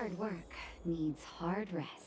Hard work needs hard rest.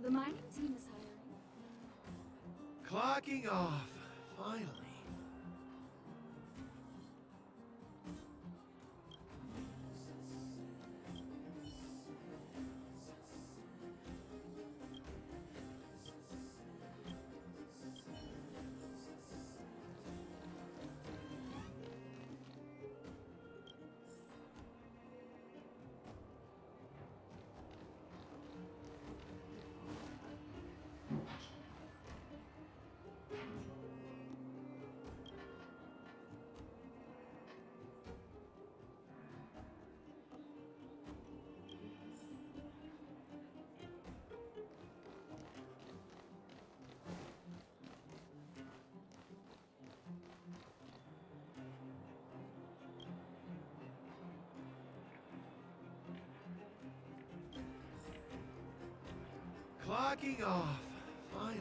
The mining team is hiring. Clocking off, finally. Clocking off, finally.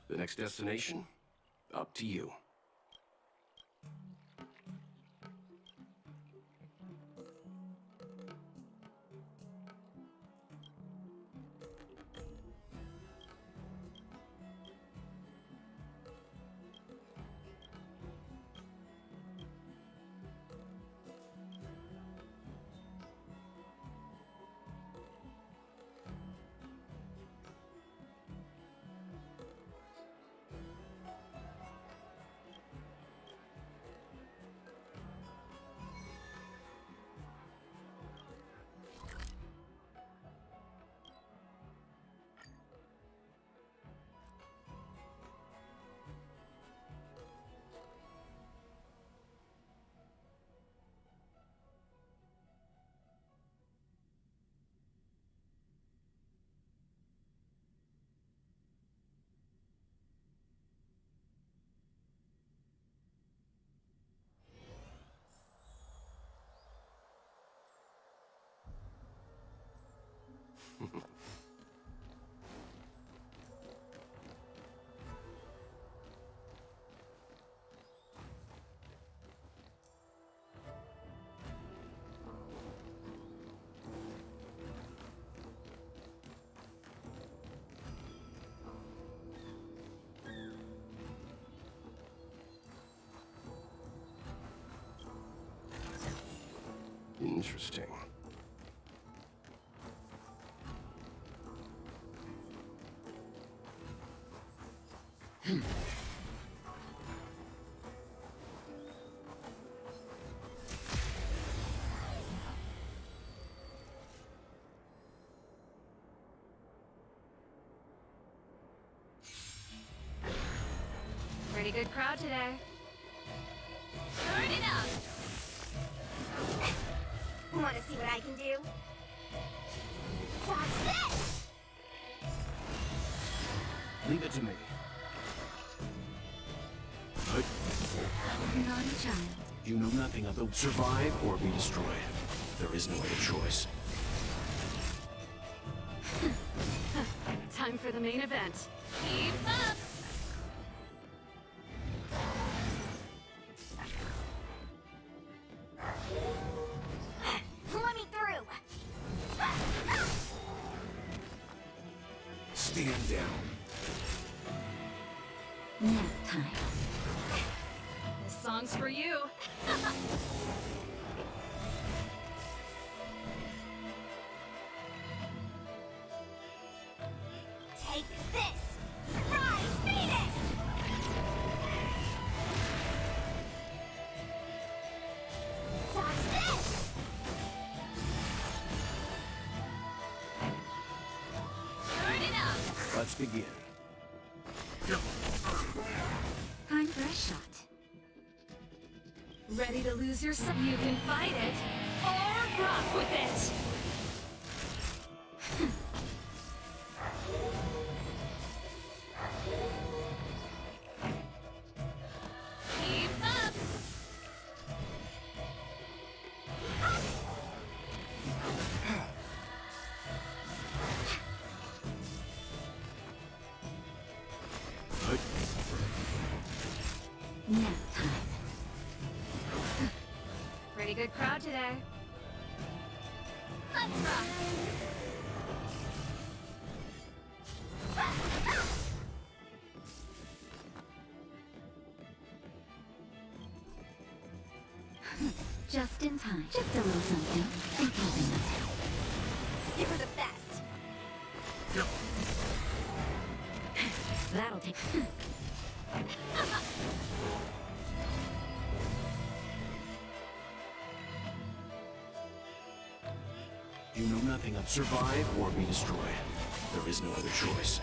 The next destination? Up to you. Interesting. Pretty good crowd today. Turn it up! Wanna see what I can do? Watch this! Leave it to me. Naughty child. You know nothing of the survive or be destroyed. There is no other choice. Time for the main event. Keep up! Let me through! Stand down. Nap time. This song's for you! Take this! Rise, Venus! Watch this! Turn it up! Let's begin. Time for a shot. Ready to lose yourself? You can fight it, or rock with it! Keep up! Nap time. Pretty good crowd today. Let's rock! Just in time. Just a little something. And helping us. You're the best! That'll take. You know nothing of survive or be destroyed. There is no other choice.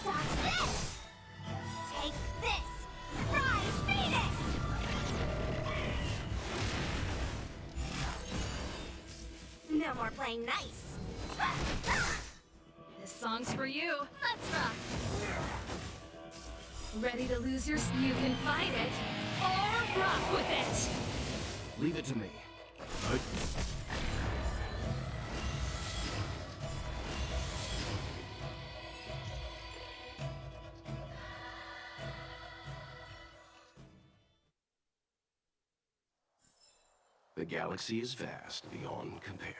Watch this! Take this! Rise, Venus! No more playing nice. This song's for you. Let's rock. Ready to lose your... You can fight it, or rock with it. Leave it to me. The galaxy is vast beyond compare.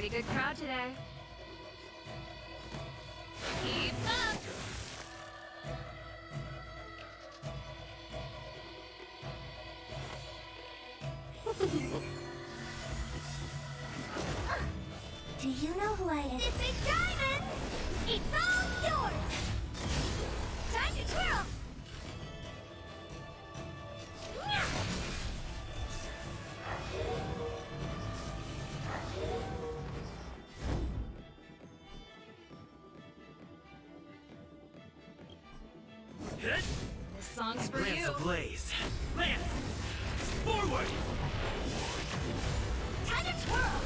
Pretty good crowd today. Keep up! Do you know who I am? This is Diamond! It's all yours! Time to twirl! This song's for Lance you. ablaze. Lance! Forward! Time to twirl!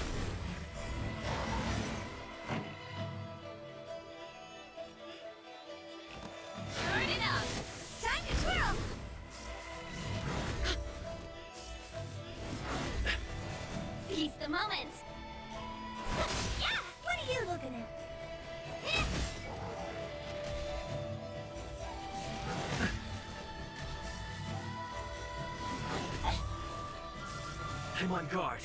Turn it up! Time to twirl! Seize the moment! Yeah! What are you looking at? I'm on guard.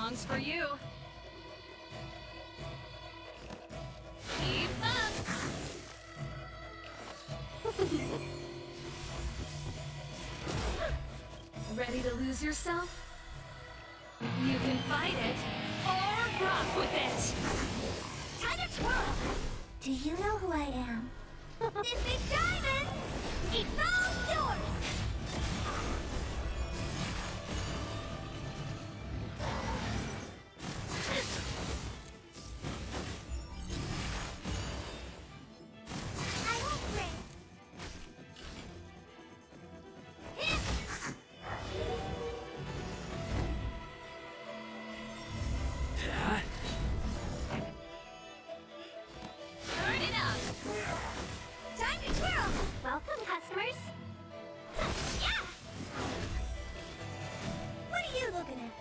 song's for you. Keep up! Ready to lose yourself? You can fight it, or rock with it! Time to twirl! Do you know who I am? This big diamond! It's all yours! I won't break. Turn it up! Time to twirl! Welcome, customers. Yeah! What are you looking at?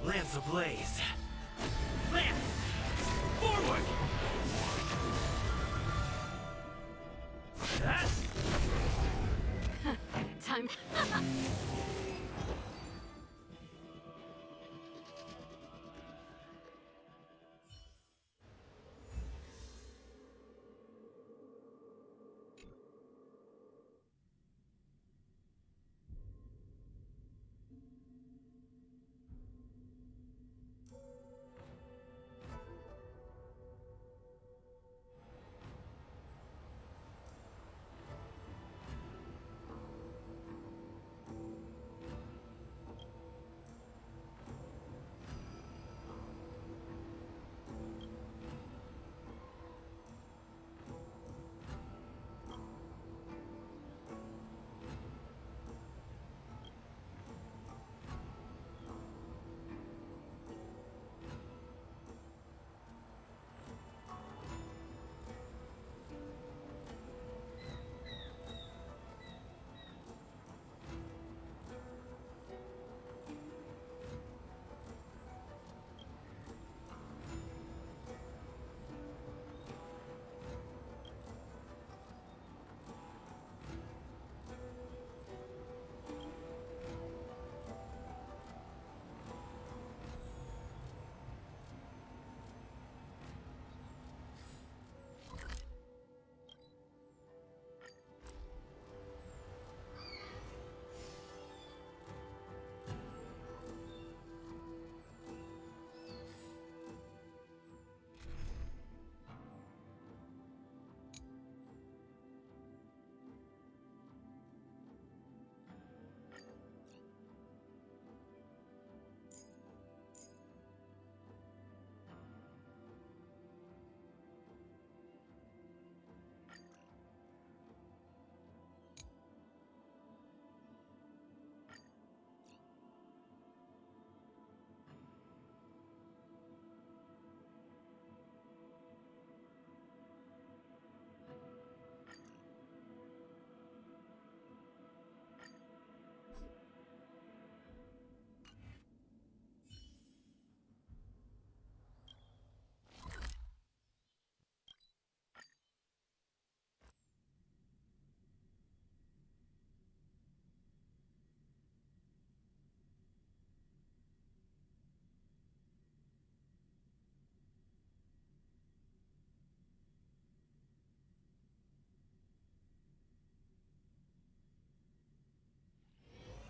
Lance ablaze. Lance! Forward! Time.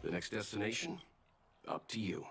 The next destination? Up to you.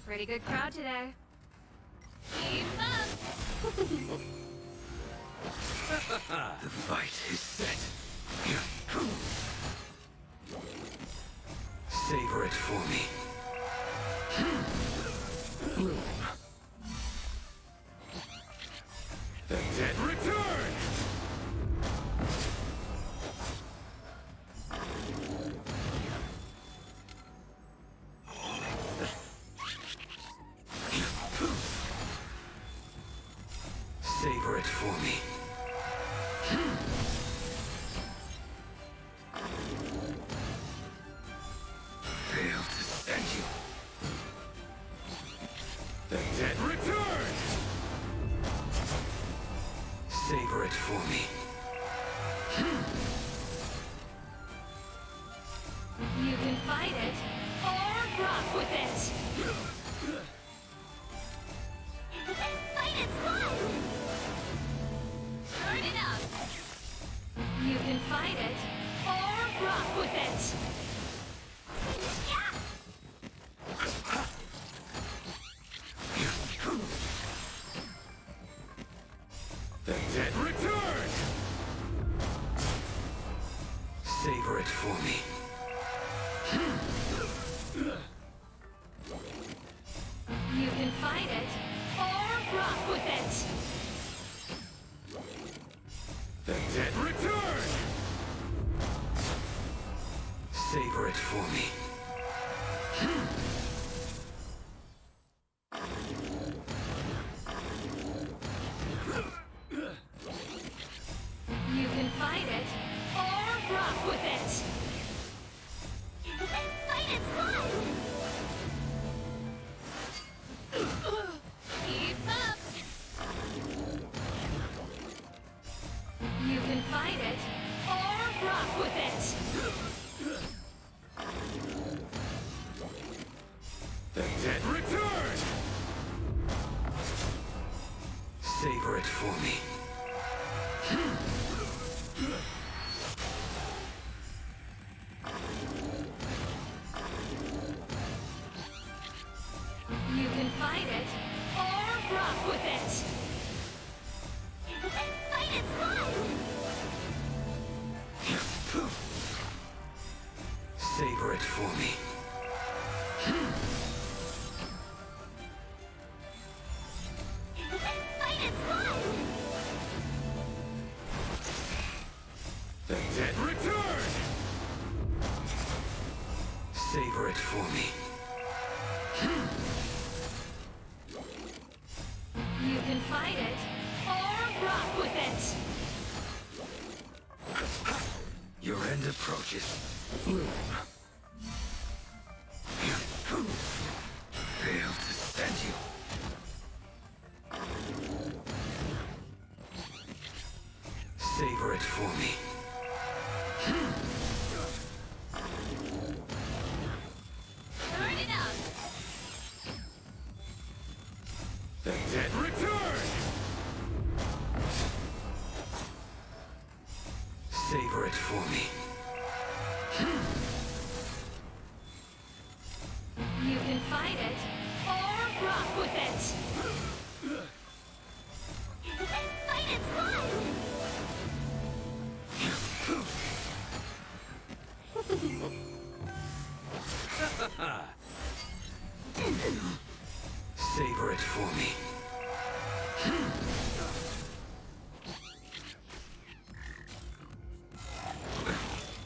Pretty good crowd today. Keep up! The fight is set. Savor it for me. The dead return! Savor it for me. Fail to stand you. The dead return! Savor it for me. You can fight it, or rock with it! Fight is fun! Turn it up! You can fight it, or rock with it! The dead return! Savor it for me. You can fight it, or rock with it! The dead return! Savor it for me. You can fight it, or rock with it! Fight is fun! Keep up! You can fight it, or rock with it! The dead return! Savor it for me. You can fight it, or rock with it! Fight is fun! Savor it for me. Fight is fun! The dead return! Savor it for me. You can fight it, or rock with it! Your end approaches. Fail to stand you. Savor it for me. Turn it up! The dead return! Savor it for me. You can fight it, or rock with it! Fight is fun! Savor it for me.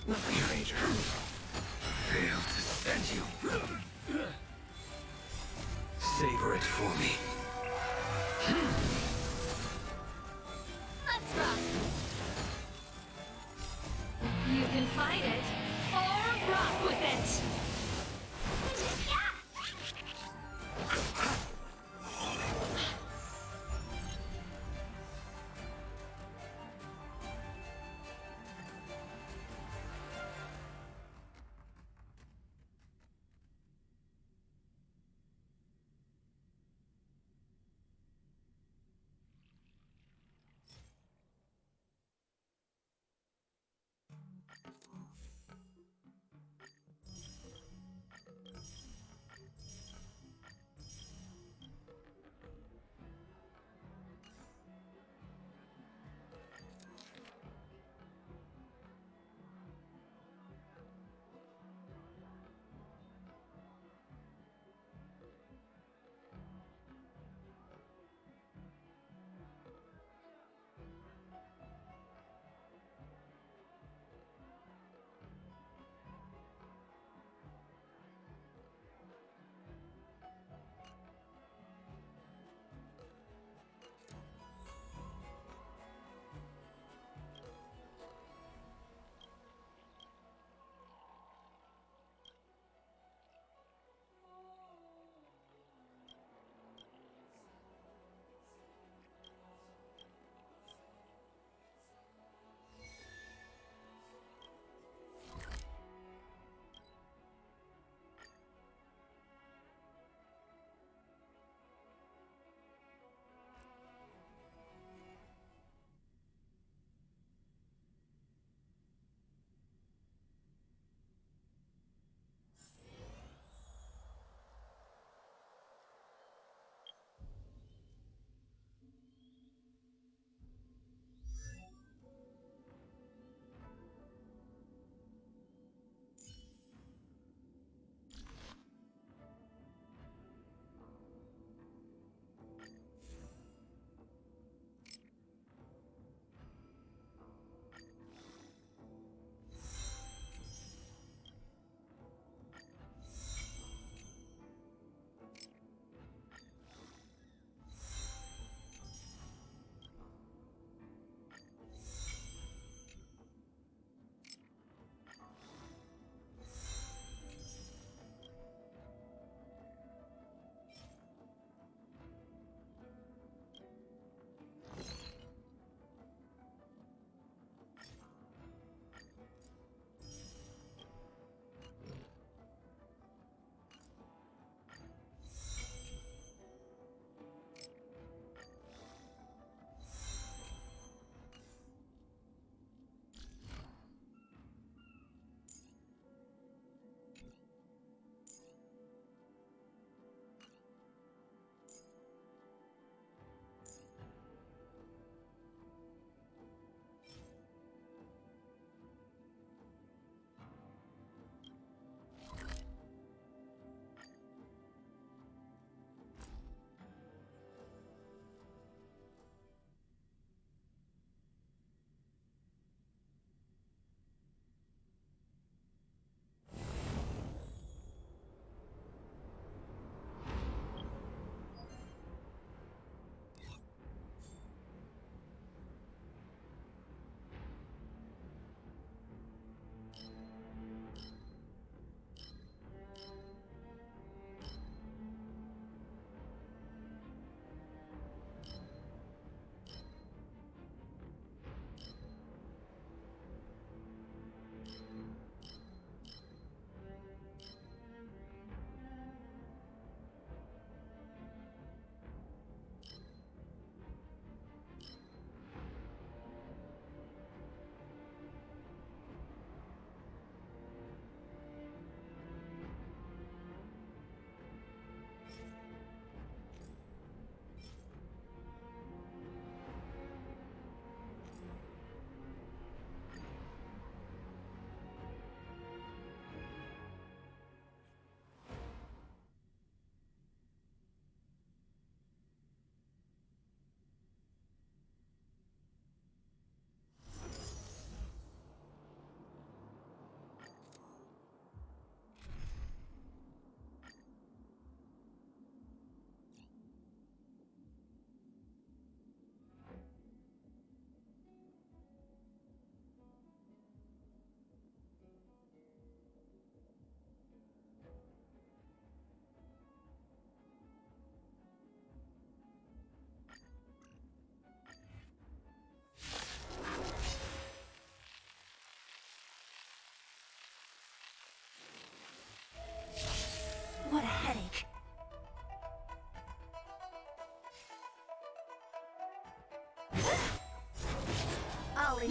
Nothing major. Fail to stand you. Savor it for me. Let's rock! You can fight it, or rock with it!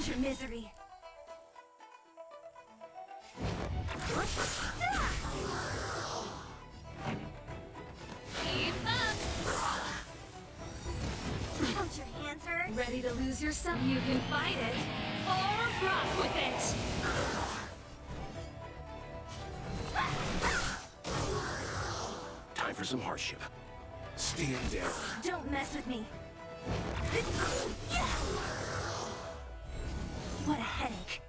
end your misery. Keep up! Don't your hands hurt? Ready to lose yourself? You can fight it, or rock with it! Time for some hardship. Stand down. Don't mess with me. What a headache.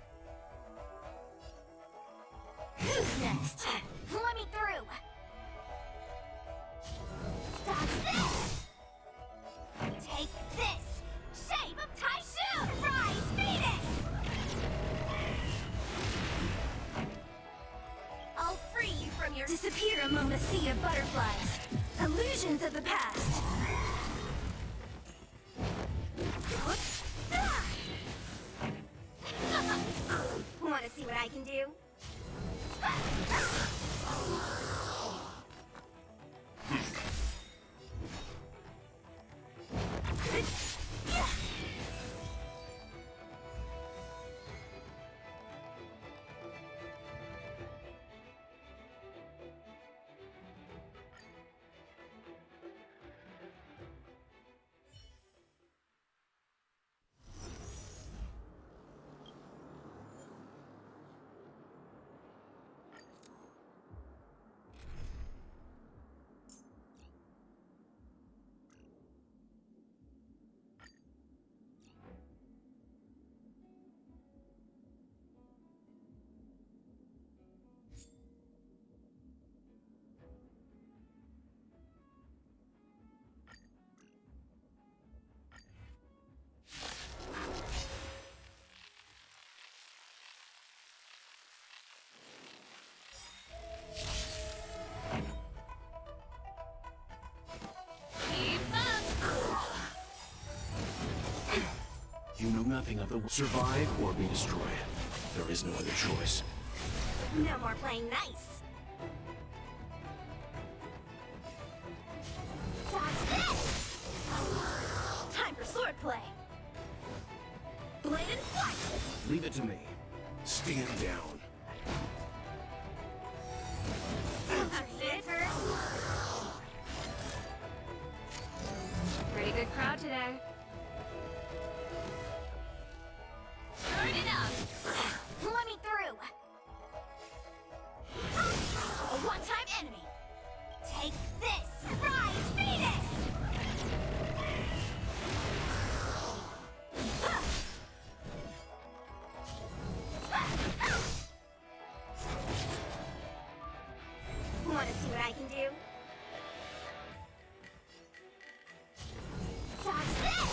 Who's next? Let me through. Stop this! Take this! Shape of Taishu! Rise, Venus! I'll free you from your disappear among the sea of butterflies. Illusions of the past. Want to see what I can do? You know nothing of the survive or be destroyed. There is no other choice. No more playing nice. Dodge this! Time for swordplay. Blade and flight! Leave it to me. Stand down. Pretty good crowd today. Turn it up! Let me through! A one-time enemy! Take this! Rise, Venus! Want to see what I can do? Dodge this!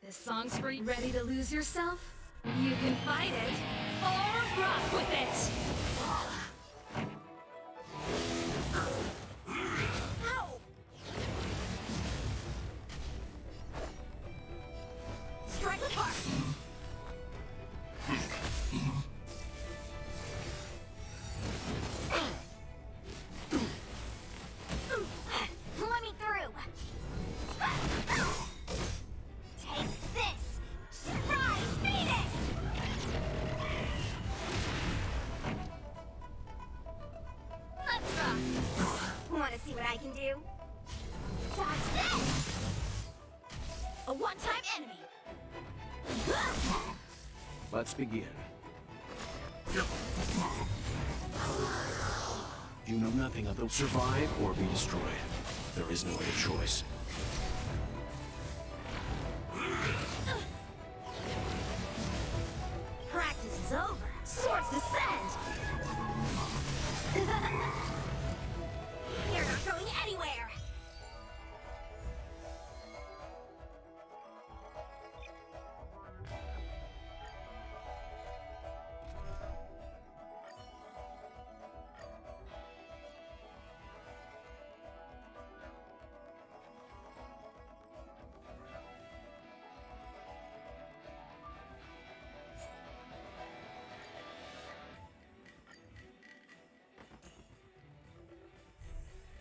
This song's for you. Ready to lose yourself? You can fight it, or rock with it! Ow! Strike apart! Let me through! Take this! Surprise, Venus! Let's rock! Want to see what I can do? Dodge this! A one-time enemy! Let's begin. You know nothing of the survive or be destroyed. There is no other choice. Practice is over. Swords descend! You're not going anywhere!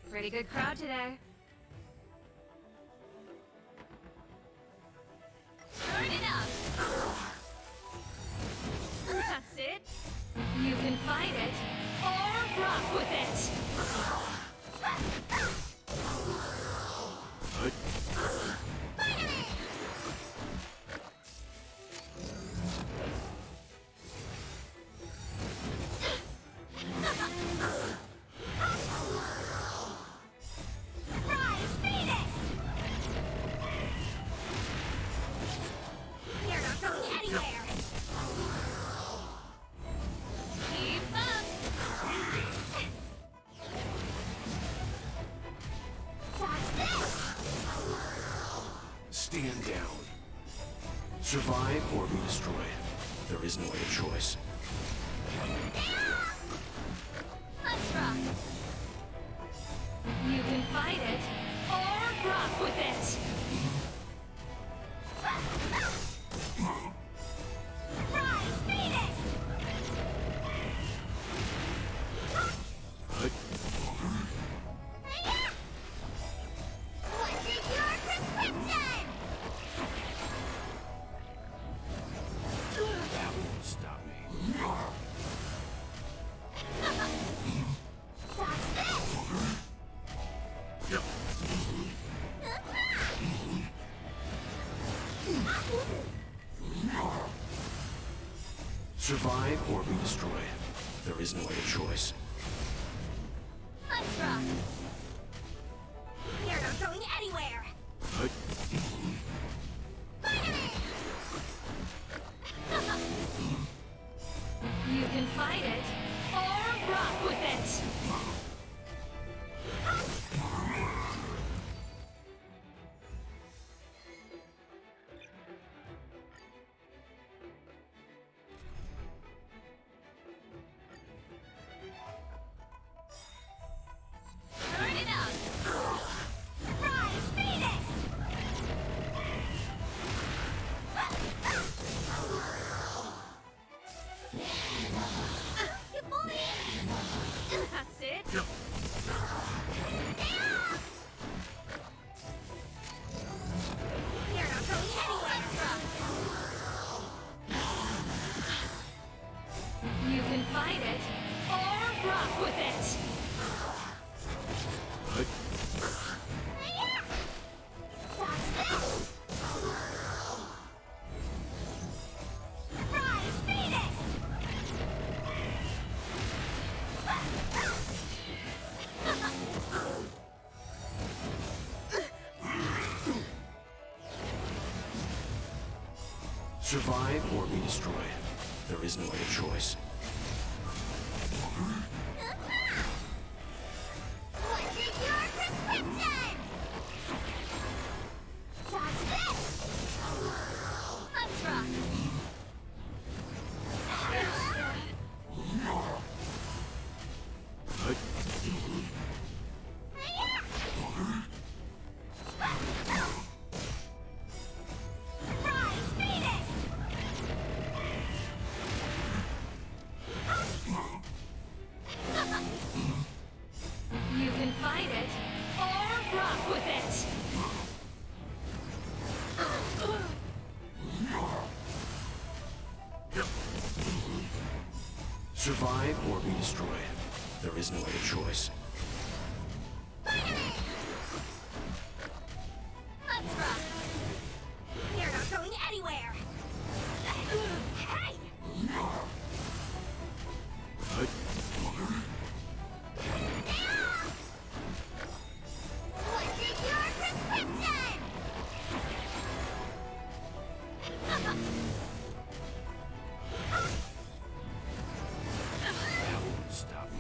Pretty good crowd today. Turn it up! fight it or rock with it. You're not going anywhere! Keep up. Watch this! Stand down. Survive or be destroyed. There is no other choice. Let's rock. You can fight it or rock with it. Rise, Phoenix! What's in your prescription? That won't stop me. Watch this! Survive or be destroyed. There is no other choice. Let's rock. You're not going anywhere! You can fight it or rock with it. Turn it up. Rise, Phoenix! You bully! That's it. You're not going anywhere! You can fight it or rock with it. Watch this! Rise, Phoenix! Survive or be destroyed. There is no other choice. What's in your prescription? Watch this! Let's rock. Rise, Phoenix! You can fight it or rock with it. Survive or be destroyed. There is no other choice. Let's rock! You're not going anywhere! Hey! What's in your prescription? That won't stop me.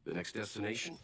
The next destination?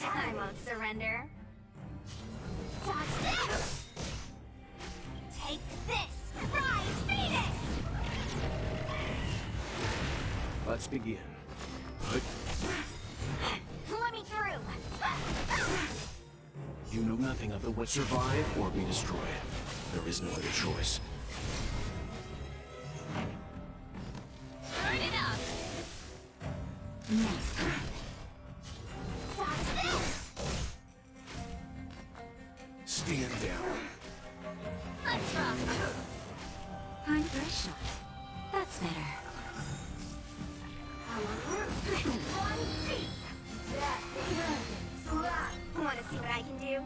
I won't surrender. Dodge this! Take this! Rise, Venus! Let's begin. Let me through! You know nothing of the what survive or be destroyed. There is no other choice. Turn it up! Next time. Dodge this! Stand down. Let's rock! Time for a shot. That's better. One deep! Wanna see what I can do?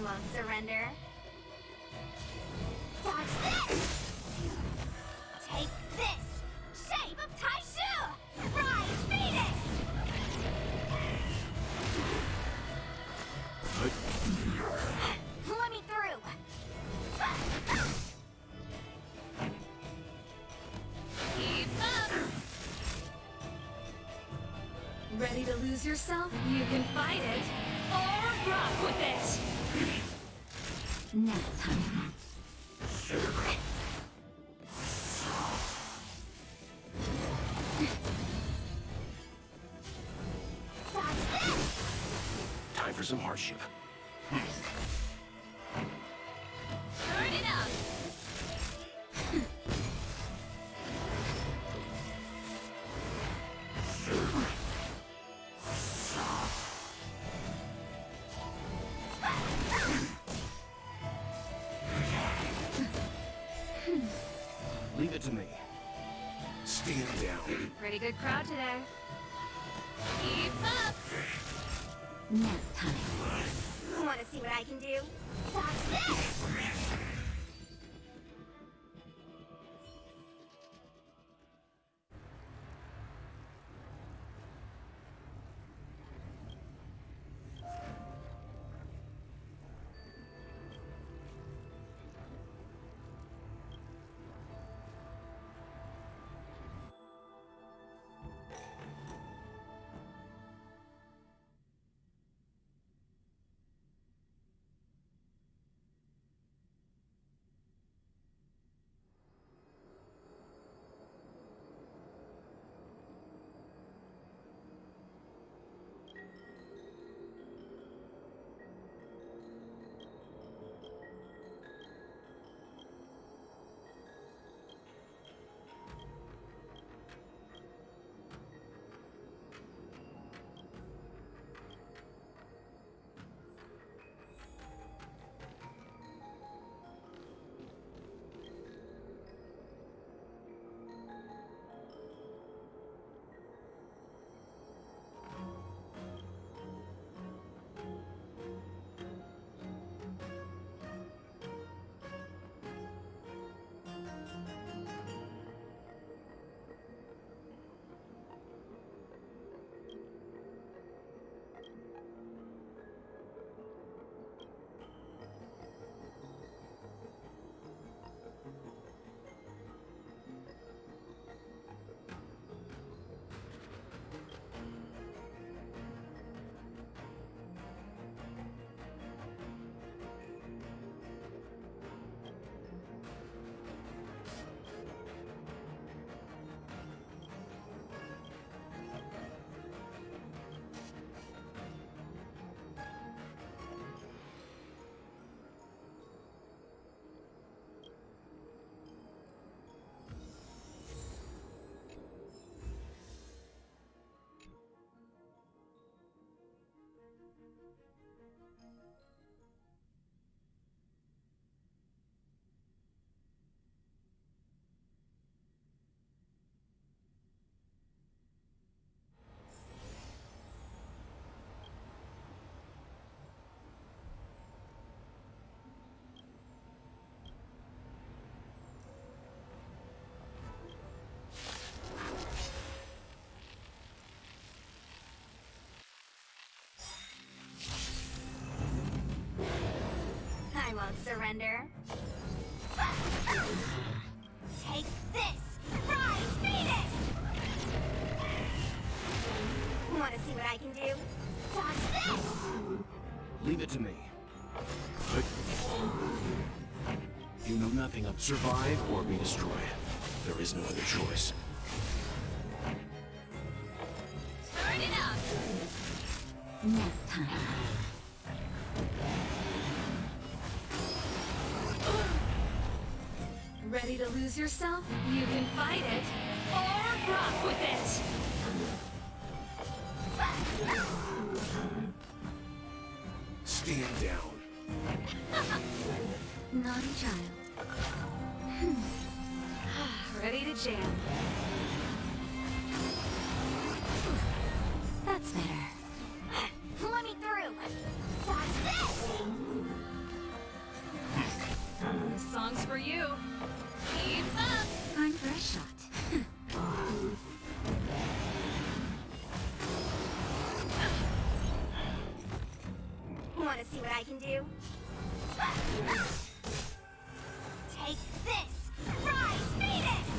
won't surrender. Dodge this! Take this! Shape of Taishu! Rise, Venus! Let me through! Keep up! Ready to lose yourself? You can fight it, or rock with it! Nap time. Dodge this! Time for some hardship. Turn it up! Leave it to me. Stand down. Pretty good crowd today. Keep up! Nap time. Want to see what I can do? Dodge this! I won't surrender. Take this! Rise, Venus! Want to see what I can do? Dodge this! Leave it to me. You know nothing of survive or be destroyed. There is no other choice. Turn it up! Nap time. Ready to lose yourself? You can fight it, or rock with it! Stand down. Naughty child. Ready to jam. That's better. Let me through! Dodge this! you. Take this! Rise, Venus!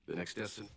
The next destination.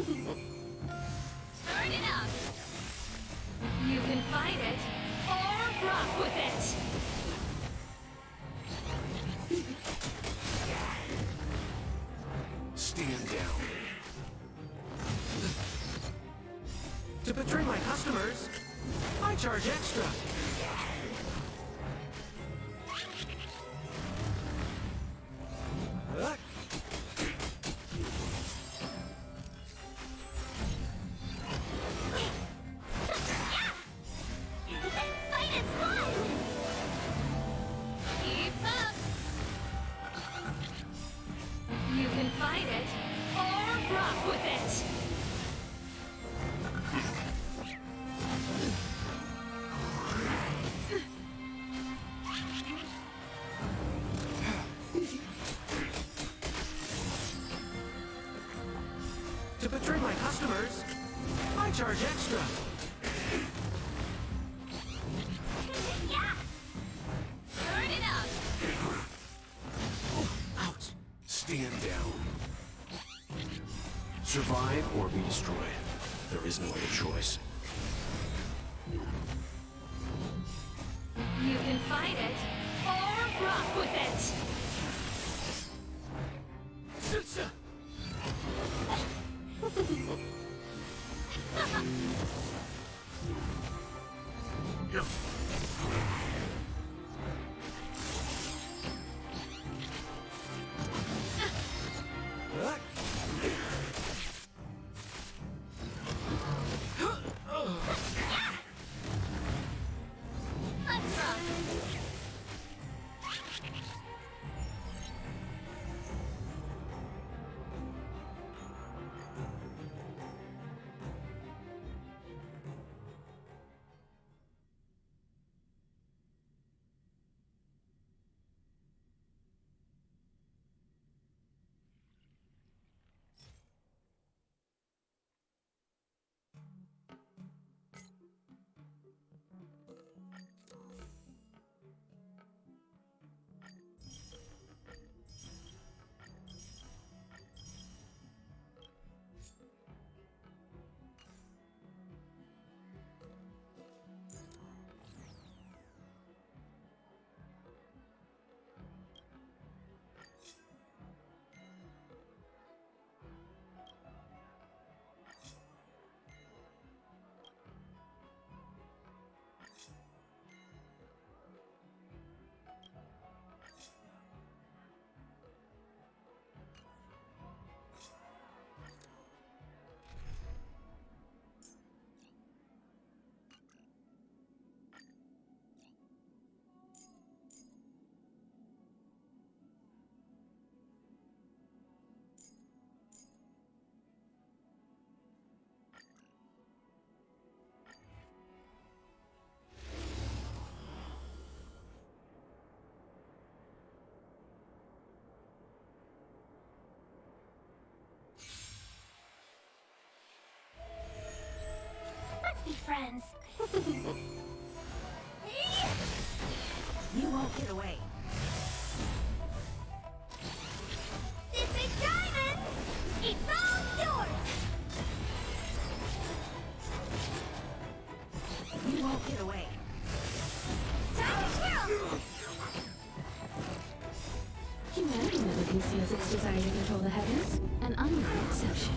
Turn it up. You can fight it or rock with it. Stand down. To betray my customers, I charge extra. Fight is fun! Keep up. You can fight it or rock with it. To betray my customers, I charge extra. Turn it up. Ouch. Stand down. Survive or be destroyed. There is no other choice. You can fight it or rock with it. Let's rock. Let's be friends. You won't get away. This big diamond, it's all yours! You won't get away. Time to swirl! Humanity never conceals its desire to control the heavens, and I'm no exception.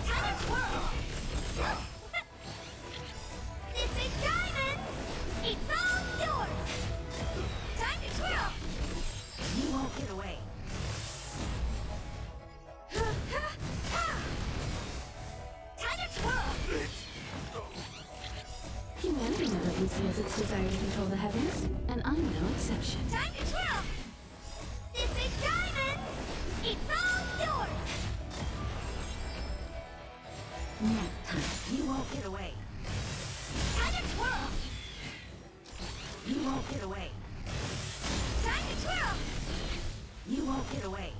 Time to swirl! This big diamond, it's all yours! Time to swirl! You won't get away. Time to swirl! Humanity never conceals its desire to control the heavens, and I'm no exception. Time to swirl! This big diamond, it's all yours! Nap time. You won't get away. Time to swirl! You won't get away. Time to swirl! You won't get away.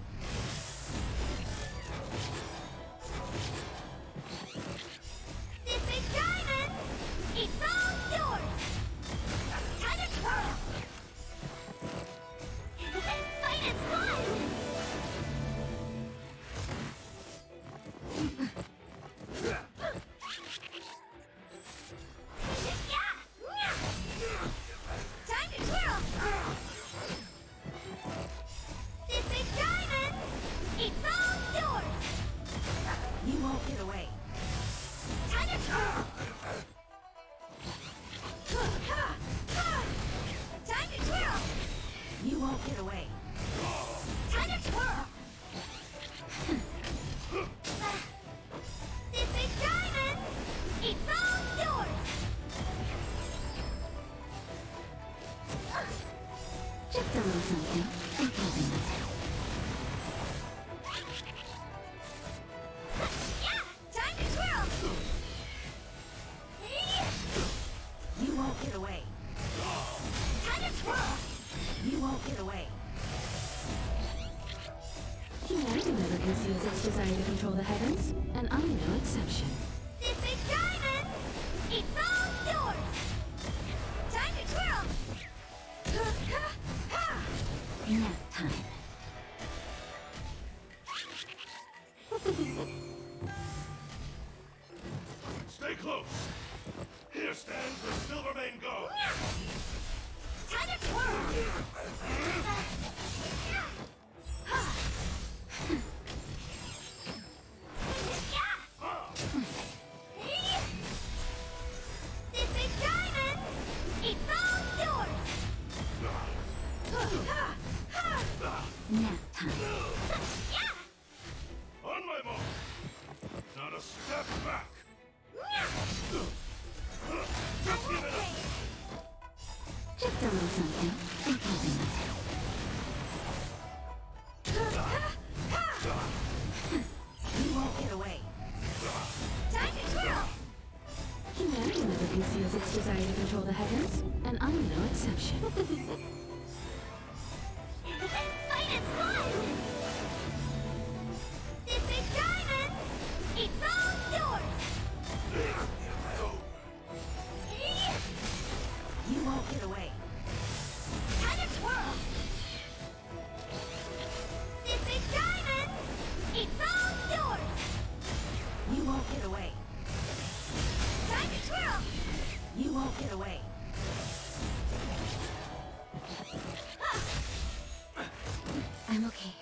This big diamond, it's all yours! Time to swirl! Fight is fun! conceals its desire to control the heavens, and I'm no exception. This big diamond, it's all yours! Time to twirl! Nap time. Stay close. Here stands the Silvermane Guard. Time to twirl! This big diamond, it's all yours! Nap time. On my mark. Not a step back. Give it up. Just a little something. And keeping it. You won't get away. Time to twirl! Humanity never conceals its desire to control the heavens, and I'm no exception. Fight is fun! This big diamond, it's all yours! You won't get away. Time to twirl! This big diamond, it's all yours! You won't get away. Time to twirl! You won't get away. I'm okay.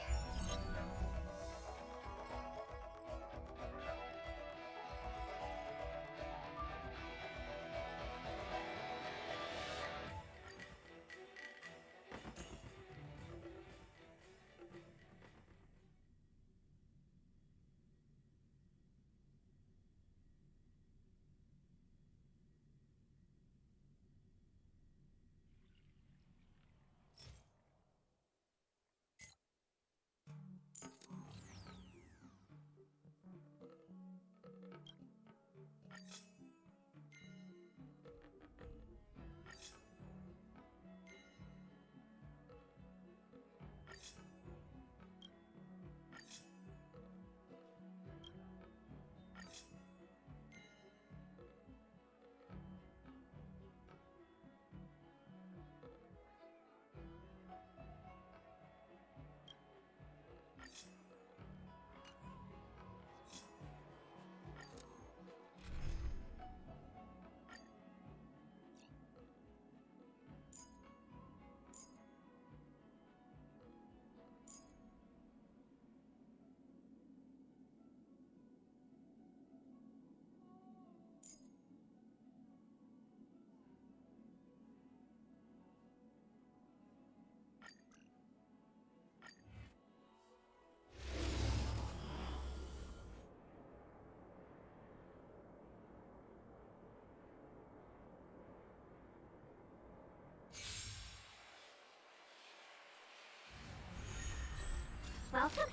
Welcome.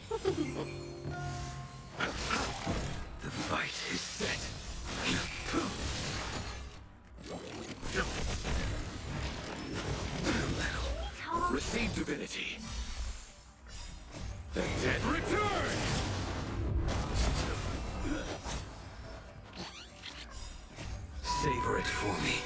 The fight is set. Receive divinity. The dead return! Savor it for me.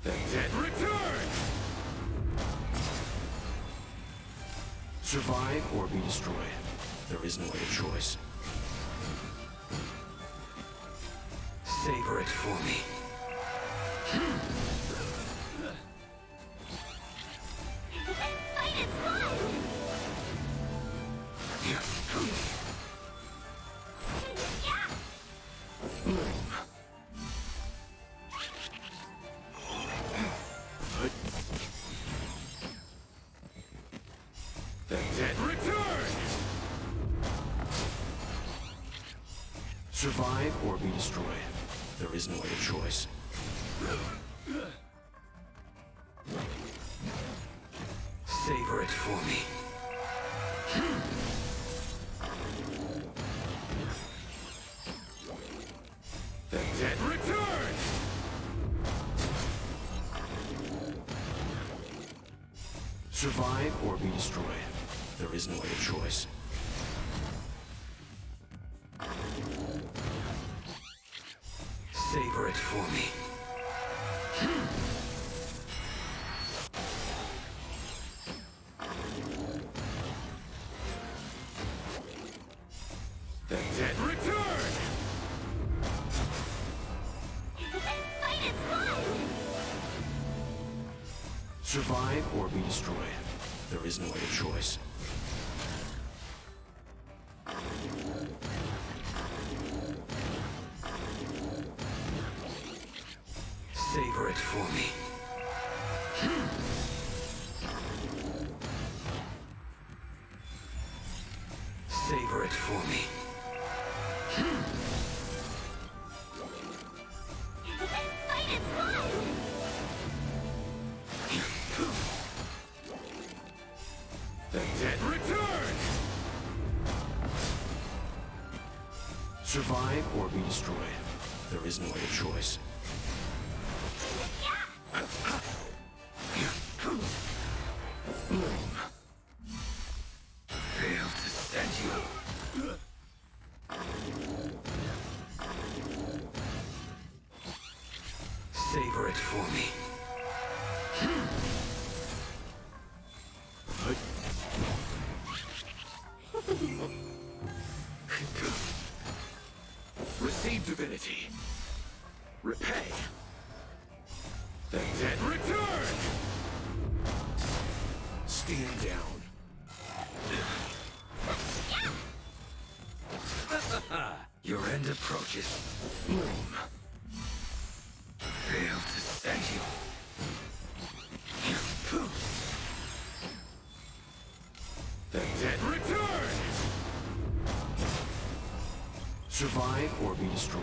The dead return! Survive or be destroyed. There is no other choice. Savor it for me. Fight is fun! The dead return! Survive or be destroyed. There is no other choice. Savor it for me. The dead return! Survive or be destroyed. There is no other choice. Savor it for me. The dead return! Fight is fun! Survive or be destroyed. There is no other choice. Savor it for me. Savor it for me. Fight is fun! The dead return! Survive or be destroyed. There is no other choice. Fail to stand you. Savor it for me. Receive divinity. Repay. The dead return! Stand down. Your end approaches. Bloom. Fail to stand you. The dead return! Survive or be destroyed.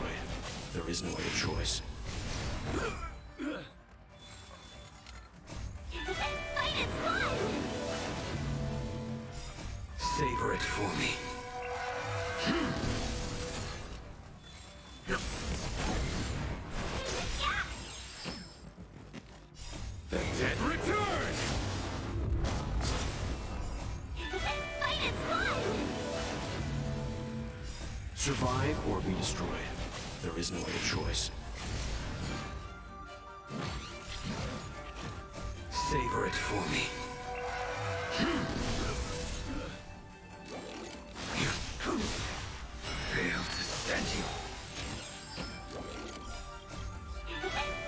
There is no other choice. Fight is fun! Savor it for me. The dead return! Fight is fun! Survive or be destroyed. There is no other choice. Savor it for me. Fail to stand you.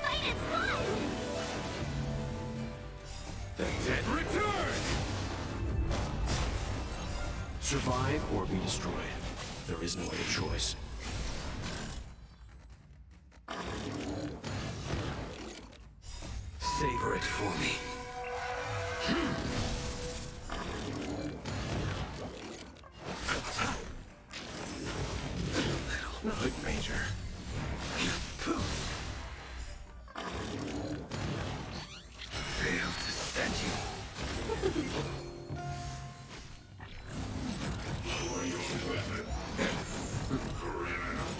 Fight is fun! The dead return! Survive or be destroyed. There is no other choice. Savor it for me. Little Major. Fail to stand you. Lower your weapon. Criminal.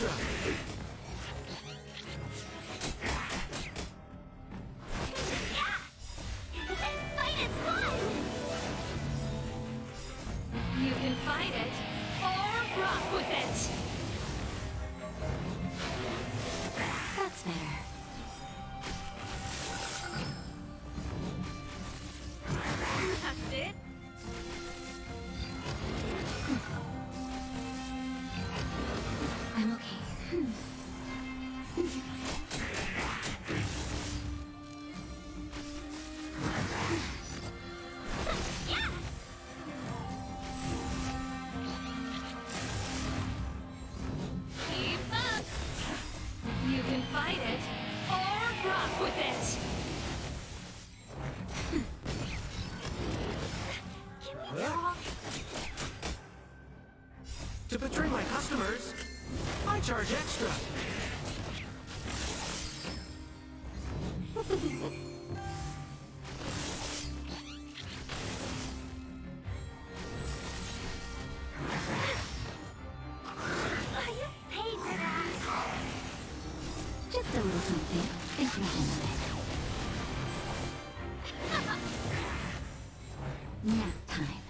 extra! Fight is fun! You can fight it or rock with it. That's better. That's it. I'm okay. Keep up. You can fight it or rock with it. Can we talk? To betray my customers, I charge extra! You paid for that. Just a little something. Think nothing of it. Nap time.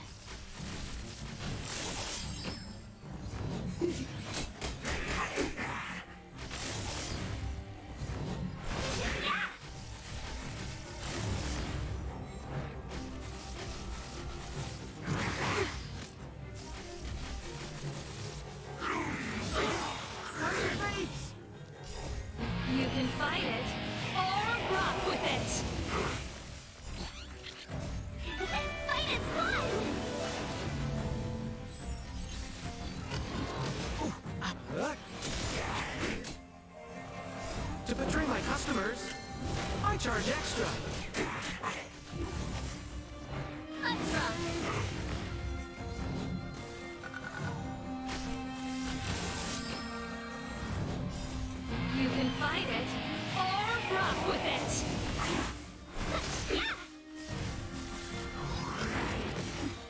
You can fight it or rock with it. Fight is fun! To betray my customers, I charge extra! Let's rock. You can fight it or rock with it.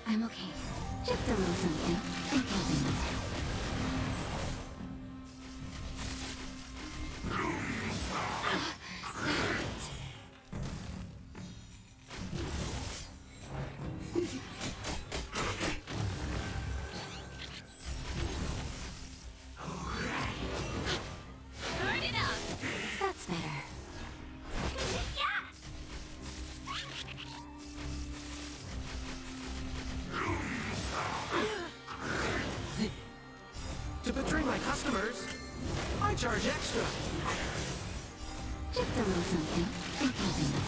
I'm okay. Just a little something. Think nothing of it. Turn it up. That's better. To betray my customers, I charge extra! Just a little something. Think nothing of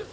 it.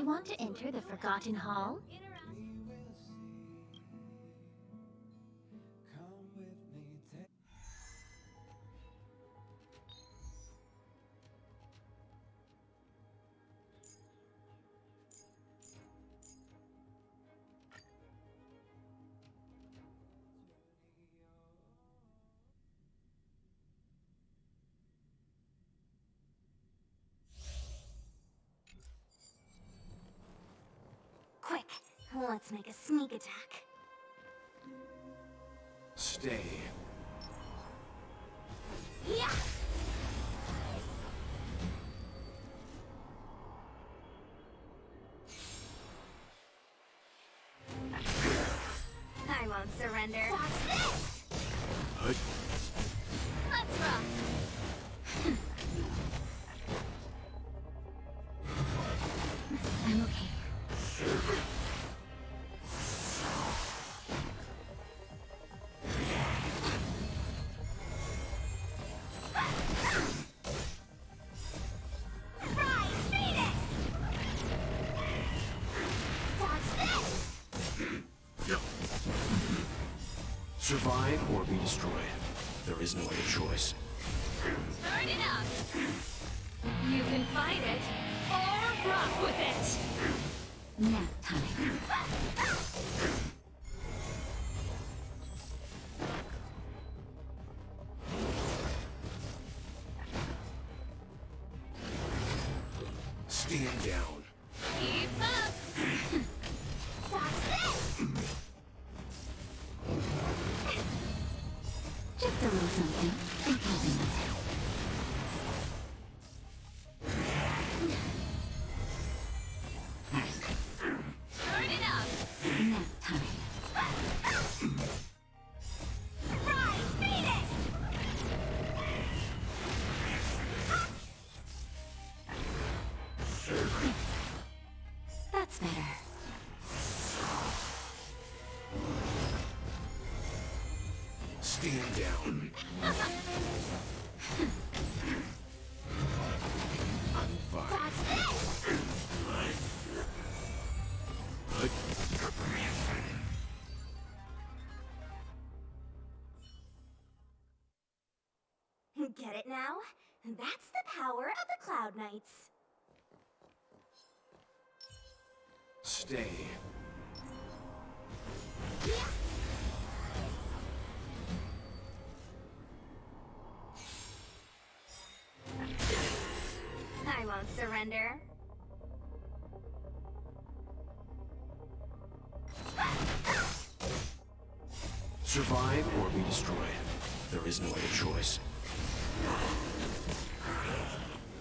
you want to enter the Forgotten Hall? Quick, let's make a sneak attack. Stay. Yeah! I won't surrender. Watch this! Hut. Let's rock! I'm okay. Surprise! Phoenix! Watch this! Survive or be destroyed. There is no other choice. Start it up! You can fight it, or rock with it! Nap time. Stand down. Keep up! Watch this! Just a little something. I'm helping you. Start it up! Nap time. Surprise! Phoenix! That's better. Stand down. I'm fine. Watch this! Hut. Get it now? That's the power of the Cloud Knights. Stay. I won't surrender. Survive or be destroyed. There is no other choice.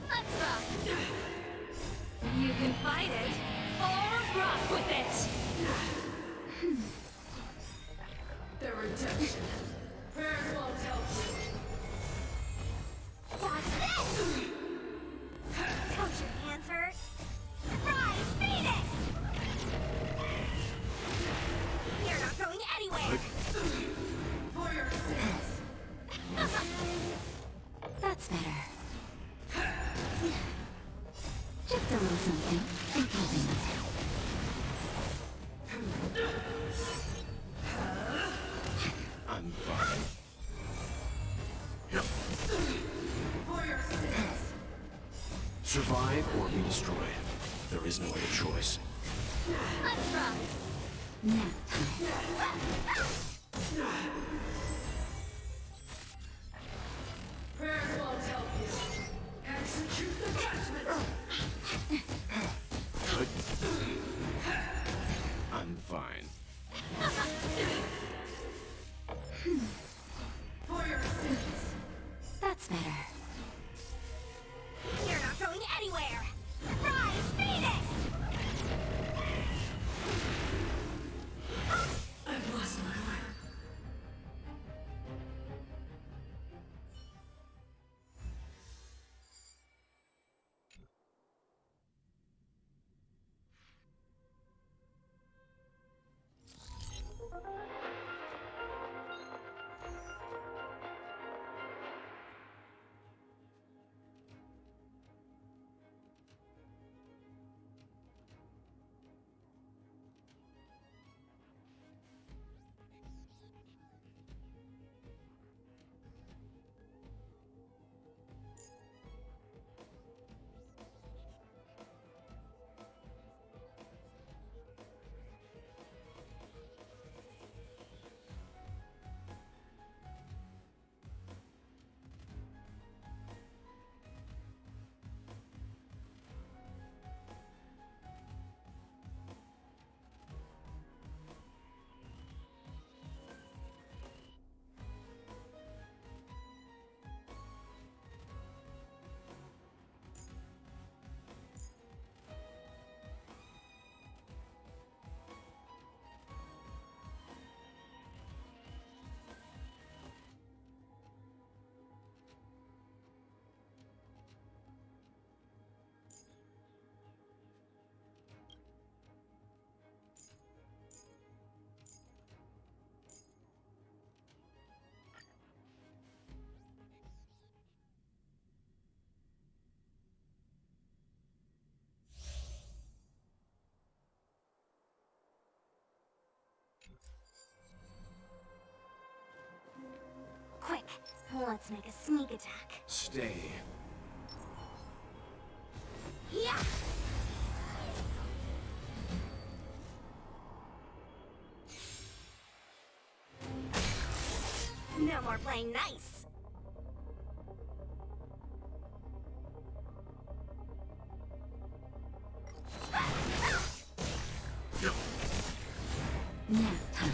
Let's rock! You can fight it, or rock with it! The redemption. Prayers won't help you. Watch this! Don't your hands hurt? Surprise! Phoenix! You're not going anywhere! For your sins. That's better. Just a little something. I'm helping you. I'm fine. For your sins. Survive or be destroyed. There is no other choice. Let's rock! Nap time. Prayers won't help you. Execute the judgment. Hut. I'm fine. For your sins. That's better. You're not going anywhere! Surprise! Phoenix! I've lost my way. Let's make a sneak attack. Stay. Yeah! No more playing nice. Nap time.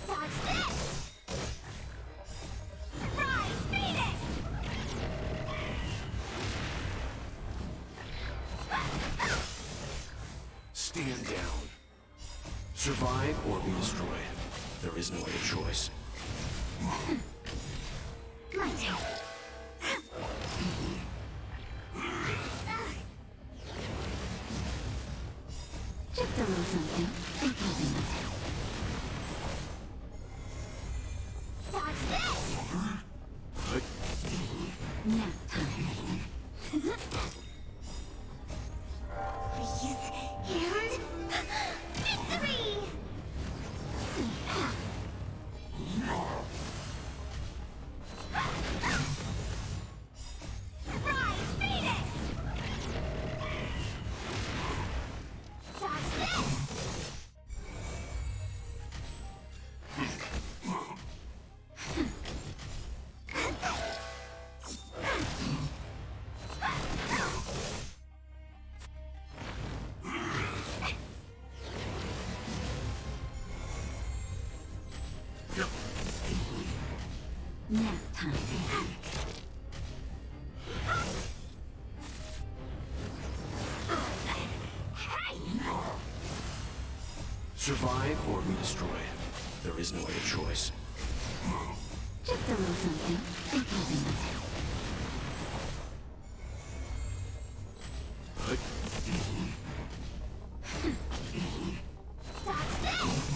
Dodge this! Rise, Phoenix! Stand down. Survive or be destroyed. There is no other choice. My turn. Just a little something. Think nothing of it. Dodge this! Nap time. Freeze and victory! Rise, Phoenix! Dodge this! Nap time. Survive or be destroyed. There is no other choice. Just a little something. Think nothing of it. Dodge this!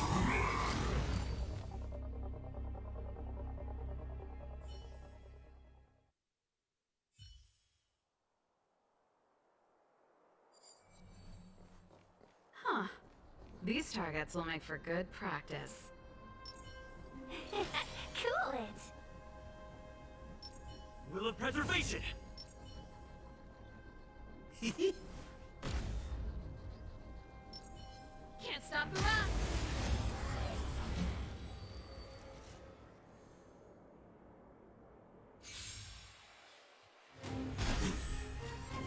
Huh. These targets will make for good practice. Cool it! Will of preservation! Can't stop the run!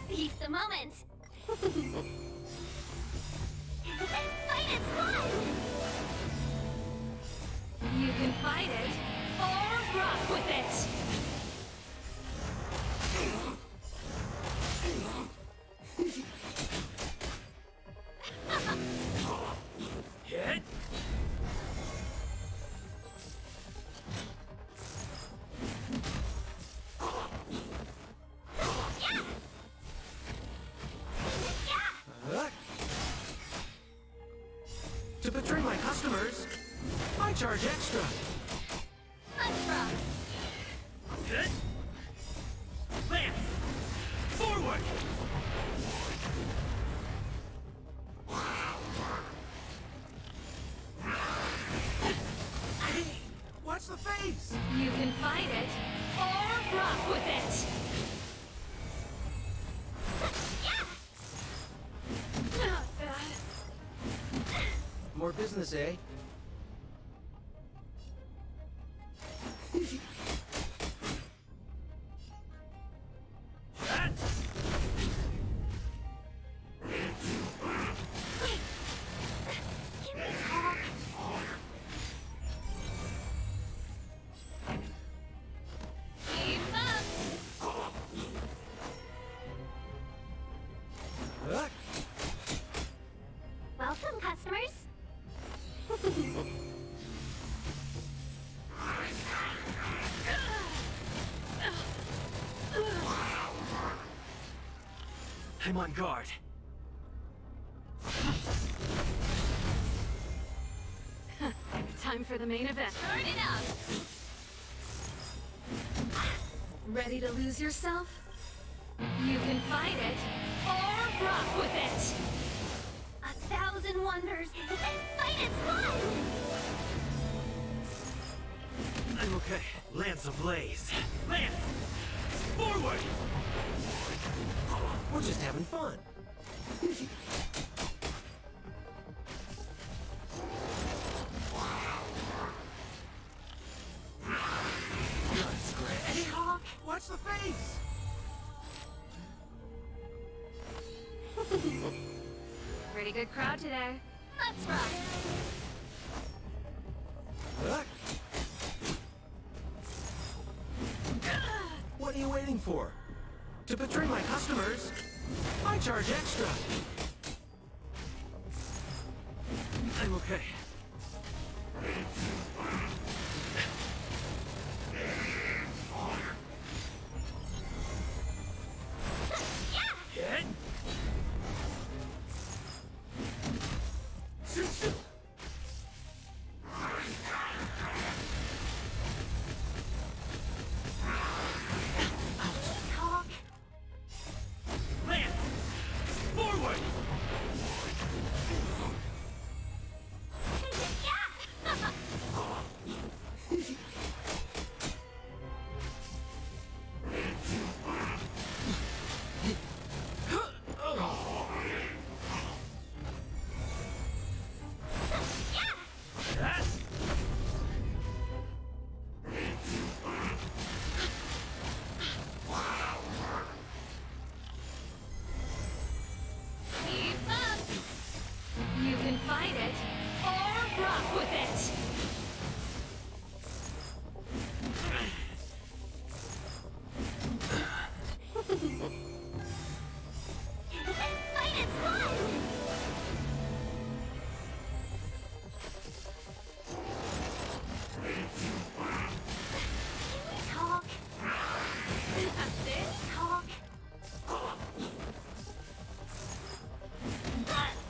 Seize the moment! Fight is one! You can fight it, or rock with it! Hit! Yeah! Yeah! To betray my customers, I charge extra. Let's rock! Hit! Lance! Forward! Hey! Watch the face! You can fight it, or rock with it! Not bad. More business, eh? Can we talk? Keep up! Welcome, customers! I'm on guard. Time for the main event. Start it up! Ready to lose yourself? You can fight it, or rock with it! 1,000 wonders! Fight is one! Okay, Lance ablaze. Lance! Forward! We're just having fun. That's great. Hey, Hawk! Watch the face! Pretty good crowd today. Let's rock. What are you waiting for? To betray my customers, I charge extra. I'm okay. Hit. Xianzhou. Talk. Lance! Forward! Yes! Keep up. You can fight it or rock with it. Fight is fun! Talk. That's it. Talk. Let's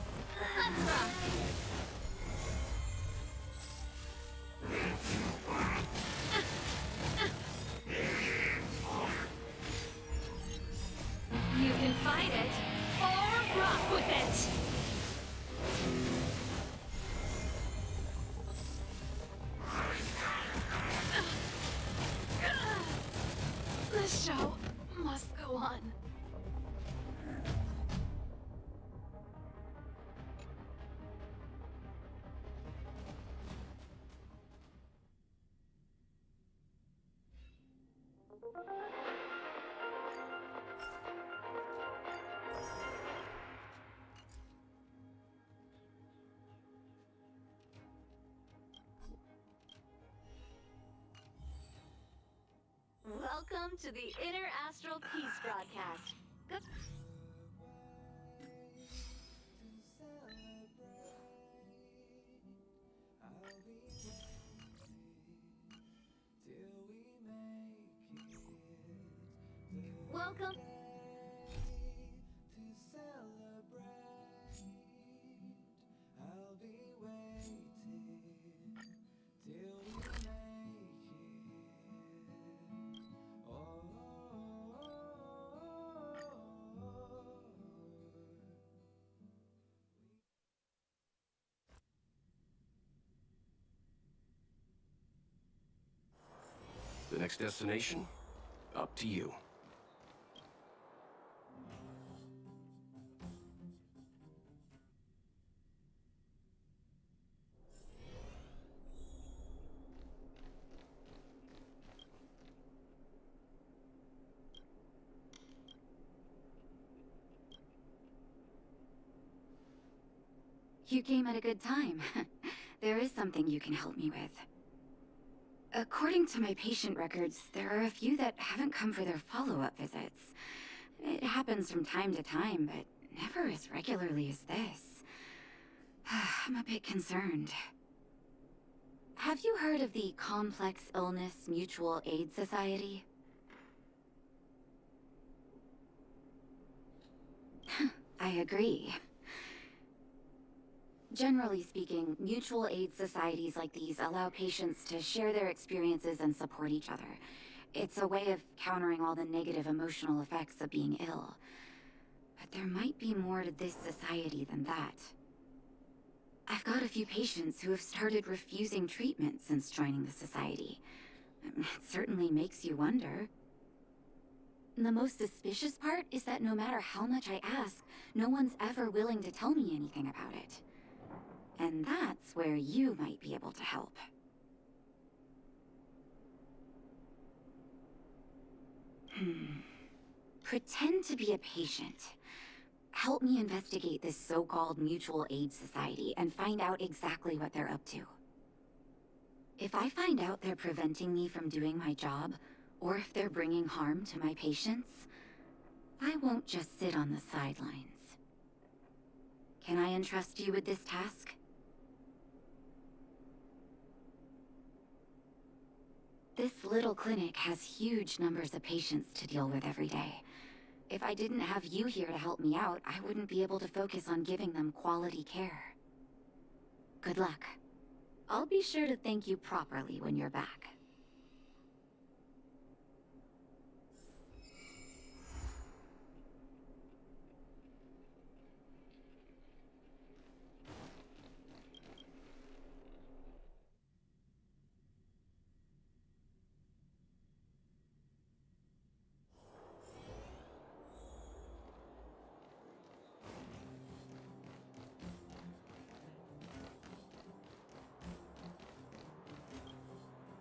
rock. You can fight it or rock with it. The show must go on. Welcome to the Inner Astral Peace broadcast. Good. Welcome. The next destination? Up to you. You came at a good time. There is something you can help me with. According to my patient records, there are a few that haven't come for their follow-up visits. It happens from time to time, but never as regularly as this. I'm a bit concerned. Have you heard of the Complex Illness Mutual Aid Society? I agree. Generally speaking, mutual aid societies like these allow patients to share their experiences and support each other. It's a way of countering all the negative emotional effects of being ill. But there might be more to this society than that. I've got a few patients who have started refusing treatment since joining the society. It certainly makes you wonder. The most suspicious part is that no matter how much I ask, no one's ever willing to tell me anything about it. And that's where you might be able to help. Pretend to be a patient. Help me investigate this so-called mutual aid society and find out exactly what they're up to. If I find out they're preventing me from doing my job, or if they're bringing harm to my patients, I won't just sit on the sidelines. Can I entrust you with this task? This little clinic has huge numbers of patients to deal with every day. If I didn't have you here to help me out, I wouldn't be able to focus on giving them quality care. Good luck. I'll be sure to thank you properly when you're back.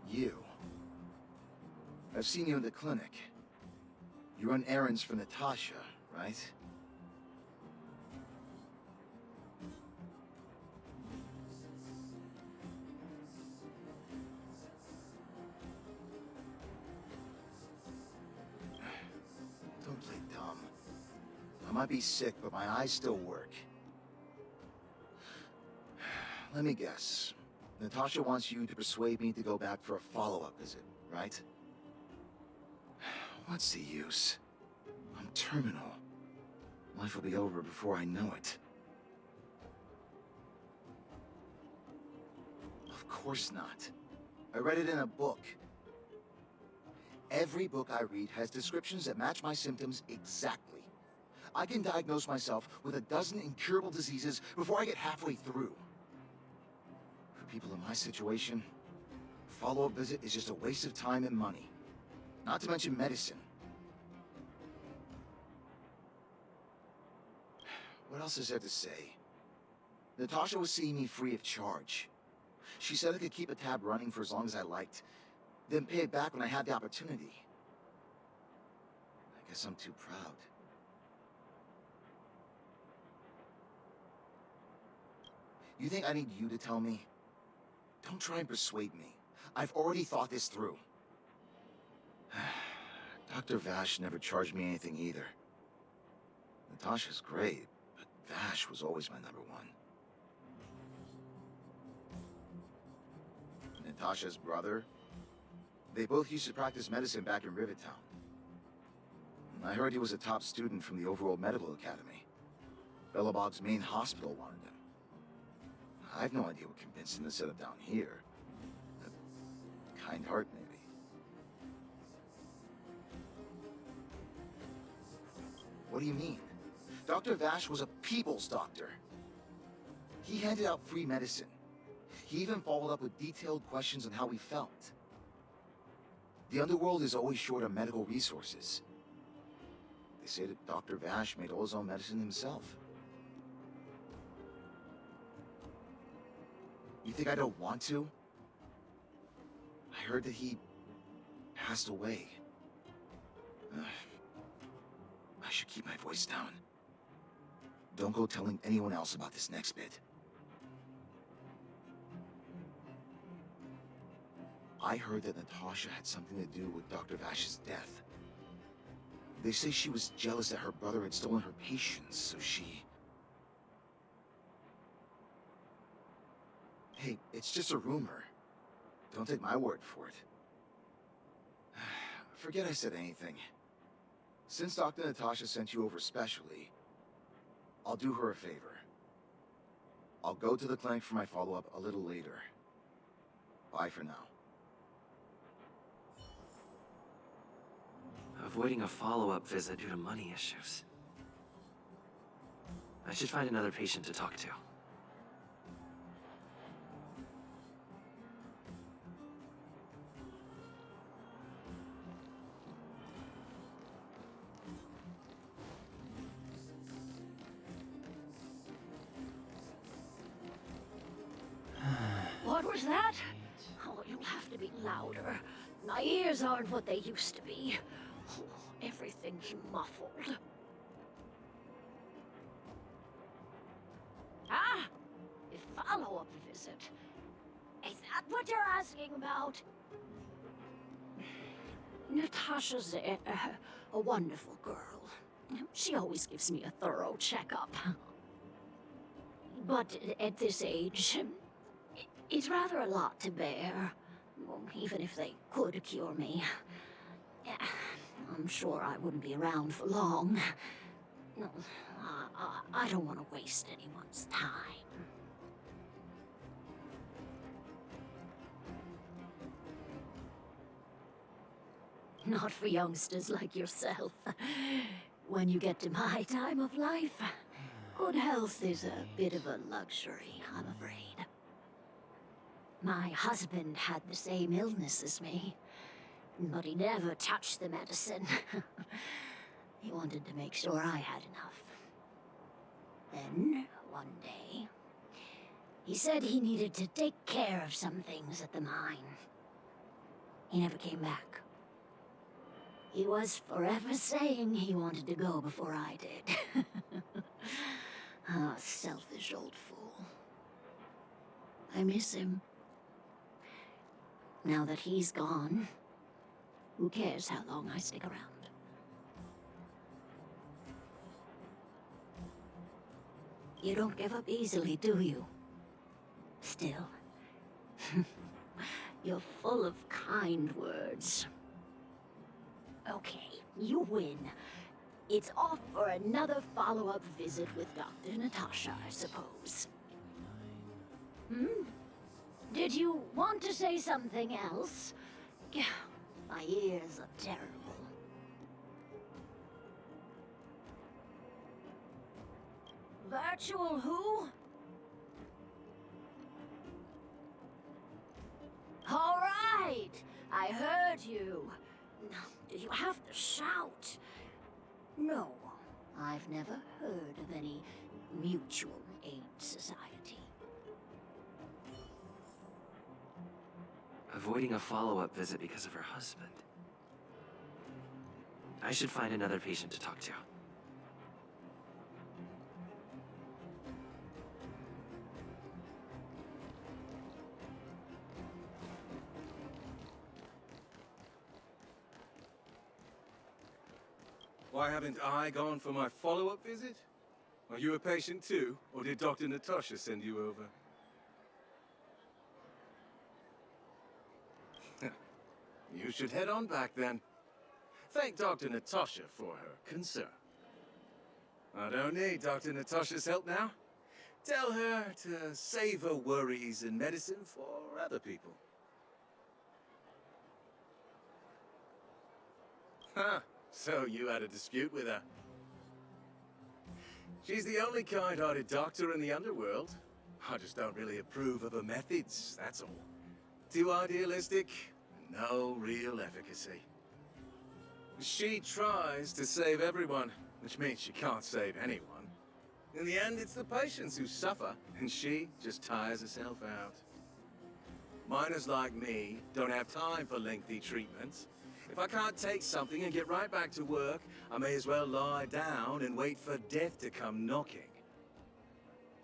You. I've seen you in the clinic. You run errands for Natasha, right? Don't play dumb. I might be sick, but my eyes still work. Let me guess. Natasha wants you to persuade me to go back for a follow-up visit, right? What's the use? I'm terminal. Life will be over before I know it. Of course not. I read it in a book. Every book I read has descriptions that match my symptoms exactly. I can diagnose myself with a dozen incurable diseases before I get halfway through. For people in my situation, a follow-up visit is just a waste of time and money. Not to mention medicine. What else is there to say? Natasha was seeing me free of charge. She said I could keep a tab running for as long as I liked, then pay it back when I had the opportunity. I guess I'm too proud. You think I need you to tell me? Don't try and persuade me. I've already thought this through. Dr. Vash never charged me anything either. Natasha's great, but Vash was always my number one. Natasha's brother? They both used to practice medicine back in Rivertown. I heard he was a top student from the Overall Medical Academy. Bellabog's main hospital wanted him. I have no idea what convinced him to set up down here. A kind heart, maybe. What do you mean? Dr. Vash was a people's doctor. He handed out free medicine. He even followed up with detailed questions on how we felt. The underworld is always short on medical resources. They say that Dr. Vash made all his own medicine himself. You think I don't want to? I heard that he passed away. I should keep my voice down. Don't go telling anyone else about this next bit. I heard that Natasha had something to do with Dr. Vash's death. They say she was jealous that her brother had stolen her patients, so she... Hey, it's just a rumor. Don't take my word for it. Forget I said anything. Since Dr. Natasha sent you over specially, I'll do her a favor. I'll go to the clinic for my follow-up a little later. Bye for now. Avoiding a follow-up visit due to money issues. I should find another patient to talk to. was that? Oh, you'll have to be louder. My ears aren't what they used to be. Oh, everything's muffled. Ah! A follow-up visit. Is that what you're asking about? Natasha's a wonderful girl. She always gives me a thorough checkup. But at this age, it's rather a lot to bear. Well, even if they could cure me. I'm sure I wouldn't be around for long. No, I don't want to waste anyone's time. Not for youngsters like yourself. When you get to my time of life, good health is a bit of a luxury, I'm afraid. My husband had the same illness as me, but he never touched the medicine. He wanted to make sure I had enough. Then, one day, he said he needed to take care of some things at the mine. He never came back. He was forever saying he wanted to go before I did. Ah, selfish old fool. I miss him. Now that he's gone, who cares how long I stick around? You don't give up easily, do you? Still, you're full of kind words. Okay, you win. It's off for another follow-up visit with Dr. Natasha, I suppose. Did you want to say something else? My ears are terrible. Virtual who? All right! I heard you. Did you have to shout? No, I've never heard of any mutual aid society. Avoiding a follow-up visit because of her husband. I should find another patient to talk to. Why haven't I gone for my follow-up visit? Are you a patient too, or did Dr. Natasha send you over? You should head on back then. Thank Dr. Natasha for her concern. I don't need Dr. Natasha's help now. Tell her to save her worries and medicine for other people. Huh. So you had a dispute with her. She's the only kind-hearted doctor in the underworld. I just don't really approve of her methods, that's all. Too idealistic, no real efficacy. She tries to save everyone, which means she can't save anyone. In the end, it's the patients who suffer, and she just tires herself out. Miners like me don't have time for lengthy treatments. If I can't take something and get right back to work, I may as well lie down and wait for death to come knocking.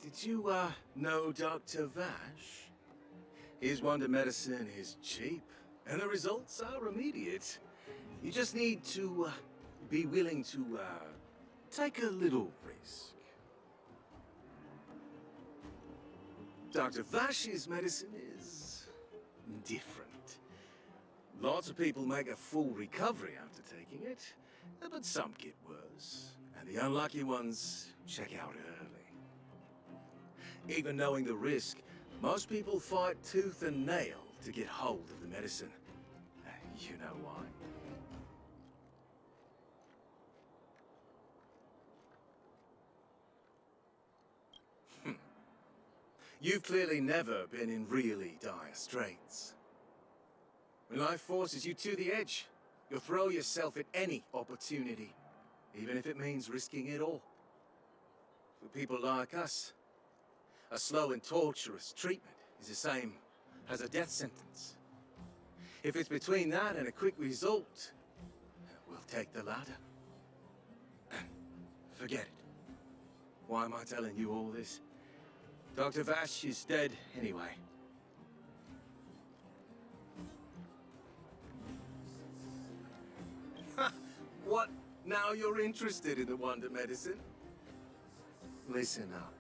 Did you, know Dr. Vash? His wonder medicine is cheap, and the results are immediate. You just need to, be willing to, take a little risk. Dr. Vash's medicine is different. Lots of people make a full recovery after taking it, but some get worse, and the unlucky ones check out early. Even knowing the risk, most people fight tooth and nail to get hold of the medicine. You know why? You've clearly never been in really dire straits. When life forces you to the edge, you'll throw yourself at any opportunity, even if it means risking it all. For people like us, a slow and torturous treatment is the same has a death sentence. If it's between that and a quick result, we'll take the latter. Forget it. Why am I telling you all this? Dr. Vash is dead anyway. What? Now you're interested in the wonder medicine? Listen up.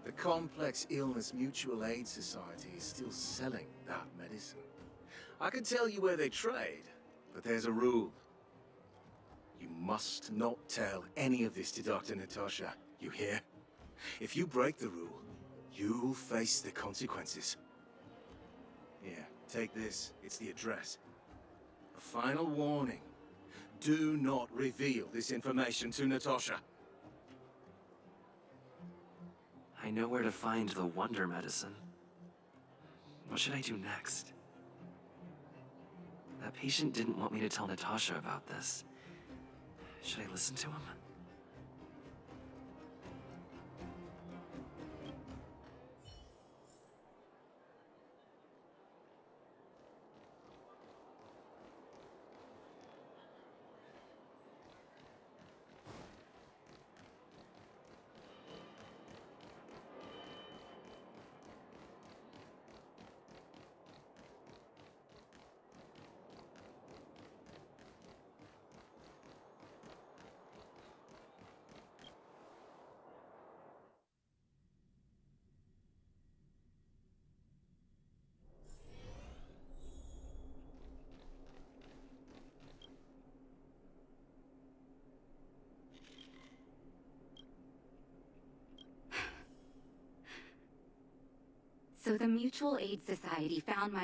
The Complex Illness Mutual Aid Society is still selling that medicine. I can tell you where they trade, but there's a rule. You must not tell any of this to Dr. Natasha, you hear? If you break the rule, you'll face the consequences. Here, take this. It's the address. A final warning. Do not reveal this information to Natasha. I know where to find the wonder medicine. What should I do next? That patient didn't want me to tell Natasha about this. Should I listen to him? So the Mutual Aid Society found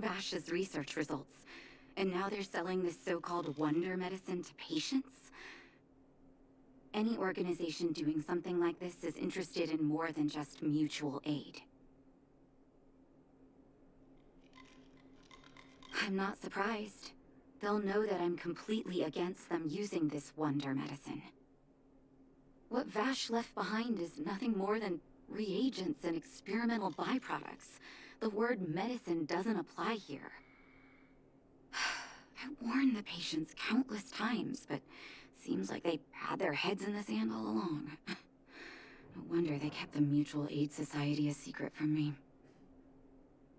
Vash's research results, and now they're selling this so-called wonder medicine to patients? Any organization doing something like this is interested in more than just mutual aid. I'm not surprised. They'll know that I'm completely against them using this wonder medicine. What Vash left behind is nothing more than reagents and experimental byproducts. The word medicine doesn't apply here. I warned the patients countless times, but seems like they had their heads in the sand all along. No wonder they kept the Mutual Aid Society a secret from me.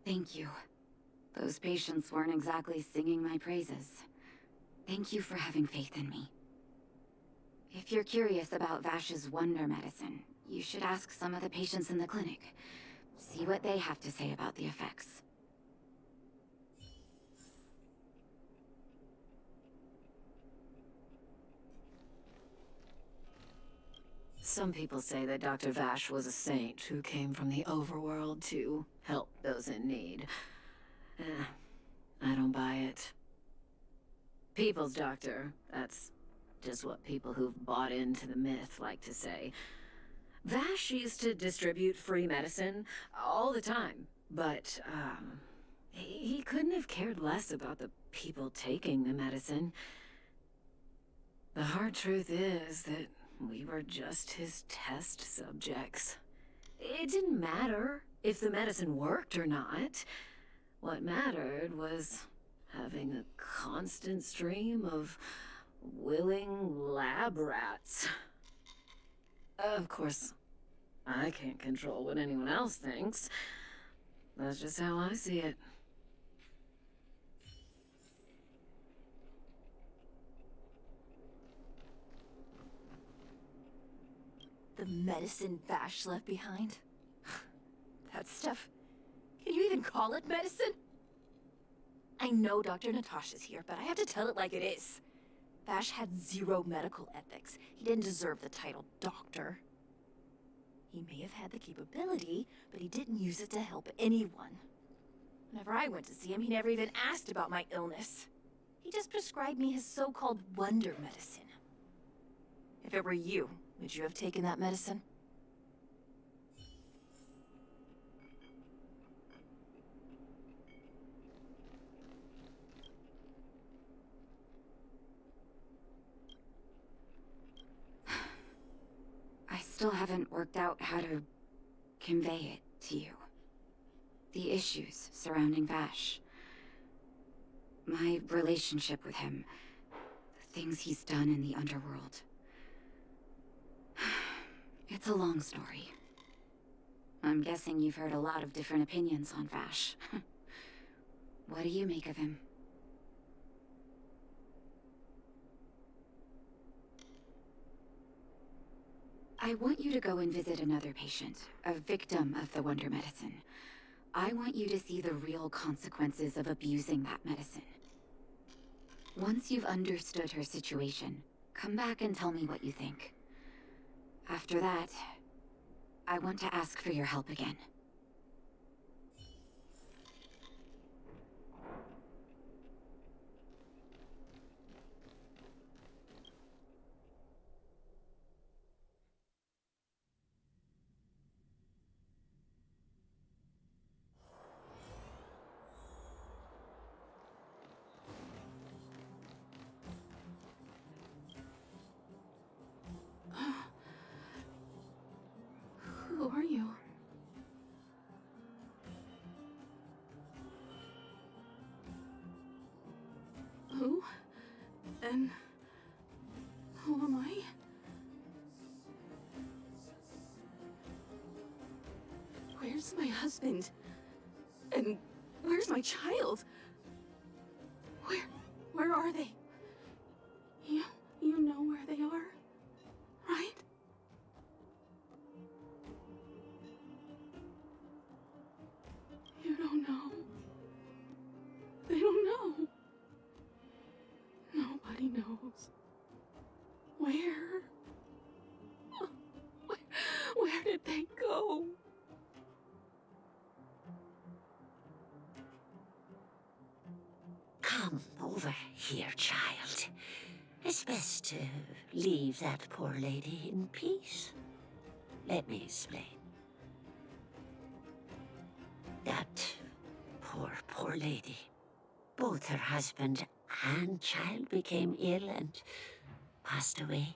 Thank you. Those patients weren't exactly singing my praises. Thank you for having faith in me. If you're curious about Vash's wonder medicine, you should ask some of the patients in the clinic. See what they have to say about the effects. Some people say that Dr. Vash was a saint who came from the overworld to help those in need. I don't buy it. People's doctor, that's just what people who've bought into the myth like to say. Vash used to distribute free medicine all the time, but, he couldn't have cared less about the people taking the medicine. The hard truth is that we were just his test subjects. It didn't matter if the medicine worked or not. What mattered was having a constant stream of willing lab rats. Of course, I can't control what anyone else thinks. That's just how I see it. The medicine Vash left behind? That stuff... Can you even call it medicine? I know Dr. Natasha's here, but I have to tell it like it is. Vash had zero medical ethics. He didn't deserve the title doctor. He may have had the capability, but he didn't use it to help anyone. Whenever I went to see him, he never even asked about my illness. He just prescribed me his so-called wonder medicine. If it were you, would you have taken that medicine? I still haven't worked out how to convey it to you. the issues surrounding Vash. My relationship with him. The things he's done in the underworld. It's a long story. I'm guessing you've heard a lot of different opinions on Vash. What do you make of him? I want you to go and visit another patient, a victim of the Wonder Medicine. I want you to see the real consequences of abusing that medicine. Once you've understood her situation, come back and tell me what you think. After that, I want to ask for your help again. Who are you? Who? And who am I? Where's my husband? And where's my child? Where are they? You know where they are, right? You don't know. They don't know. Nobody knows. Where? Where did they go? Come over here, child. It's best to leave that poor lady in peace. Let me explain. That poor lady. Both her husband and child became ill and passed away.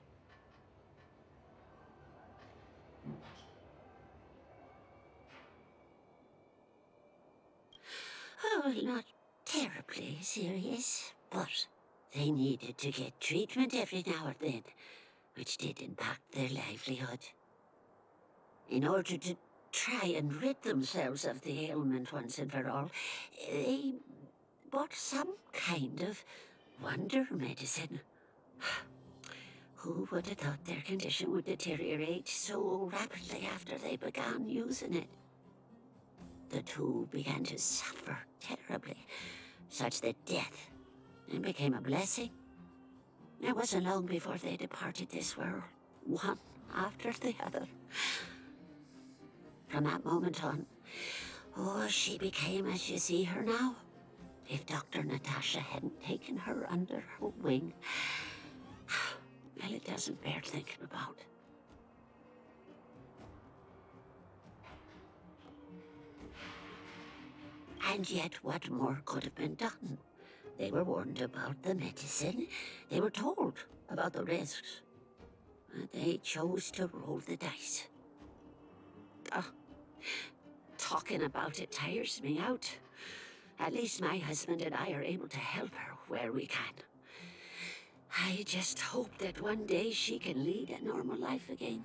Oh, well, not terribly serious, but they needed to get treatment every now and then, which did impact their livelihood. In order to try and rid themselves of the ailment once and for all, they bought some kind of wonder medicine. Who would have thought their condition would deteriorate so rapidly after they began using it? The two began to suffer terribly, such that death became a blessing. It wasn't long before they departed this world, one after the other. From that moment on, she became as you see her now. If Dr. Natasha hadn't taken her under her wing, well, it doesn't bear thinking about. And yet, what more could have been done? They were warned about the medicine. They were told about the risks. They chose to roll the dice. Talking about it tires me out. At least my husband and I are able to help her where we can. I just hope that one day she can lead a normal life again.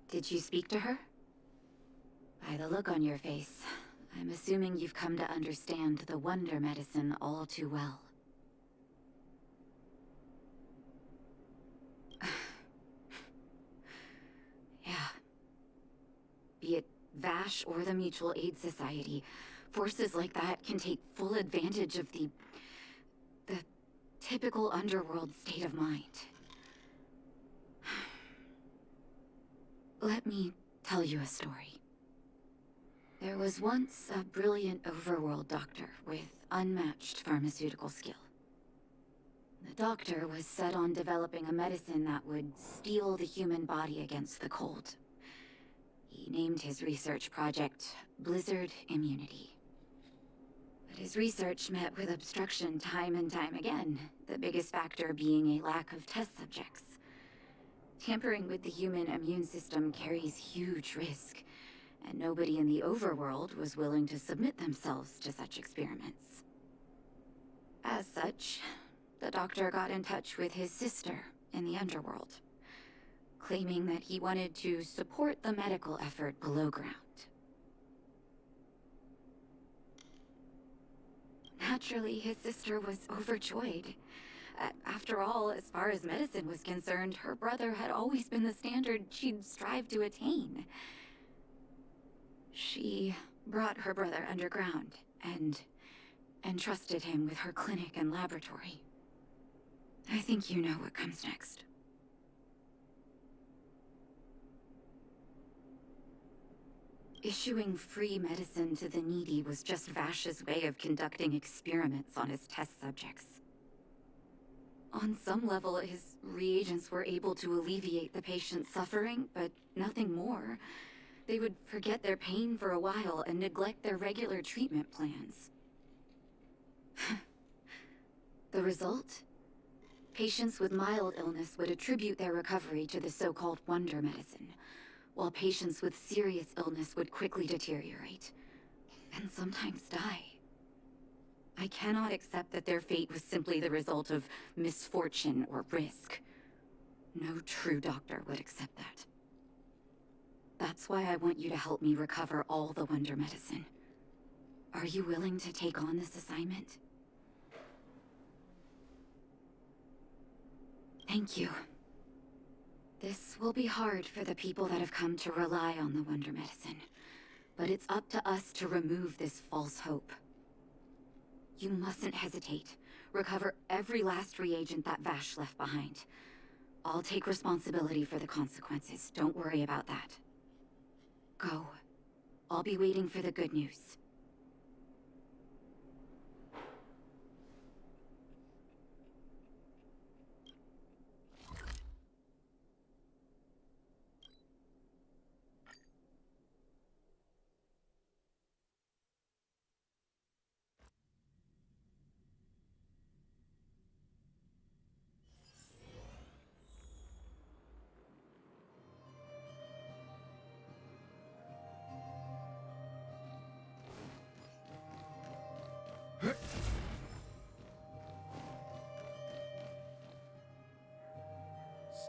Did you speak to her? By the look on your face, I'm assuming you've come to understand the Wonder Medicine all too well. Yeah. Be it Vash or the Mutual Aid Society, forces like that can take full advantage of the typical underworld state of mind. Let me tell you a story. There was once a brilliant overworld doctor with unmatched pharmaceutical skill. The doctor was set on developing a medicine that would steel the human body against the cold. He named his research project Blizzard Immunity. But his research met with obstruction time and time again, the biggest factor being a lack of test subjects. Tampering with the human immune system carries huge risk, and nobody in the overworld was willing to submit themselves to such experiments. As such, the doctor got in touch with his sister in the underworld, claiming that he wanted to support the medical effort below ground. Naturally, his sister was overjoyed. After all, as far as medicine was concerned, her brother had always been the standard she'd strive to attain. She brought her brother underground and entrusted him with her clinic and laboratory. I think you know what comes next. Issuing free medicine to the needy was just Vash's way of conducting experiments on his test subjects. On some level, his reagents were able to alleviate the patient's suffering, but nothing more. They would forget their pain for a while and neglect their regular treatment plans. The result? Patients with mild illness would attribute their recovery to the so-called wonder medicine, while patients with serious illness would quickly deteriorate, and sometimes die. I cannot accept that their fate was simply the result of misfortune or risk. No true doctor would accept that. That's why I want you to help me recover all the wonder medicine. Are you willing to take on this assignment? Thank you. This will be hard for the people that have come to rely on the wonder medicine, but it's up to us to remove this false hope. You mustn't hesitate. Recover every last reagent that Vash left behind. I'll take responsibility for the consequences. Don't worry about that. Go. I'll be waiting for the good news.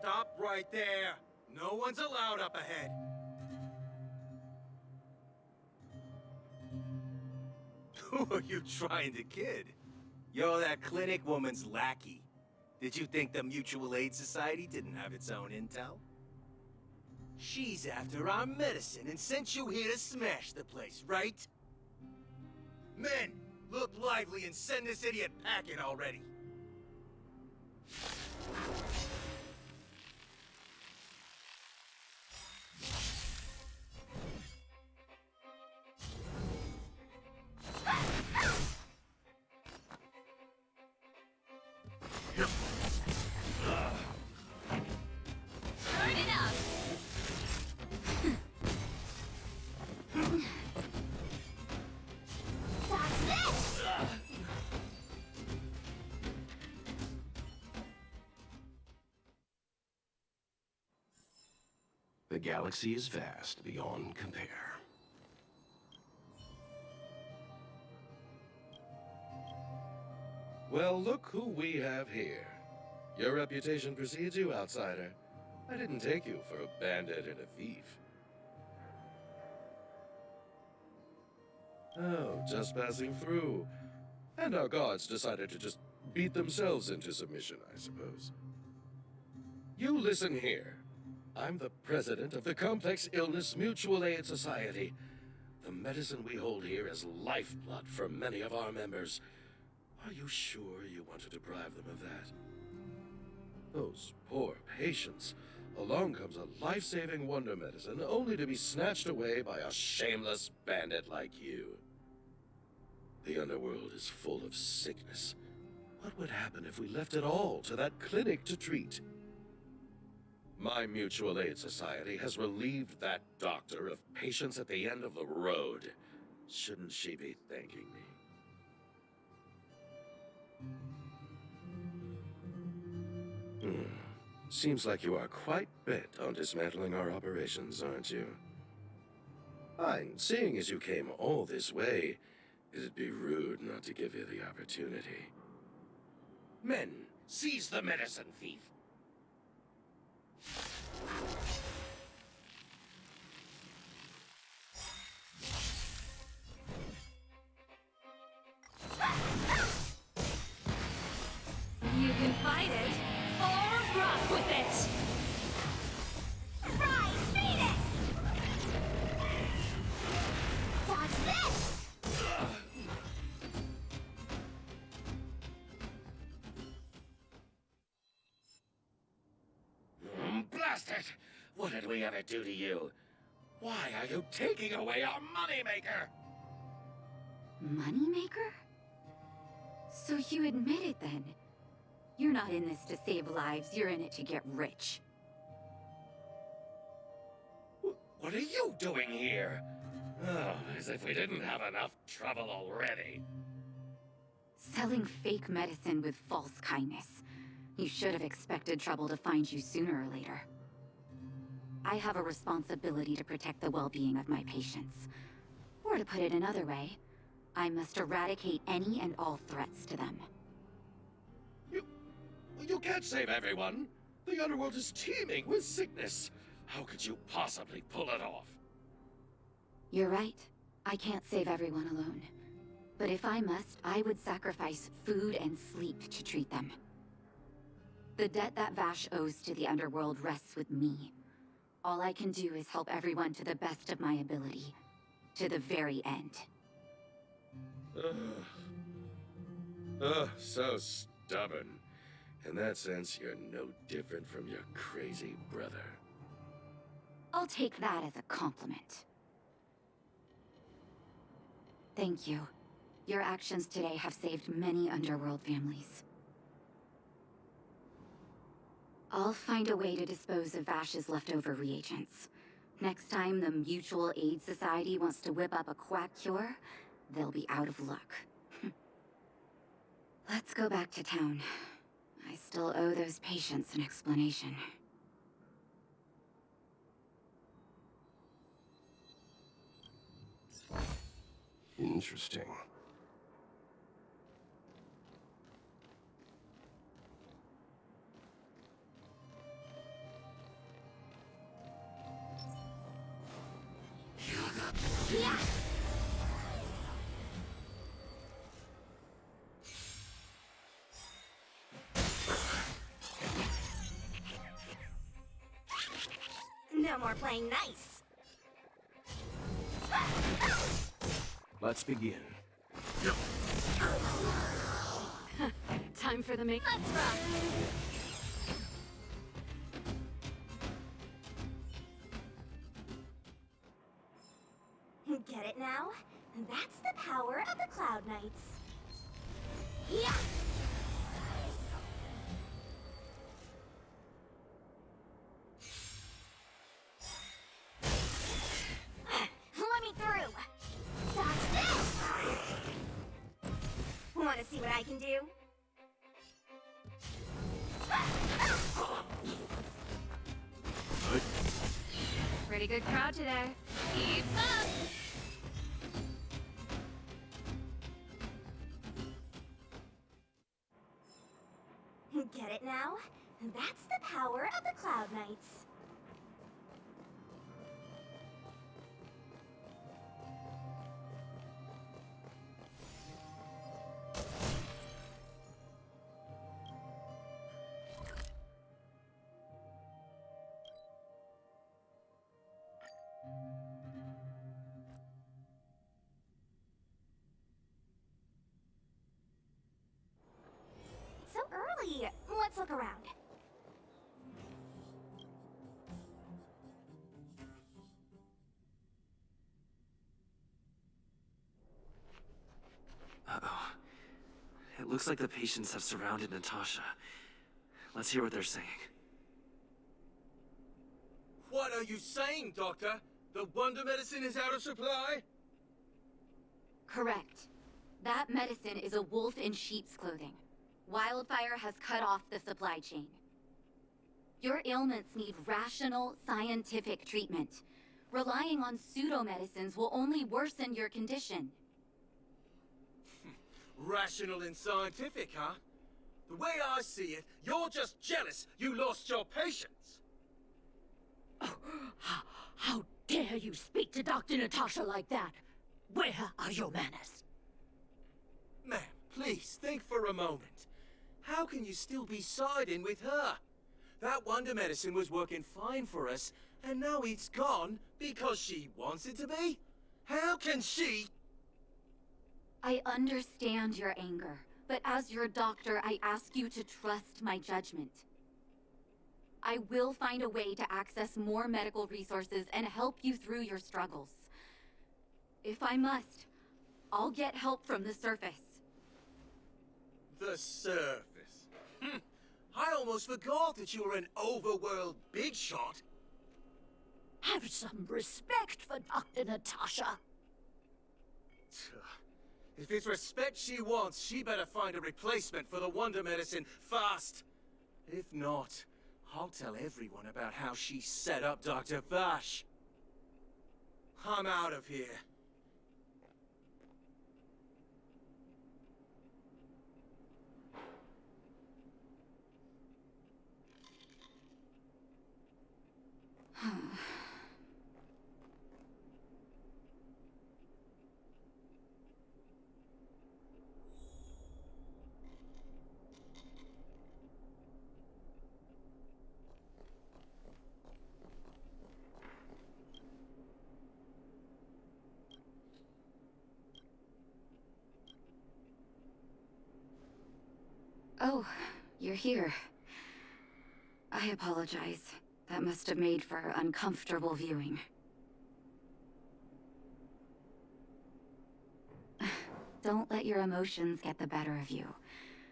Stop right there! No one's allowed up ahead! Who are you trying to kid? You're that clinic woman's lackey. Did you think the Mutual Aid Society didn't have its own intel? She's after our medicine and sent you here to smash the place, right? Men, look lively and send this idiot packing already! Turn it up! The galaxy is vast beyond compare. Well, look who we have here. Your reputation precedes you, outsider. I didn't take you for a bandit and a thief. Oh, just passing through. And our guards decided to just beat themselves into submission, I suppose. You listen here. I'm the president of the Complex Illness Mutual Aid Society. The medicine we hold here is lifeblood for many of our members. Are you sure you want to deprive them of that? Those poor patients, along comes a life-saving wonder medicine only to be snatched away by a shameless bandit like you. The underworld is full of sickness. What would happen if we left it all to that clinic to treat? My mutual aid society has relieved that doctor of patients at the end of the road. Shouldn't she be thanking me? Seems like you are quite bent on dismantling our operations, aren't you? Fine, seeing as you came all this way, it'd be rude not to give you the opportunity. Men, seize the medicine thief! You can fight it, or rock with it! Rise, Venus! Watch this! Blast it! What did we ever do to you? Why are you taking away our moneymaker? Moneymaker? So you admit it then? You're not in this to save lives, you're in it to get rich. What are you doing here? Oh, as if we didn't have enough trouble already. Selling fake medicine with false kindness. You should have expected trouble to find you sooner or later. I have a responsibility to protect the well-being of my patients. Or to put it another way, I must eradicate any and all threats to them. You can't save everyone. The underworld is teeming with sickness. How could you possibly pull it off? You're right. I can't save everyone alone. But if I must, I would sacrifice food and sleep to treat them. The debt that Vash owes to the underworld rests with me. All I can do is help everyone to the best of my ability. To the very end. So stubborn. In that sense, you're no different from your crazy brother. I'll take that as a compliment. Thank you. Your actions today have saved many underworld families. I'll find a way to dispose of Vash's leftover reagents. Next time the Mutual Aid Society wants to whip up a quack cure, they'll be out of luck. Let's go back to town. I still owe those patients an explanation. Interesting. Yeah! No more playing nice. Let's begin. Time for the make. Let's rock! Get it now? That's the power of the Cloud Knights. Yeah! Let me through! Dodge this! Wanna see what I can do? Pretty good crowd today. Keep up! Get it now? That's the power of the Cloud Knights. It's so early. Let's look around. It looks like the patients have surrounded Natasha. Let's hear what they're saying. What are you saying, Doctor? The wonder medicine is out of supply? Correct. That medicine is a wolf in sheep's clothing. Wildfire has cut off the supply chain. Your ailments need rational, scientific treatment. Relying on pseudo-medicines will only worsen your condition. Rational and scientific, huh? The way I see it, you're just jealous you lost your patients. Oh, how dare you speak to Dr. Natasha like that? Where are your manners? Ma'am, please think for a moment. How can you still be siding with her? That wonder medicine was working fine for us, and now it's gone because she wants it to be? How can she... I understand your anger, but as your doctor, I ask you to trust my judgment. I will find a way to access more medical resources and help you through your struggles. If I must, I'll get help from the surface. The surface? I almost forgot that you were an overworld big shot. Have some respect for Dr. Natasha. If it's respect she wants, she better find a replacement for the wonder medicine fast. If not, I'll tell everyone about how she set up Dr. Vash. I'm out of here. Oh, you're here. I apologize. That must have made for uncomfortable viewing. Don't let your emotions get the better of you.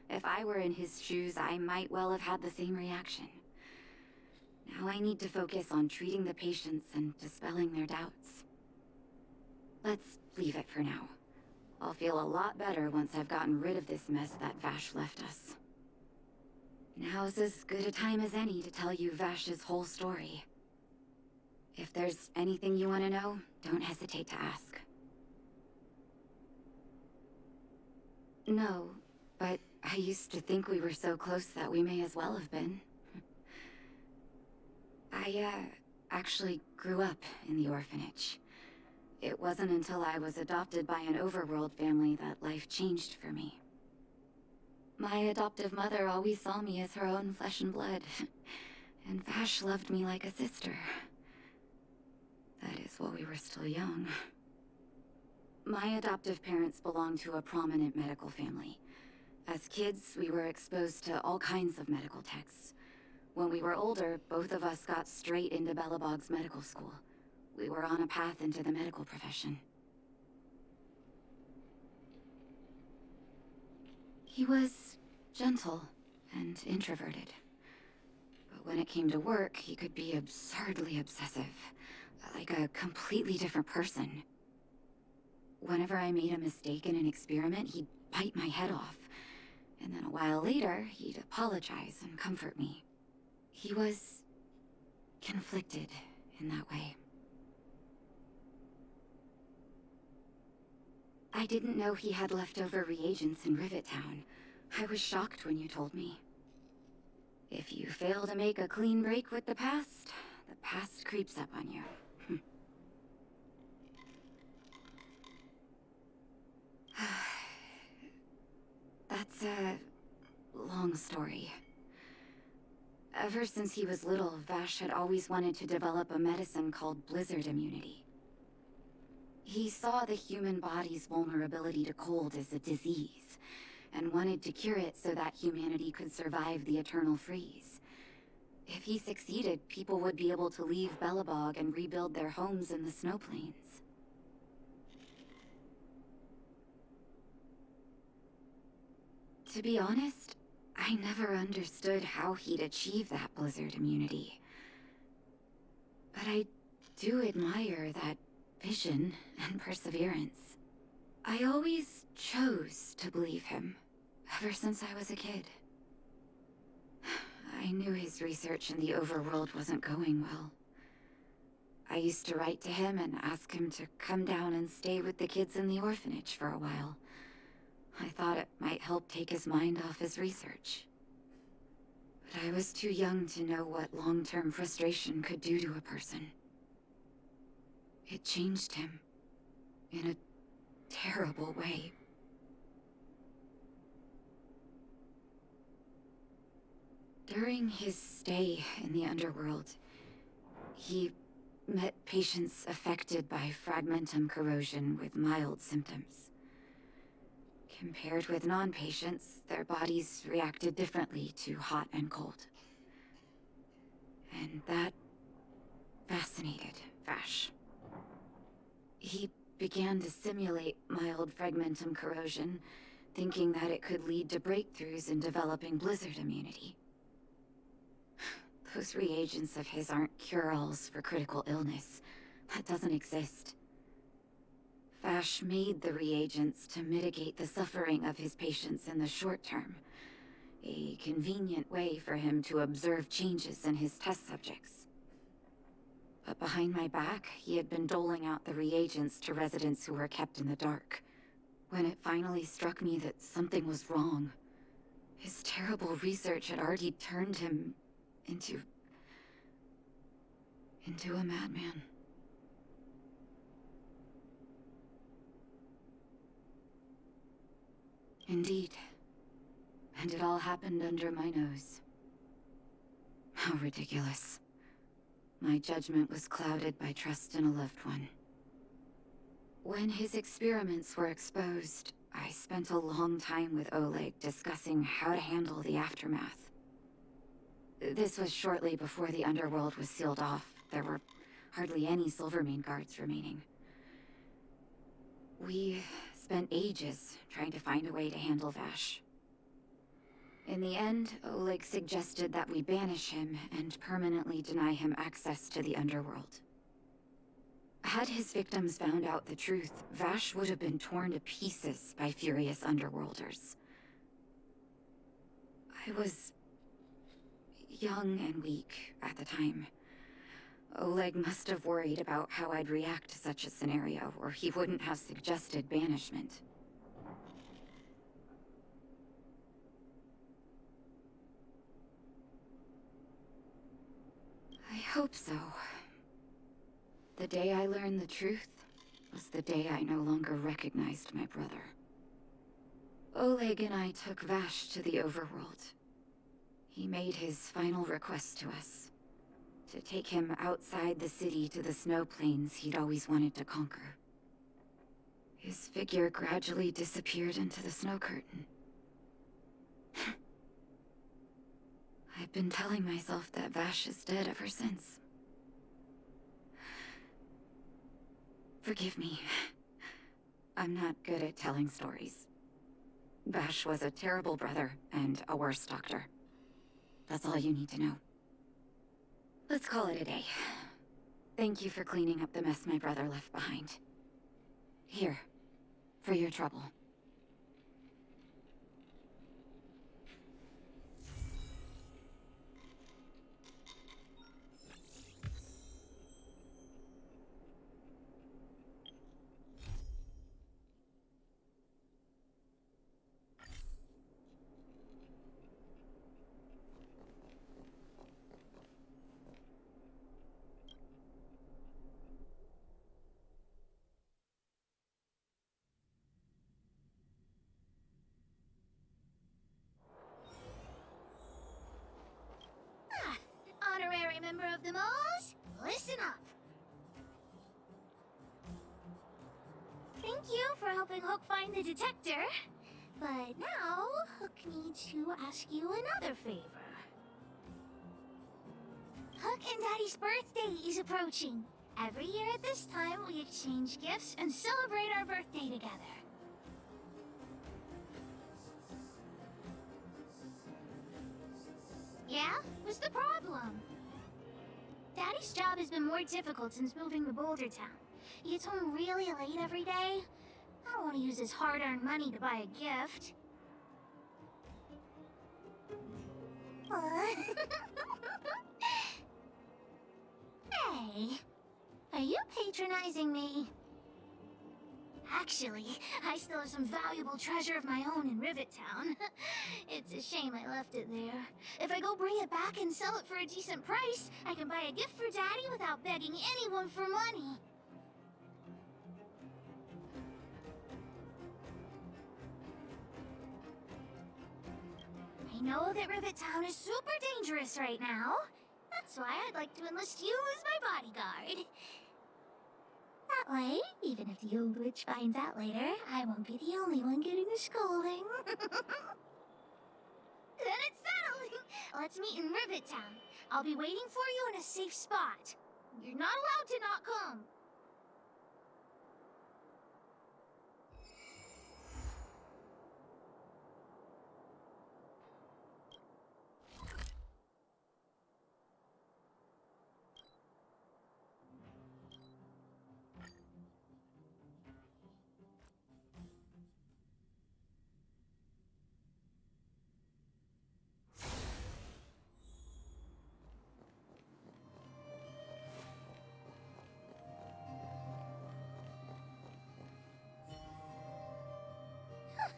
If I were in his shoes, I might well have had the same reaction. Now I need to focus on treating the patients and dispelling their doubts. Let's leave it for now. I'll feel a lot better once I've gotten rid of this mess that Vash left us. Now's as good a time as any to tell you Vash's whole story. If there's anything you want to know, don't hesitate to ask. No, but I used to think we were so close that we may as well have been. I, actually grew up in the orphanage. It wasn't until I was adopted by an overworld family that life changed for me. My adoptive mother always saw me as her own flesh and blood, and Vash loved me like a sister. That is while we were still young. My adoptive parents belonged to a prominent medical family. As kids, we were exposed to all kinds of medical texts. When we were older, both of us got straight into Belobog's medical school. We were on a path into the medical profession. He was gentle and introverted. But when it came to work, he could be absurdly obsessive, like a completely different person. Whenever I made a mistake in an experiment, he'd bite my head off. And then a while later, he'd apologize and comfort me. He was conflicted in that way. I didn't know he had leftover reagents in Rivet Town. I was shocked when you told me. If you fail to make a clean break with the past creeps up on you. That's a long story. Ever since he was little, Vash had always wanted to develop a medicine called blizzard immunity. He saw the human body's vulnerability to cold as a disease, and wanted to cure it so that humanity could survive the eternal freeze. If he succeeded, people would be able to leave Belobog and rebuild their homes in the snow plains. To be honest, I never understood how he'd achieve that blizzard immunity. But I do admire that vision and perseverance. I always chose to believe him, ever since I was a kid. I knew his research in the overworld wasn't going well. I used to write to him and ask him to come down and stay with the kids in the orphanage for a while. I thought it might help take his mind off his research. But I was too young to know what long-term frustration could do to a person. It changed him in a terrible way. During his stay in the underworld, he met patients affected by fragmentum corrosion with mild symptoms. Compared with non-patients, their bodies reacted differently to hot and cold. And that fascinated Vash. He began to simulate mild fragmentum corrosion, thinking that it could lead to breakthroughs in developing blizzard immunity. Those reagents of his aren't cure-alls for critical illness. That doesn't exist. Vash made the reagents to mitigate the suffering of his patients in the short term. A convenient way for him to observe changes in his test subjects. But behind my back, he had been doling out the reagents to residents who were kept in the dark. When it finally struck me that something was wrong, his terrible research had already turned him into a madman. Indeed. And it all happened under my nose. How ridiculous. My judgment was clouded by trust in a loved one. When his experiments were exposed, I spent a long time with Oleg discussing how to handle the aftermath. This was shortly before the underworld was sealed off. There were hardly any Silvermane guards remaining. We spent ages trying to find a way to handle Vash. In the end, Oleg suggested that we banish him and permanently deny him access to the underworld. Had his victims found out the truth, Vash would have been torn to pieces by furious underworlders. I was young and weak at the time. Oleg must have worried about how I'd react to such a scenario, or he wouldn't have suggested banishment. I hope so. The day I learned the truth was the day I no longer recognized my brother. Oleg and I took Vash to the overworld. He made his final request to us. To take him outside the city to the snow plains he'd always wanted to conquer. His figure gradually disappeared into the snow curtain. I've been telling myself that Vash is dead ever since. Forgive me. I'm not good at telling stories. Vash was a terrible brother and a worse doctor. That's all you need to know. Let's call it a day. Thank you for cleaning up the mess my brother left behind. Here, for your trouble. Honorary member of the Moles, listen up. Thank you for helping Hook find the detector. But now, Hook needs to ask you another favor. Hook and Daddy's birthday is approaching. Every year at this time, we exchange gifts and celebrate our birthday together. What's the problem? Daddy's job has been more difficult since moving to Boulder Town. He gets home really late every day. I don't want to use his hard-earned money to buy a gift. Hey, are you patronizing me? Actually, I still have some valuable treasure of my own in Rivet Town. It's a shame I left it there. If I go bring it back and sell it for a decent price, I can buy a gift for Daddy without begging anyone for money. I know that Rivet Town is super dangerous right now. That's why I'd like to enlist you as my bodyguard. That way, even if the old witch finds out later, I won't be the only one getting a scolding. Then it's settled! Let's meet in Rivet Town. I'll be waiting for you in a safe spot. You're not allowed to not come.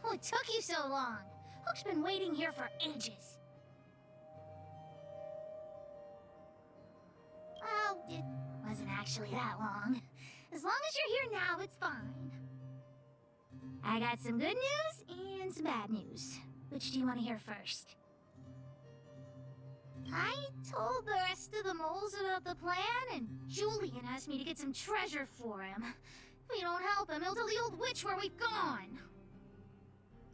What took you so long? Hook's been waiting here for ages. Well, it wasn't actually that long. As long as you're here now, it's fine. I got some good news and some bad news. Which do you want to hear first? I told the rest of the moles about the plan, and Julian asked me to get some treasure for him. If we don't help him, he'll tell the old witch where we've gone.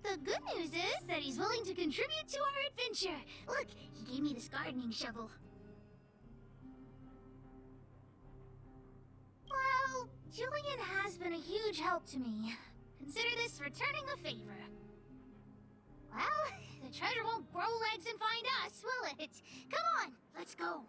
The good news is that he's willing to contribute to our adventure. Look, he gave me this gardening shovel. Well, Julian has been a huge help to me. Consider this returning a favor. Well, the treasure won't grow legs and find us, will it? Come on, let's go.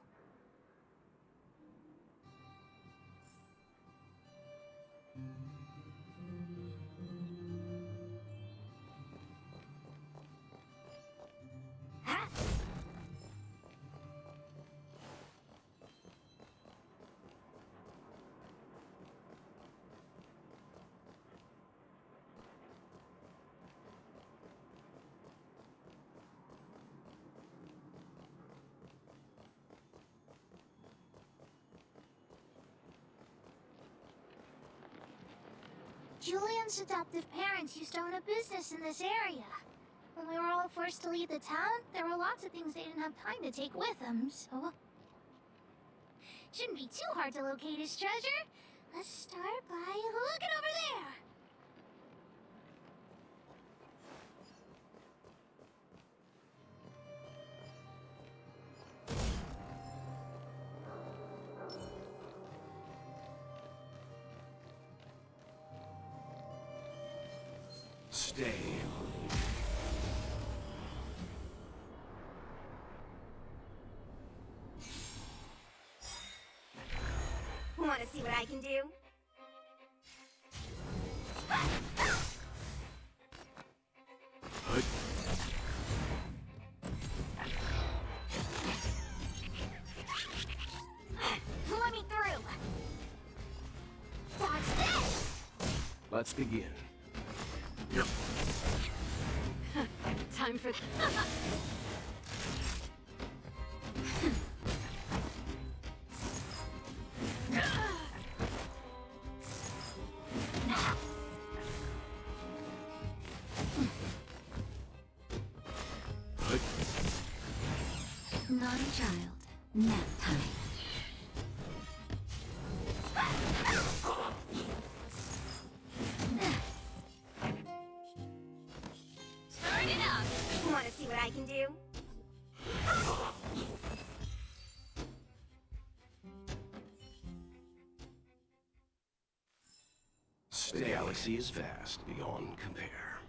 Julian's adoptive parents used to own a business in this area. When we were all forced to leave the town, there were lots of things they didn't have time to take with them, so... Shouldn't be too hard to locate his treasure. Let's start by looking over there. Stay. Want to see what I can do? Let me through. Watch this. Let's begin. Time for... Naughty child. Nap time. Turn it up! Want to see what I can do? The galaxy is vast beyond compare.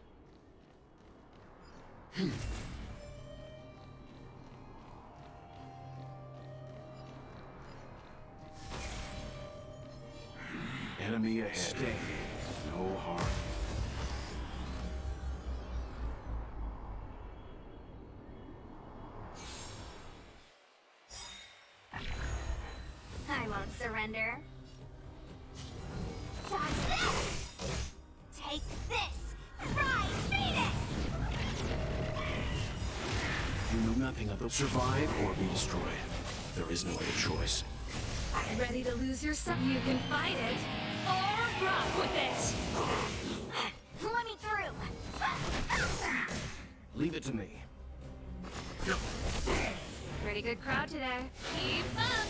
Enemy ahead. Stay. No harm. I won't surrender. Dodge this! Take this! Rise, Venus! You know nothing of the survive or be destroyed. There is no other choice. Ready to lose yourself? You can fight it, or rock with it! Let me through! Leave it to me. Pretty good crowd today. Keep up!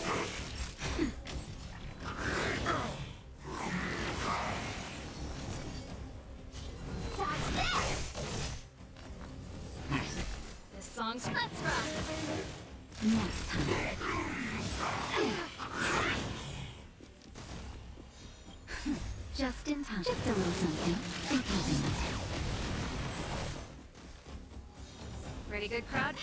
Dodge this! This song's Let's Rock! Next time. Just in time. Just a little something. Think nothing of it. Pretty good crowd.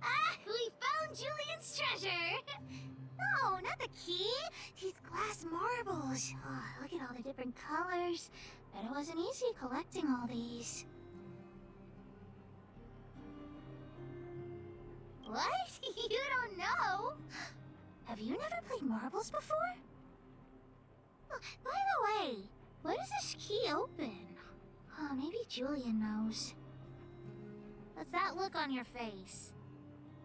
Ah, we found Julian's treasure! No, not the key. These glass marbles. Oh, look at all the different colors. Bet it wasn't easy collecting all these. What? You don't know? Have you never played marbles before? Oh, by the way, what does this key open? Oh, maybe Julian knows. What's that look on your face?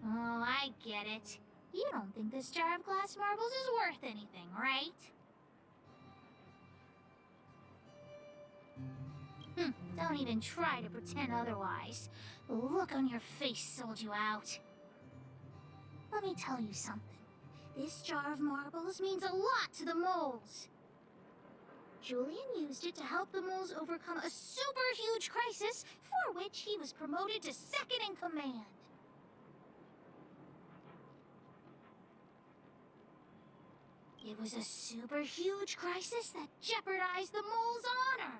Oh, I get it. You don't think this jar of glass marbles is worth anything, right? Don't even try to pretend otherwise. The look on your face sold you out. Let me tell you something. This jar of marbles means a lot to the moles. Julian used it to help the moles overcome a super huge crisis for which he was promoted to second in command. It was a super huge crisis that jeopardized the mole's honor.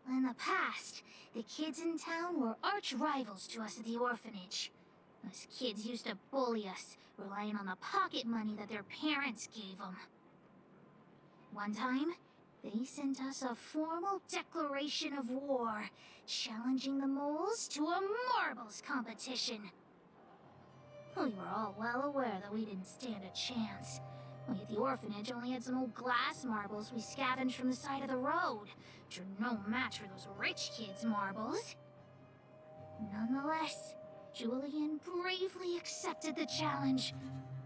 In the past, the kids in town were arch rivals to us at the orphanage. Us kids used to bully us, relying on the pocket money that their parents gave them. One time, they sent us a formal declaration of war, challenging the moles to a marbles competition. We were all well aware that we didn't stand a chance. We at the orphanage only had some old glass marbles we scavenged from the side of the road, which are no match for those rich kids' marbles. Nonetheless, Julian bravely accepted the challenge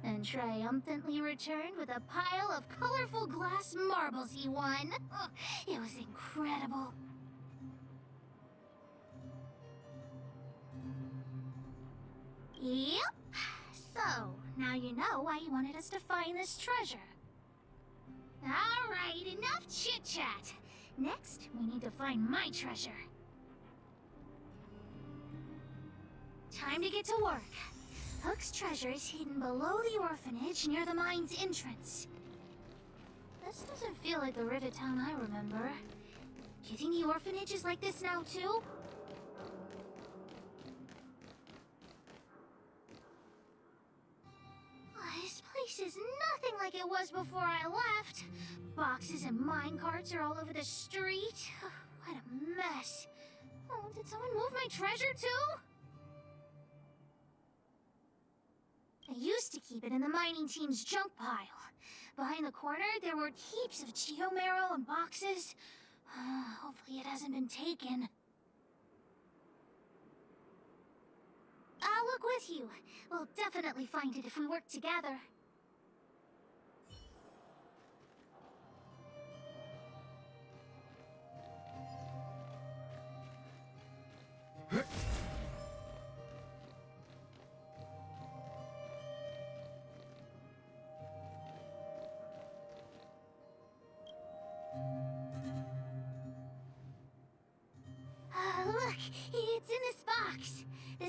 and triumphantly returned with a pile of colorful glass marbles he won. It was incredible. Yep. So, now you know why you wanted us to find this treasure. Alright, enough chit-chat. Next, we need to find my treasure. Time to get to work. Hook's treasure is hidden below the orphanage near the mine's entrance. This doesn't feel like the Rivet Town I remember. Do you think the orphanage is like this now, too? This place is nothing like it was before I left. Boxes and minecarts are all over the street. What a mess. Oh, did someone move my treasure, too? I used to keep it in the mining team's junk pile. Behind the corner, there were heaps of geomarrow and boxes. Hopefully it hasn't been taken. I'll look with you. We'll definitely find it if we work together.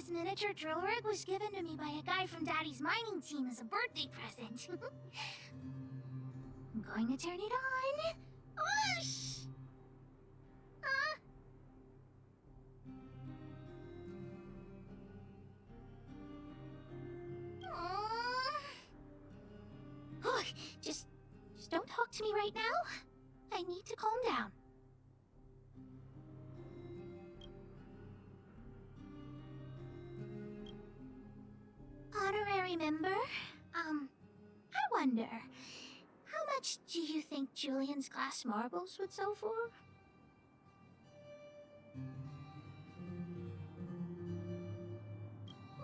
This miniature drill rig was given to me by a guy from Daddy's mining team as a birthday present. I'm going to turn it on. Whoosh! Oh, just don't talk to me right now. I need to calm down. Honorary member, I wonder, how much do you think Julian's glass marbles would sell for?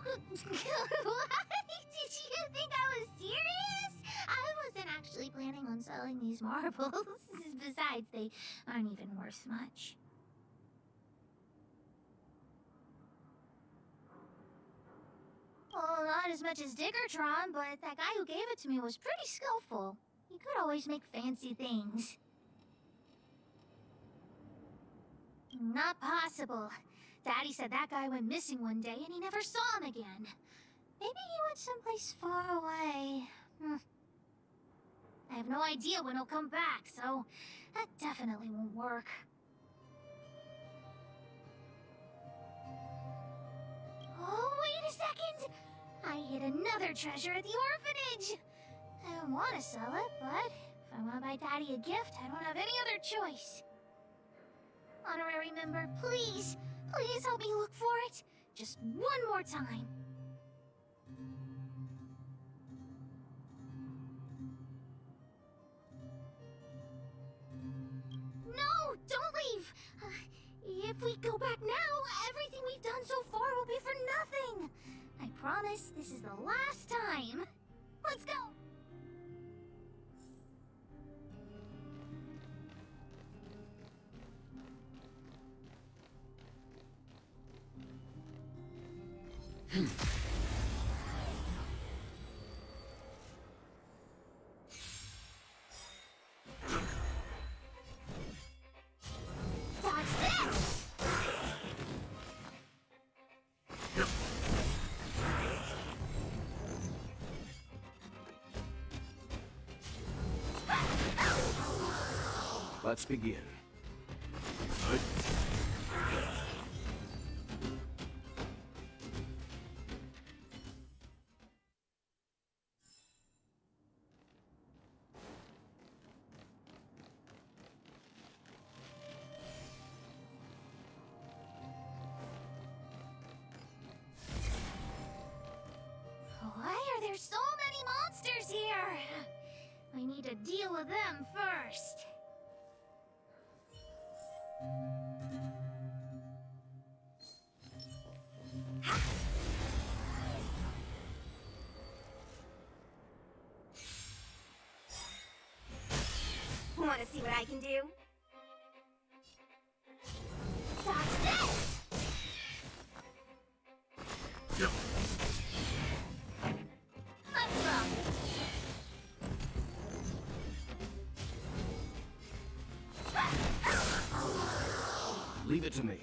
What? Did you think I was serious? I wasn't actually planning on selling these marbles. Besides, they aren't even worth much. Well, not as much as Diggertron, but that guy who gave it to me was pretty skillful. He could always make fancy things. Not possible. Daddy said that guy went missing one day and he never saw him again. Maybe he went someplace far away. I have no idea when he'll come back, so that definitely won't work. Oh, wait a second! I hid another treasure at the orphanage! I don't want to sell it, but if I want to buy Daddy a gift, I don't have any other choice. Honorary member, please, please help me look for it. Just one more time. No, don't leave! If we go back now, everything we've done so far will be for nothing. I promise this is the last time. Let's go! Dodge this! Let's begin. Why are there so many monsters here? I need to deal with them first. Want to see what I can do? Dodge this! Let's go! Leave it to me.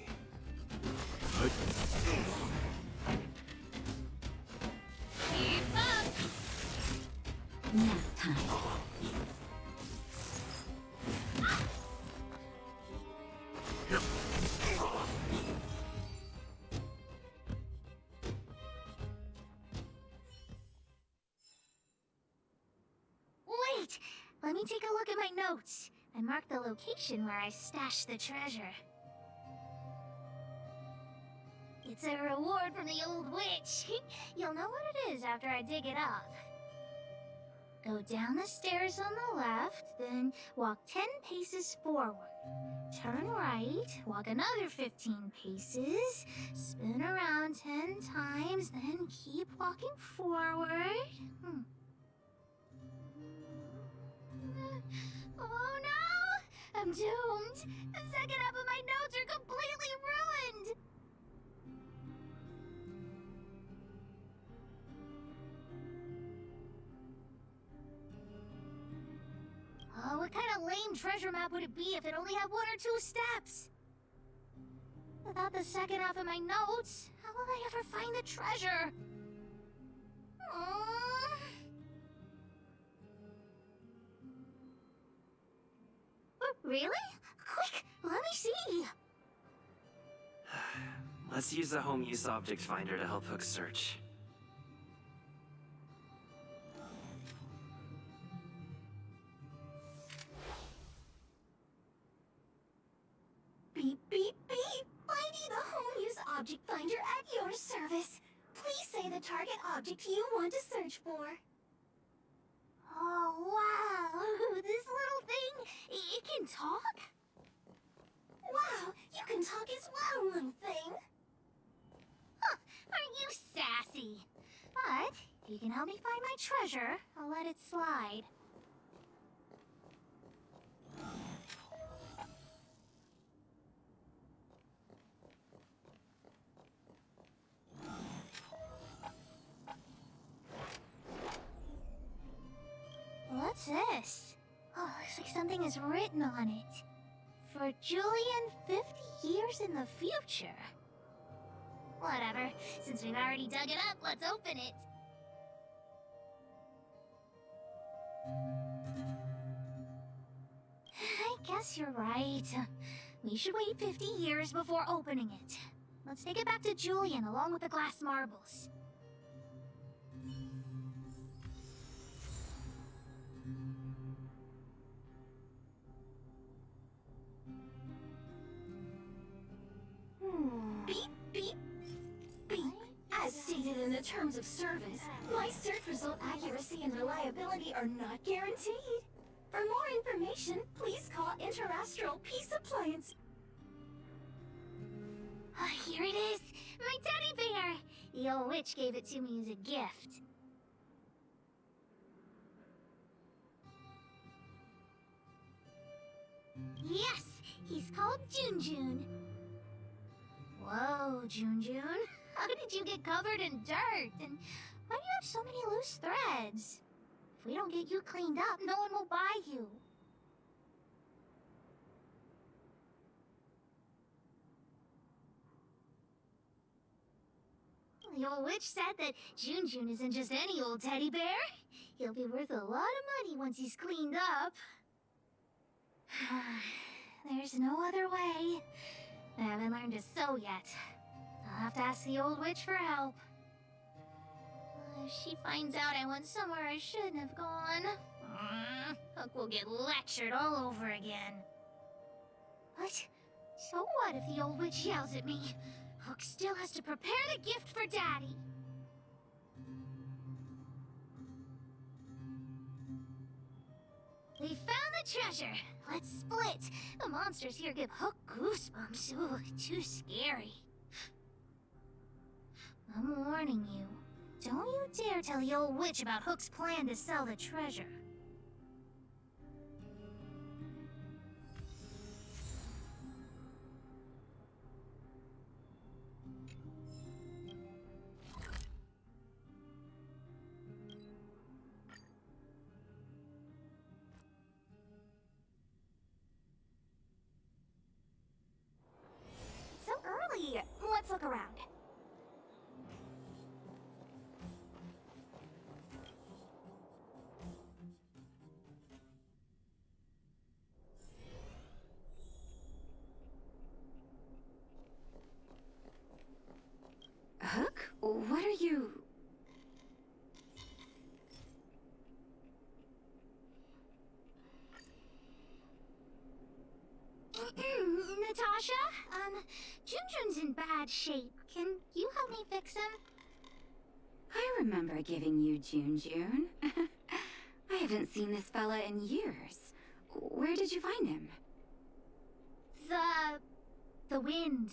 Keep up! Nap time. Wait! Let me take a look at my notes. I marked the location where I stashed the treasure. It's a reward from the old witch. You'll know what it is after I dig it up. Go down the stairs on the left, then walk 10 paces forward. Turn right, walk another 15 paces, spin around 10 times, then keep walking forward. Oh no! I'm doomed! The second half of my notes are completely ruined! Oh, what kind of lame treasure map would it be if it only had 1 or 2 steps? Without the second half of my notes, how How will I ever find the treasure? Really? Quick, let me see. Let's use the home use object finder to help Hook search. Beep, beep, beep. Finding the home use object finder at your service. Please say the target object you want to search for. Oh, wow. This little thing, it can talk? Wow, you can talk as well, little thing. Huh, aren't you sassy? But if you can help me find my treasure, I'll let it slide. What's this? Oh, looks like something is written on it. For Julian, 50 years in the future. Whatever. Since we've already dug it up, let's open it. I guess you're right. We should wait 50 years before opening it. Let's take it back to Julian along with the glass marbles. Beep, beep, beep. As stated in the terms of service, my search result accuracy and reliability are not guaranteed. For more information, please call Interastral Peace Appliance. Here it is! My teddy bear! The old witch gave it to me as a gift. Yes! He's called Junjun. Whoa, Junjun. How did you get covered in dirt? And why do you have so many loose threads? If we don't get you cleaned up, no one will buy you. The old witch said that Junjun isn't just any old teddy bear. He'll be worth a lot of money once he's cleaned up. There's no other way. I haven't learned to sew yet. I'll have to ask the old witch for help. If she finds out I went somewhere I shouldn't have gone, Hook will get lectured all over again. But so what if the old witch yells at me? Hook still has to prepare the gift for Daddy. We found the treasure. Let's split. The monsters here give Hook goosebumps. Ooh, too scary. I'm warning you. Don't you dare tell the old witch about Hook's plan to sell the treasure. So early. Let's look around. Hook? What are you... Natasha? Junjun's in bad shape. Can you help me fix him? I remember giving you Junjun. I haven't seen this fella in years. Where did you find him? The wind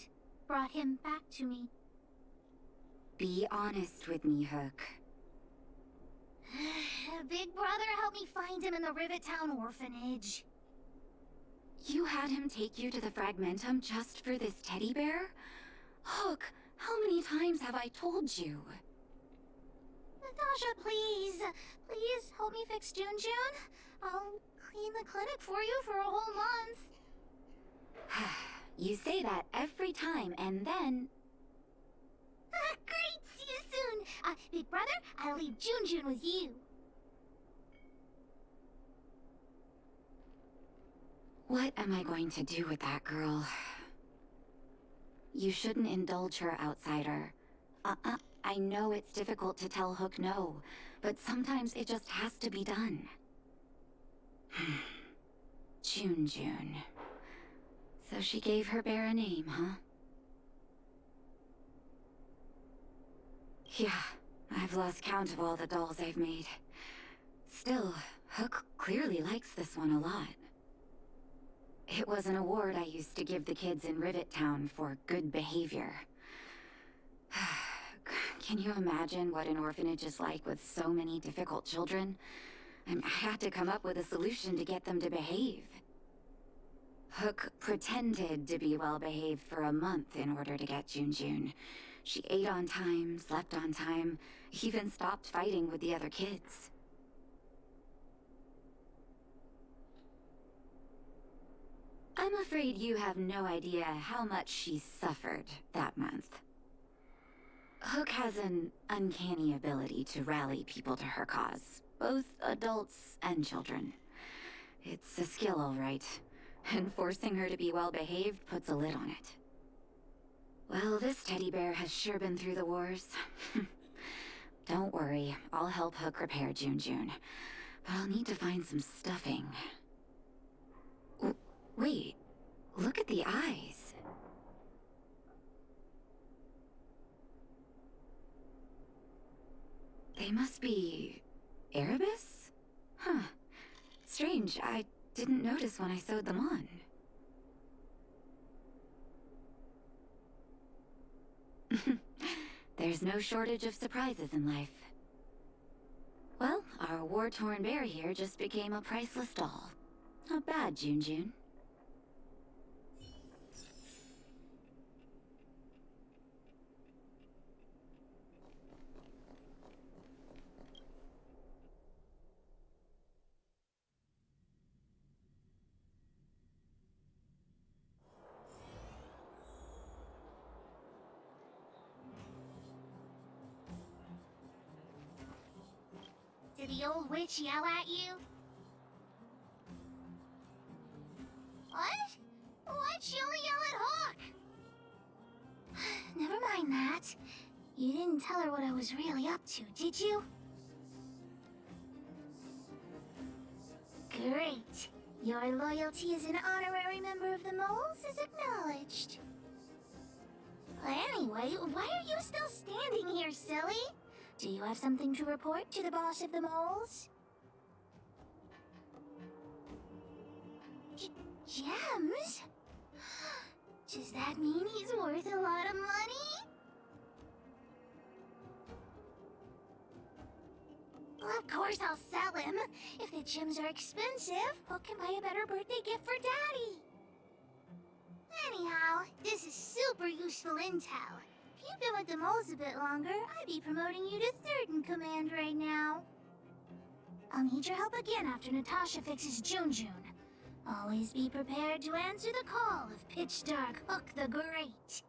brought him back to me. Be honest with me, Hook. Big Brother helped me find him in the Rivet Town orphanage. You had him take you to the Fragmentum just for this teddy bear? Hook, how many times have I told you? Natasha, please. Please help me fix Junjun. I'll clean the clinic for you for a whole month. You say that every time, and then... big brother, I'll leave Junjun with you. What am I going to do with that girl? You shouldn't indulge her, outsider. I know it's difficult to tell Hook no, but sometimes it just has to be done. Junjun. So she gave her bear a name, huh? Yeah, I've lost count of all the dolls I've made. Still, Hook clearly likes this one a lot. It was an award I used to give the kids in Rivet Town for good behavior. Can you imagine what an orphanage is like with so many difficult children? I had to come up with a solution to get them to behave. Hook pretended to be well-behaved for a month in order to get Junjun. She ate on time, slept on time, even stopped fighting with the other kids. I'm afraid you have no idea how much she suffered that month. Hook has an uncanny ability to rally people to her cause, both adults and children. It's a skill, all right, and forcing her to be well-behaved puts a lid on it. Well, this teddy bear has sure been through the wars. Don't worry, I'll help Hook repair Junjun, but I'll need to find some stuffing. Wait, look at the eyes. They must be Erebus? Huh. Strange, I didn't notice when I sewed them on. There's no shortage of surprises in life. Well, our war-torn bear here just became a priceless doll. Not bad, Junjun. Did the old witch yell at you? What? Why'd she only yell at Hawk? Never mind that. You didn't tell her what I was really up to, did you? Great. Your loyalty as an honorary member of the Moles is acknowledged. Anyway, why are you still standing here, silly? Do you have something to report to the boss of the Moles? Gems? Does that mean he's worth a lot of money? Well, of course I'll sell him. If the gems are expensive, Hook can buy a better birthday gift for Daddy. Anyhow, this is super useful intel. If you've been with the Moles a bit longer, I'd be promoting you to third in command right now. I'll need your help again after Natasha fixes Junjun. Always be prepared to answer the call of Pitch Dark Hook the Great.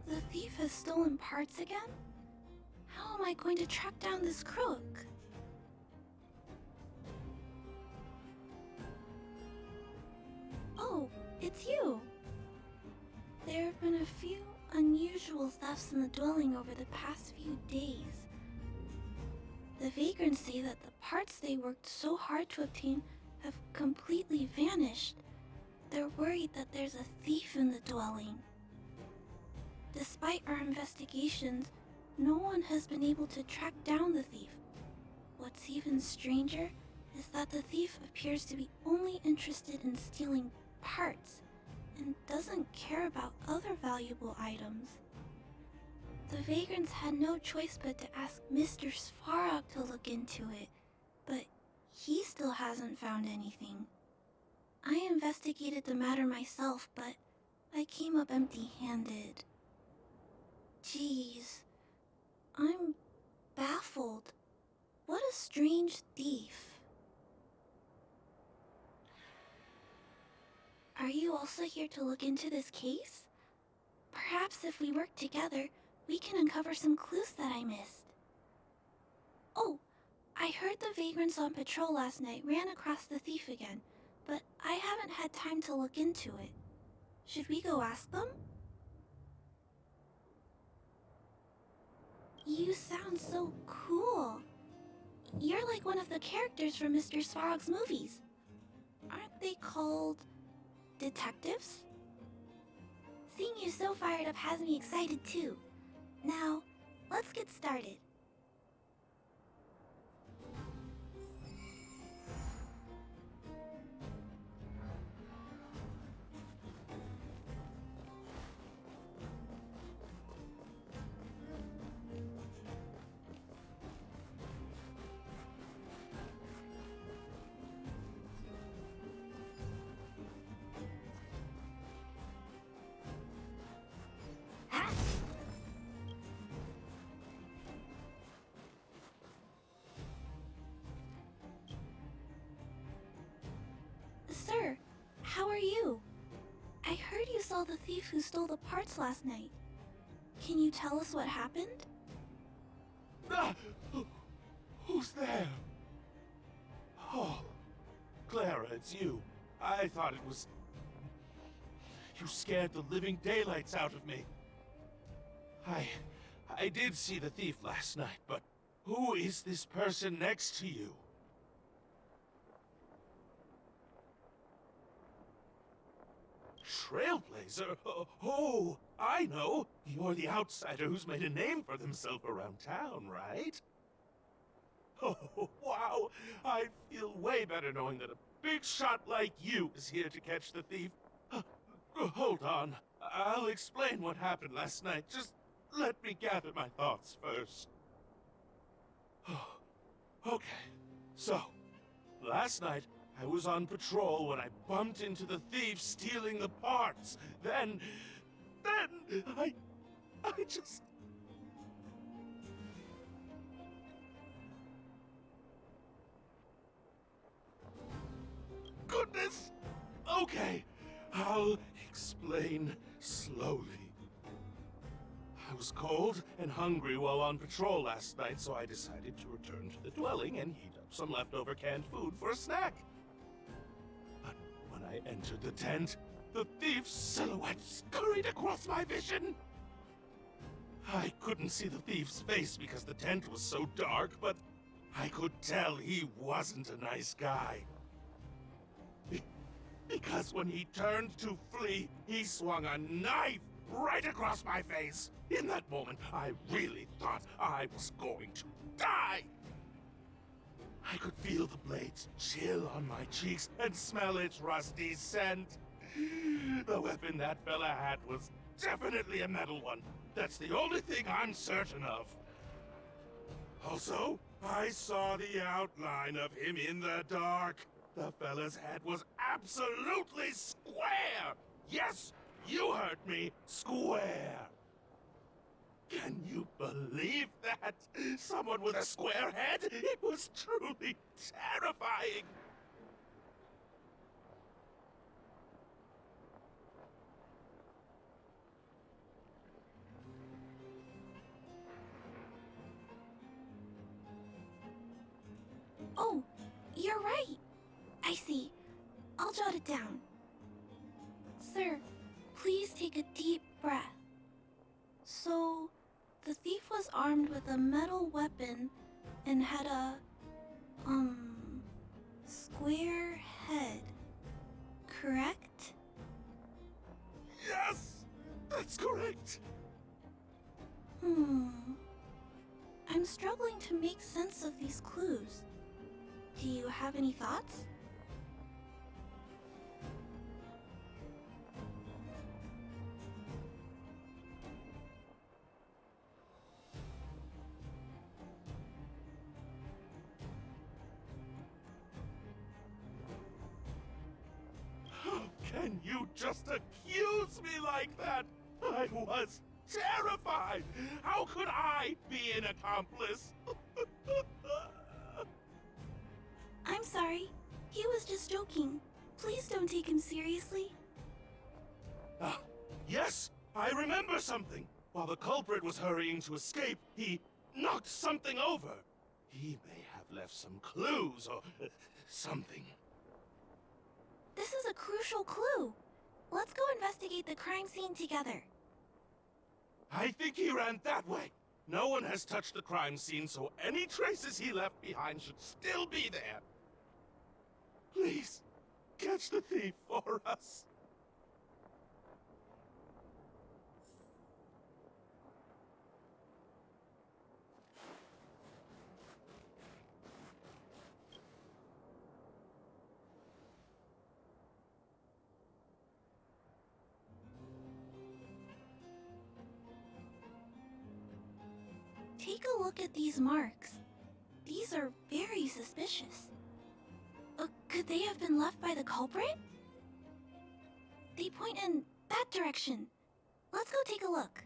The thief has stolen parts again? How am I going to track down this crook? Oh, it's you! There have been a few unusual thefts in the dwelling over the past few days. The vagrants say that the parts they worked so hard to obtain have completely vanished. They're worried that there's a thief in the dwelling. Despite our investigations, no one has been able to track down the thief. What's even stranger is that the thief appears to be only interested in stealing parts and doesn't care about other valuable items. The vagrants had no choice but to ask Mr. Svarog to look into it, but he still hasn't found anything. I investigated the matter myself, but I came up empty-handed. Jeez, I'm baffled. What a strange thief. Are you also here to look into this case? Perhaps if we work together, we can uncover some clues that I missed. Oh, I heard the vagrants on patrol last night ran across the thief again, but I haven't had time to look into it. Should we go ask them? You sound so cool. You're like one of the characters from Mr. Svarog's movies. Aren't they called detectives? Seeing you so fired up has me excited too. Now, let's get started. Sir, how are you? I heard you saw the thief who stole the parts last night. Can you tell us what happened? Ah! Who's there? Oh, Clara, it's you. I thought it was... You scared the living daylights out of me. I did see the thief last night, but who is this person next to you? Trailblazer? Oh, I know. You're the outsider who's made a name for themselves around town, right? Oh, wow. I feel way better knowing that a big shot like you is here to catch the thief. Hold on. I'll explain what happened last night. Just let me gather my thoughts first. Okay. So, last night, I was on patrol when I bumped into the thief stealing the parts. Then I just... Goodness! Okay, I'll explain slowly. I was cold and hungry while on patrol last night, so I decided to return to the dwelling and heat up some leftover canned food for a snack. But when I entered the tent, the thief's silhouette scurried across my vision. I couldn't see the thief's face because the tent was so dark, but I could tell he wasn't a nice guy. Because when he turned to flee, he swung a knife right across my face. In that moment, I really thought I was going to die. I could feel the blades chill on my cheeks and smell its rusty scent. The weapon that fella had was definitely a metal one. That's the only thing I'm certain of. Also, I saw the outline of him in the dark. The fella's head was absolutely square! Yes, you heard me, square! Can you believe that? Someone with a square head? It was truly terrifying! Oh, you're right. I see. I'll jot it down. Sir, please take a deep breath. So, the thief was armed with a metal weapon and had a, square head, correct? Yes! That's correct! I'm struggling to make sense of these clues. Do you have any thoughts? How can you just accuse me like that? I was terrified! How could I be an accomplice? I'm sorry. He was just joking. Please don't take him seriously. Yes, I remember something. While the culprit was hurrying to escape, he knocked something over. He may have left some clues or something. This is a crucial clue. Let's go investigate the crime scene together. I think he ran that way. No one has touched the crime scene, so any traces he left behind should still be there. Please, catch the thief for us. Take a look at these marks. These are very suspicious. Could they have been left by the culprit? They point in that direction. Let's go take a look.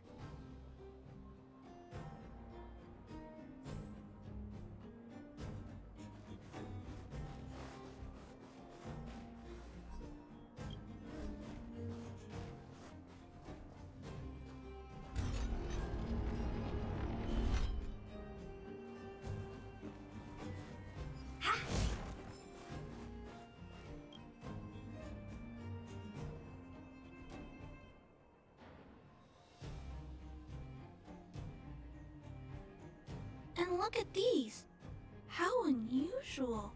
And look at these. How unusual.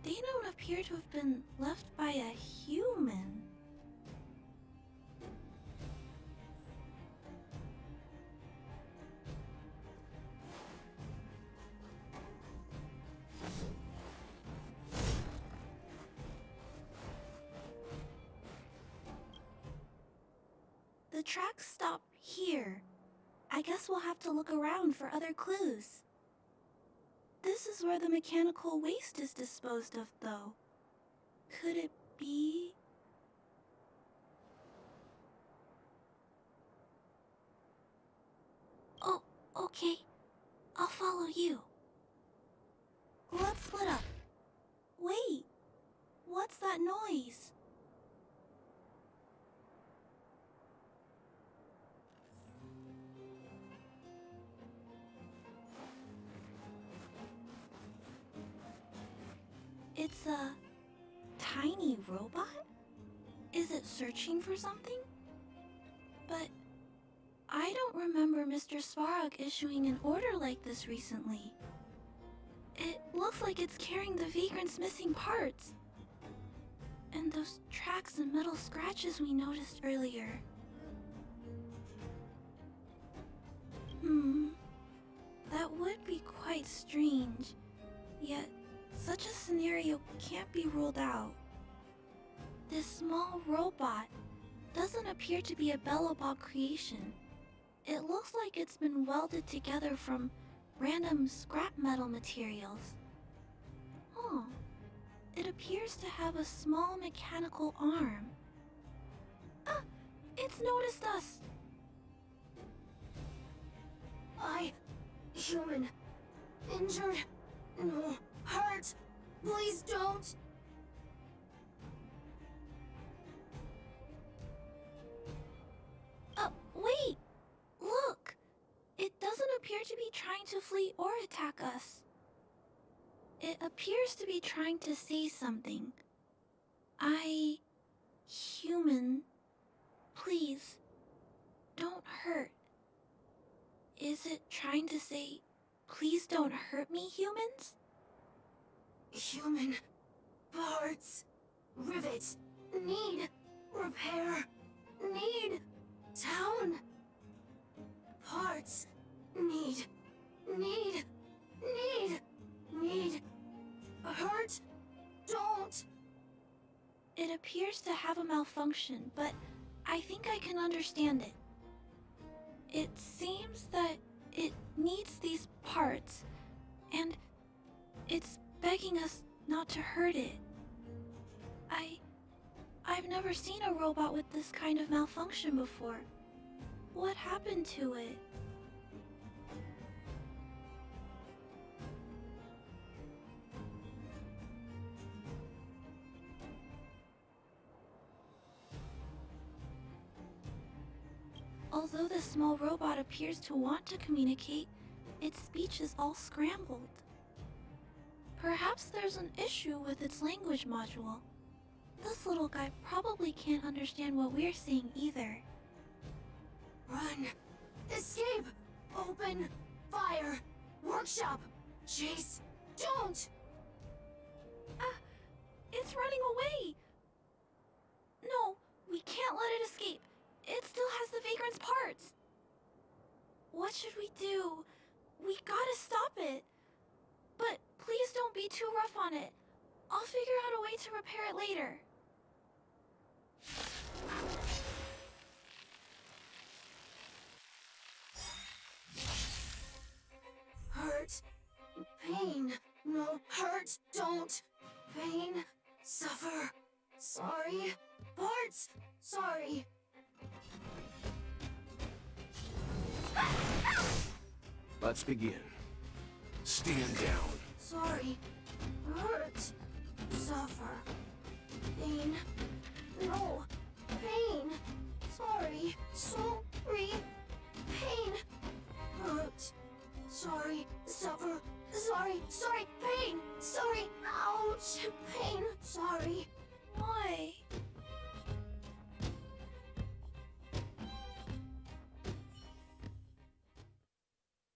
They don't appear to have been left by a human. The tracks stop here. I guess we'll have to look around for other clues. This is where the mechanical waste is disposed of, though. Could it be... Oh, okay. I'll follow you. Let's split up. Wait, what's that noise? It's a tiny robot? Is it searching for something? But I don't remember Mr. Svarog issuing an order like this recently. It looks like it's carrying the vagrant's missing parts. And those tracks and metal scratches we noticed earlier. That would be quite strange. Yet, such a scenario can't be ruled out. This small robot doesn't appear to be a Belobog creation. It looks like it's been welded together from random scrap metal materials. Oh, it appears to have a small mechanical arm. Ah, it's noticed us! Human. Injured. No. Hurt. Please don't. Wait! Look! It doesn't appear to be trying to flee or attack us. It appears to be trying to say something. Human, please, don't hurt Is it trying to say, please don't hurt me, humans? Human parts. Rivet. Need. Repair. Need. Town. Parts. Need. Need. Need. Need. Hurt. Don't. It appears to have a malfunction, but I think I can understand it. It seems that it needs these parts, and it's begging us not to hurt it. I've never seen a robot with this kind of malfunction before. What happened to it? Although the small robot appears to want to communicate, its speech is all scrambled. Perhaps there's an issue with its language module. This little guy probably can't understand what we're saying either. Run. Escape. Open. Fire. Workshop. Chase. Don't. It's running away. No, we can't let it escape. It still has the Vagrant's parts. What should we do? We gotta stop it. But please don't be too rough on it. I'll figure out a way to repair it later. Hurt. Pain. No. Hurt. Don't. Pain. Suffer. Sorry. Parts. Sorry. Let's begin. Stand down. Sorry. Hurt. Suffer. Pain. No. Pain. Sorry. Sorry. Pain. Hurt. Sorry. Suffer. Sorry. Sorry. Pain. Sorry. Ouch. Pain. Sorry. Why?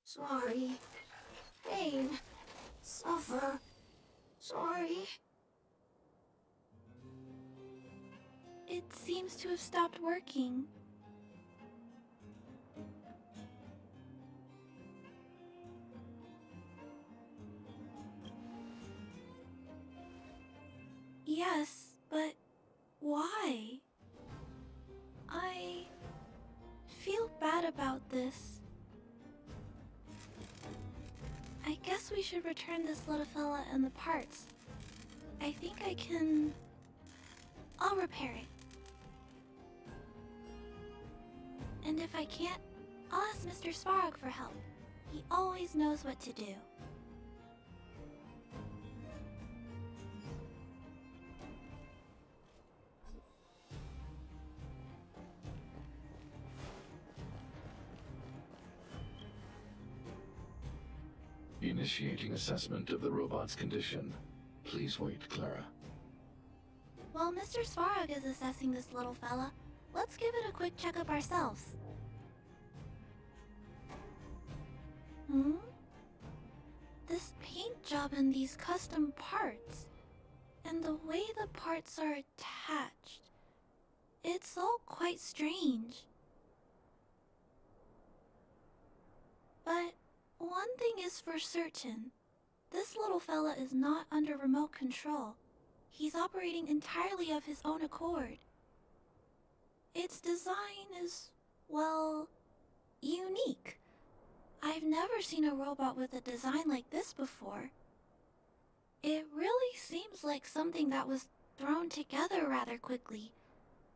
Sorry. Pain. Suffer. Sorry. It seems to have stopped working. Yes, but why? I feel bad about this. I guess we should return this little fella and the parts. I think I can... I'll repair it. And if I can't, I'll ask Mr. Svarog for help. He always knows what to do. Initiating assessment of the robot's condition. Please wait, Clara. While Mr. Svarog is assessing this little fella, let's give it a quick checkup ourselves. This paint job and these custom parts, and the way the parts are attached, it's all quite strange. But one thing is for certain, this little fella is not under remote control. He's operating entirely of his own accord. Its design is, well, unique. I've never seen a robot with a design like this before. It really seems like something that was thrown together rather quickly.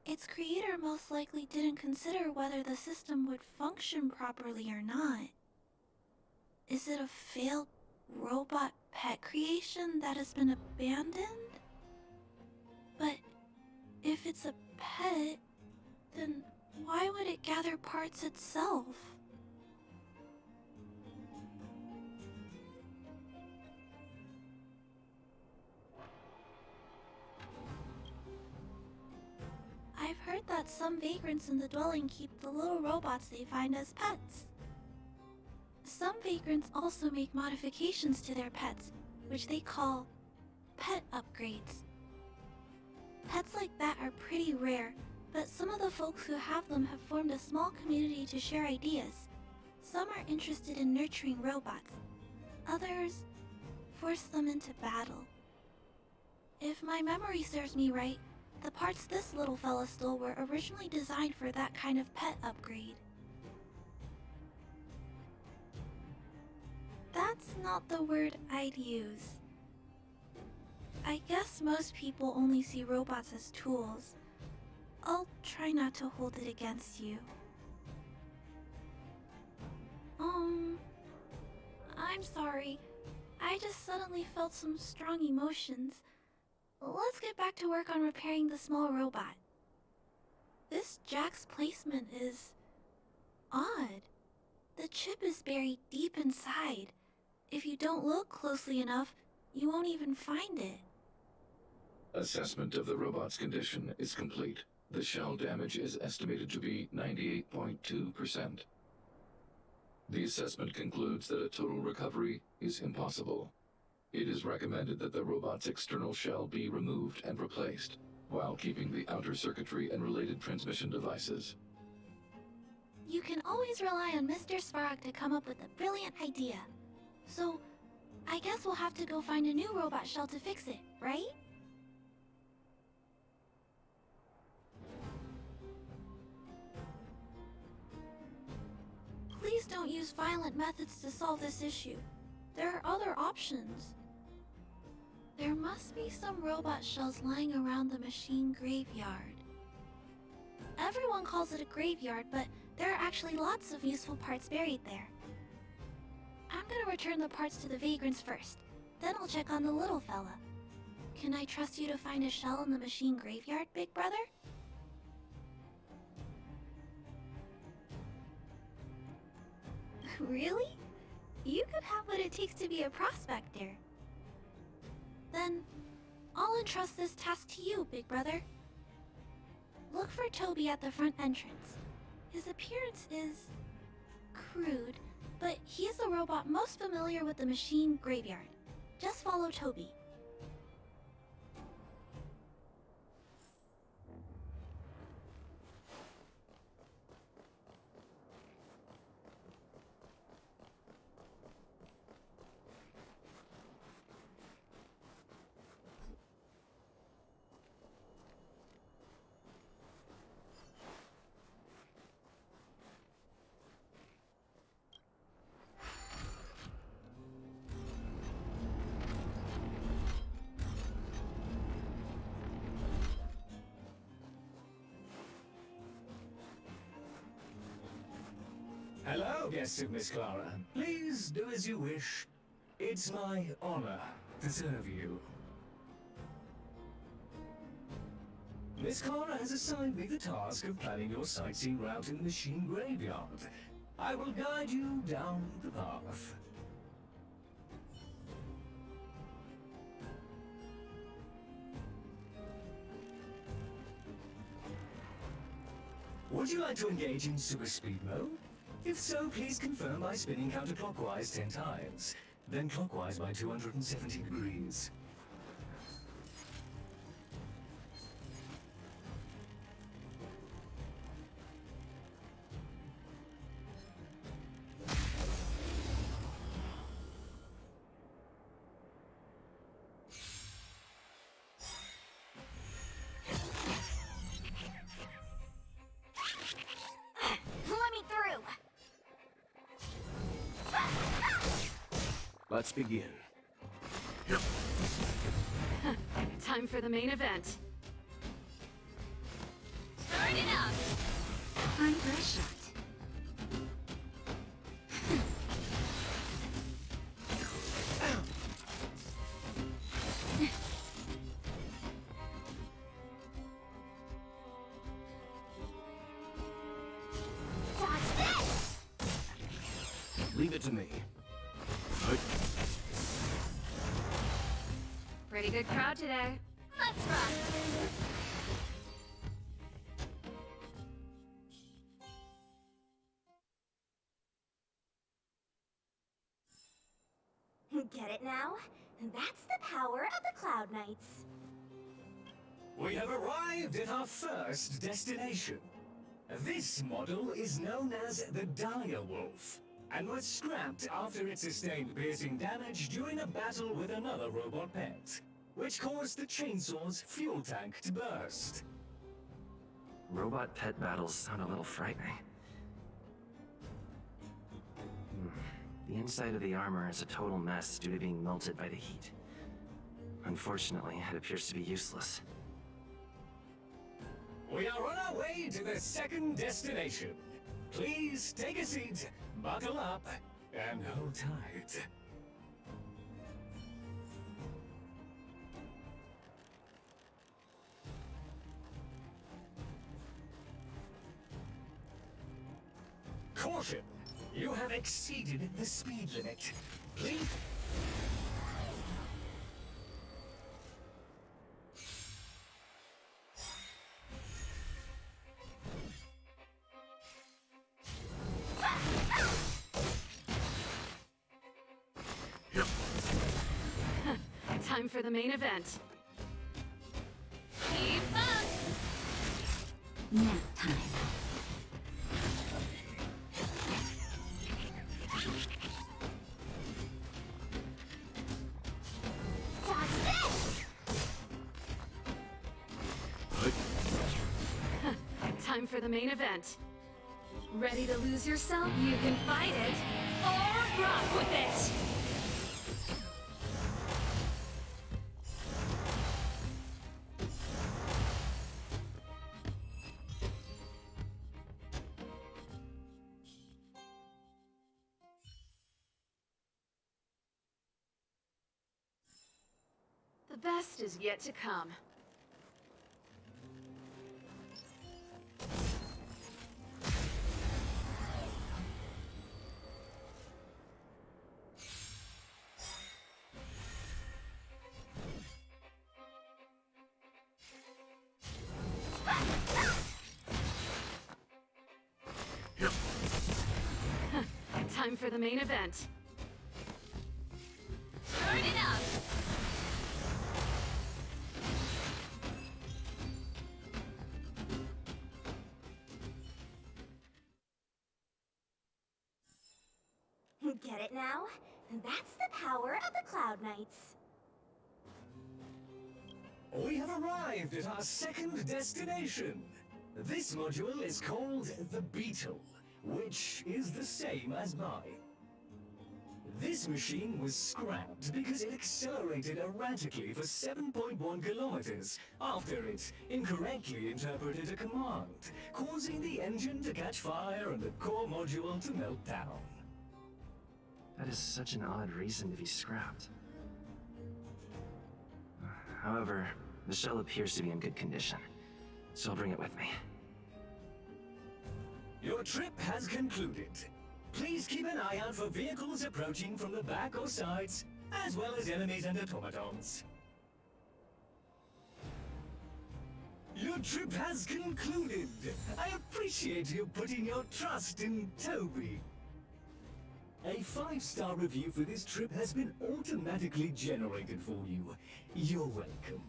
Its creator most likely didn't consider whether the system would function properly or not. Is it a failed robot pet creation that has been abandoned? But if it's a pet, then why would it gather parts itself? I've heard that some vagrants in the dwelling keep the little robots they find as pets. Some vagrants also make modifications to their pets, which they call pet upgrades. Pets like that are pretty rare, but some of the folks who have them have formed a small community to share ideas. Some are interested in nurturing robots. Others force them into battle. If my memory serves me right, the parts this little fella stole were originally designed for that kind of pet upgrade. That's not the word I'd use. I guess most people only see robots as tools. I'll try not to hold it against you. I'm sorry. I just suddenly felt some strong emotions. Let's get back to work on repairing the small robot. This jack's placement is odd. The chip is buried deep inside. If you don't look closely enough, you won't even find it. Assessment of the robot's condition is complete. The shell damage is estimated to be 98.2%. The assessment concludes that a total recovery is impossible. It is recommended that the robot's external shell be removed and replaced, while keeping the outer circuitry and related transmission devices. You can always rely on Mr. Svarog to come up with a brilliant idea. So, I guess we'll have to go find a new robot shell to fix it, right? Please don't use violent methods to solve this issue. There are other options. There must be some robot shells lying around the machine graveyard. Everyone calls it a graveyard, but there are actually lots of useful parts buried there. I'm gonna return the parts to the vagrants first. Then I'll check on the little fella. Can I trust you to find a shell in the machine graveyard, big brother? Really? You could have what it takes to be a prospector. Then, I'll entrust this task to you, big brother. Look for Toby at the front entrance. His appearance is crude, but he's the robot most familiar with the machine graveyard. Just follow Toby. Hello, guests of Miss Clara. Please do as you wish. It's my honor to serve you. Miss Clara has assigned me the task of planning your sightseeing route in the machine graveyard. I will guide you down the path. Would you like to engage in super speed mode? If so, please confirm by spinning counterclockwise 10 times, then clockwise by 270 degrees. Let's begin. Time for the main event. Start it up! I'm shot. Leave it to me. Pretty good crowd today. Let's rock! now? That's the power of the Cloud Knights. We have arrived at our first destination. This model is known as the Dire Wolf, and was scrapped after it sustained piercing damage during a battle with another robot pet, which caused the chainsaw's fuel tank to burst. Robot pet battles sound a little frightening. The inside of the armor is a total mess due to being melted by the heat. Unfortunately, it appears to be useless. We are on our way to the second destination. Please take a seat, buckle up, and hold tight. Caution! You have exceeded the speed limit. Please... Time for the main event. Keep up! Nap time. Time for the main event. Ready to lose yourself? You can fight it, or rock with it! The best is yet to come. Time for the main event. Turn it up! Get it now? That's the power of the Cloud Knights. We have arrived at our second destination. This module is called the Beetle, which is the same as mine. This machine was scrapped because it accelerated erratically for 7.1 kilometers after it incorrectly interpreted a command, causing the engine to catch fire and the core module to melt down. That is such an odd reason to be scrapped. However, the shell appears to be in good condition, so I'll bring it with me. Your trip has concluded. Please keep an eye out for vehicles approaching from the back or sides, as well as enemies and automatons. Your trip has concluded. I appreciate you putting your trust in Toby. A 5-star review for this trip has been automatically generated for you. You're welcome.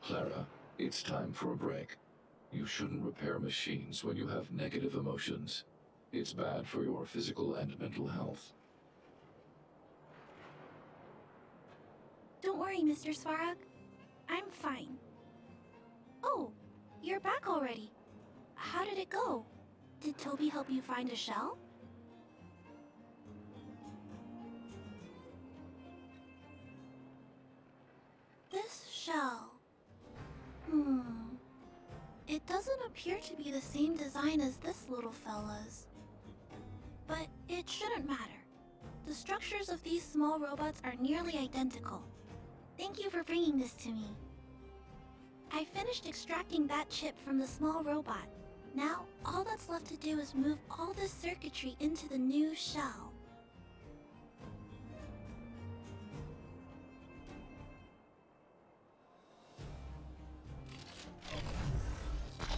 Clara, it's time for a break. You shouldn't repair machines when you have negative emotions. It's bad for your physical and mental health. Don't worry, Mr. Svarog. I'm fine. Oh, you're back already. How did it go? Did Toby help you find a shell? This It doesn't appear to be the same design as this little fella's. But it shouldn't matter. The structures of these small robots are nearly identical. Thank you for bringing this to me. I finished extracting that chip from the small robot. Now, all that's left to do is move all this circuitry into the new shell.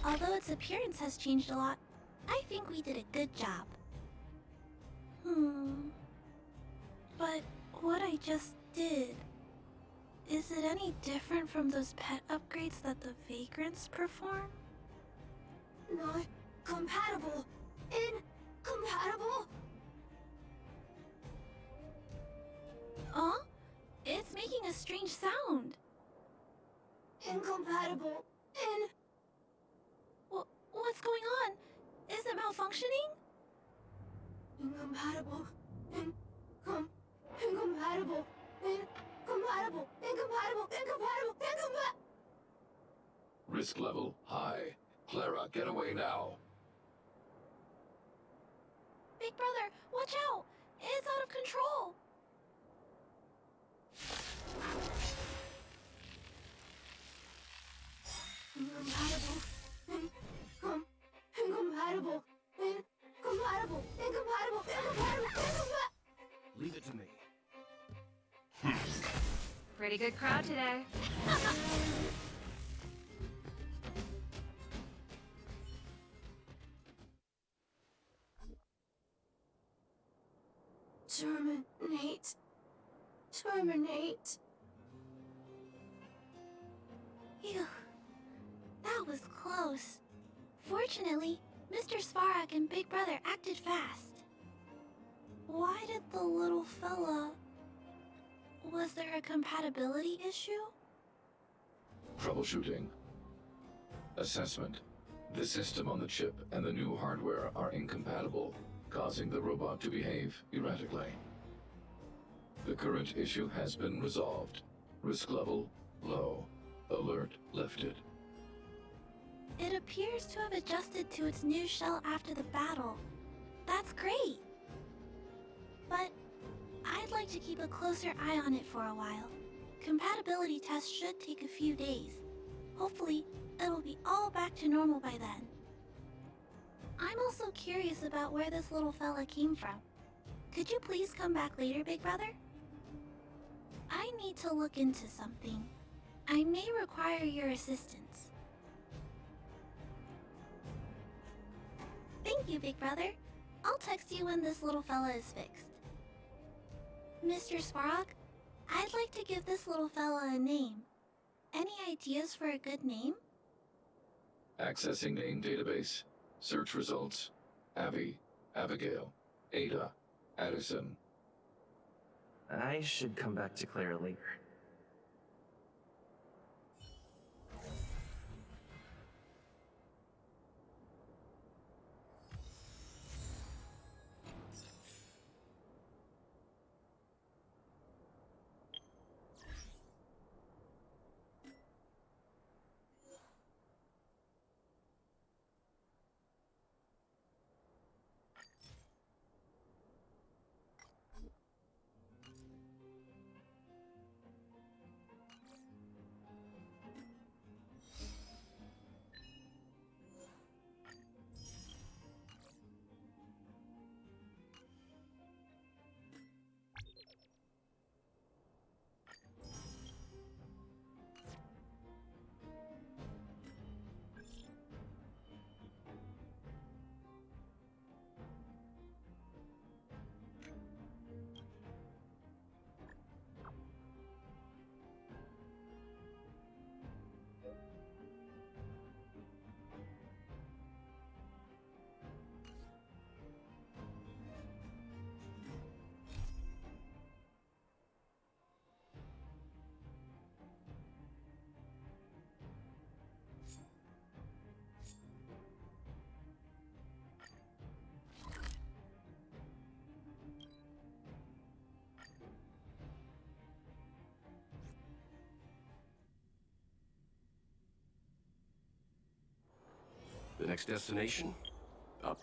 Although its appearance has changed a lot, I think we did a good job. But what I just did, is it any different from those pet upgrades that the vagrants perform? Not compatible. Incompatible. Huh? It's making a strange sound. Incompatible. What's going on? Is it malfunctioning? Incompatible. Incompatible. Risk level high. Clara, get away now. Big brother, watch out! It's out of control! Incompatible. Incompatible. Incompatible. Leave it to me. Pretty good crowd today. Terminate. Phew. That was close. Fortunately, Mr. Svarog and Big Brother acted fast. Why did the little fella... Was there a compatibility issue? Troubleshooting. Assessment. The system on the chip and the new hardware are incompatible, causing the robot to behave erratically. The current issue has been resolved. Risk level low. Alert lifted. It appears to have adjusted to its new shell after the battle. That's great! But I'd like to keep a closer eye on it for a while. Compatibility tests should take a few days. Hopefully, it'll be all back to normal by then. I'm also curious about where this little fella came from. Could you please come back later, Big Brother? I need to look into something. I may require your assistance. Thank you, Big Brother. I'll text you when this little fella is fixed. Mr. Svarog, I'd like to give this little fella a name. Any ideas for a good name? Accessing name database. Search results. Abby, Abigail, Ada, Addison. I should come back to Clara later. The next destination? Up.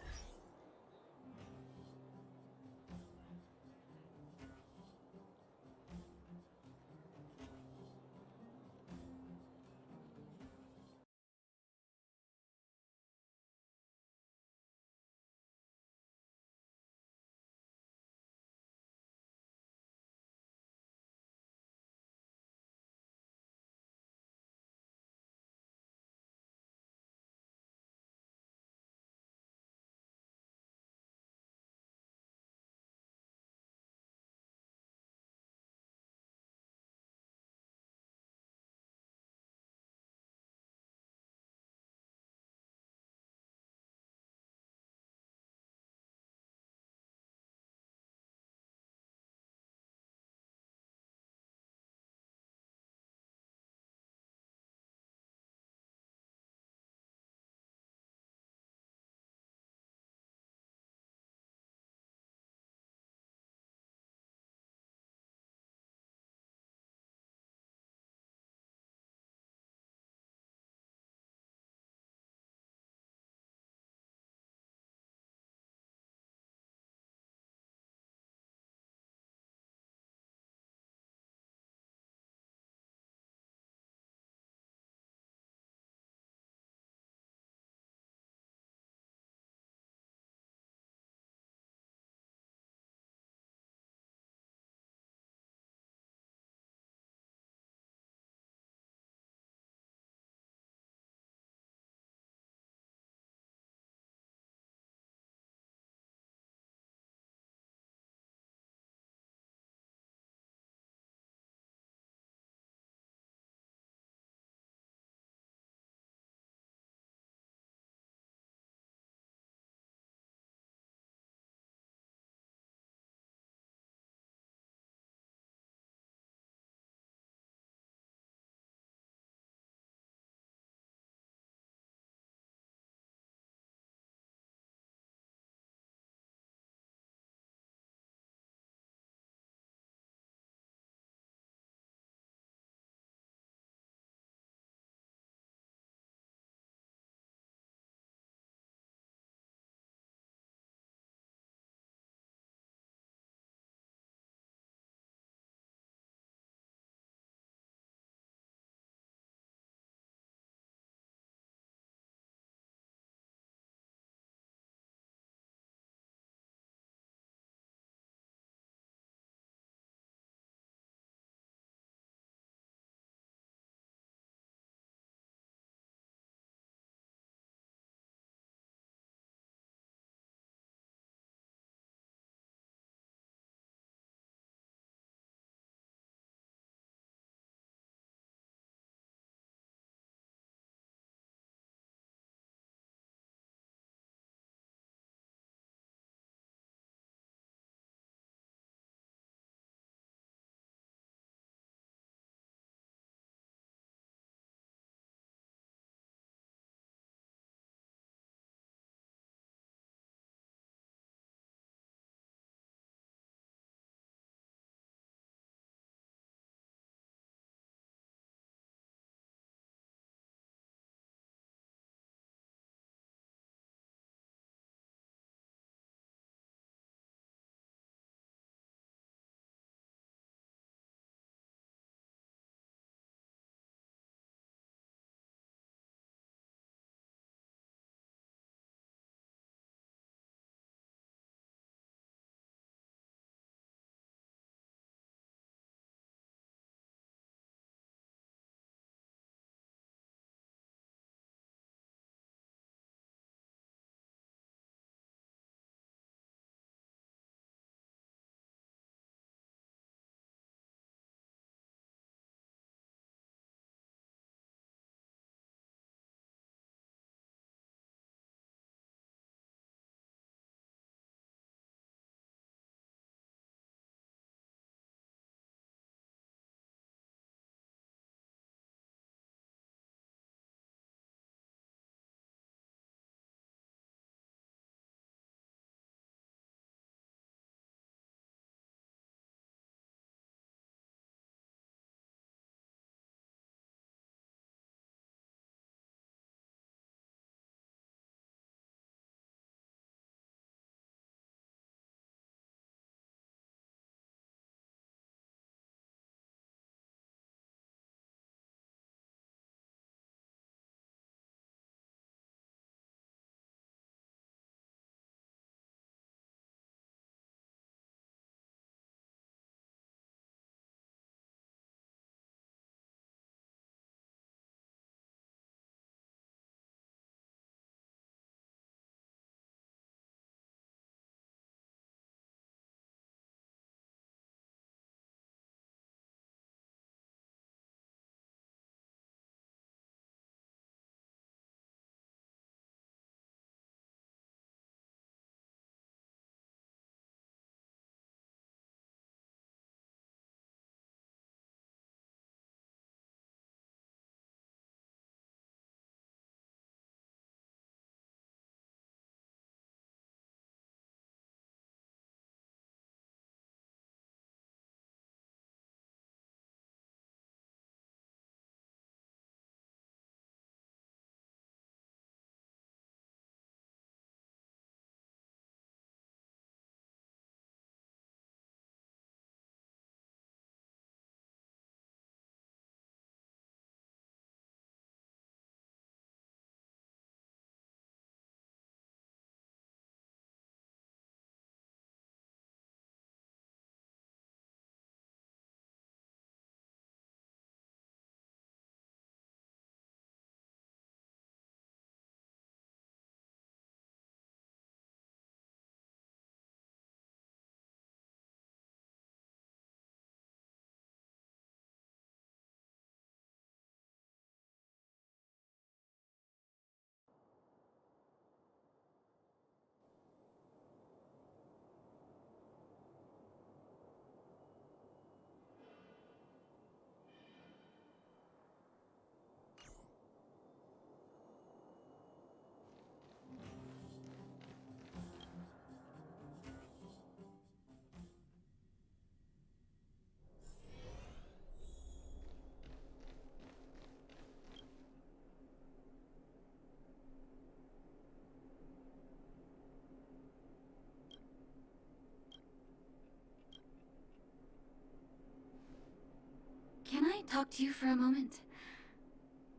talk to you for a moment?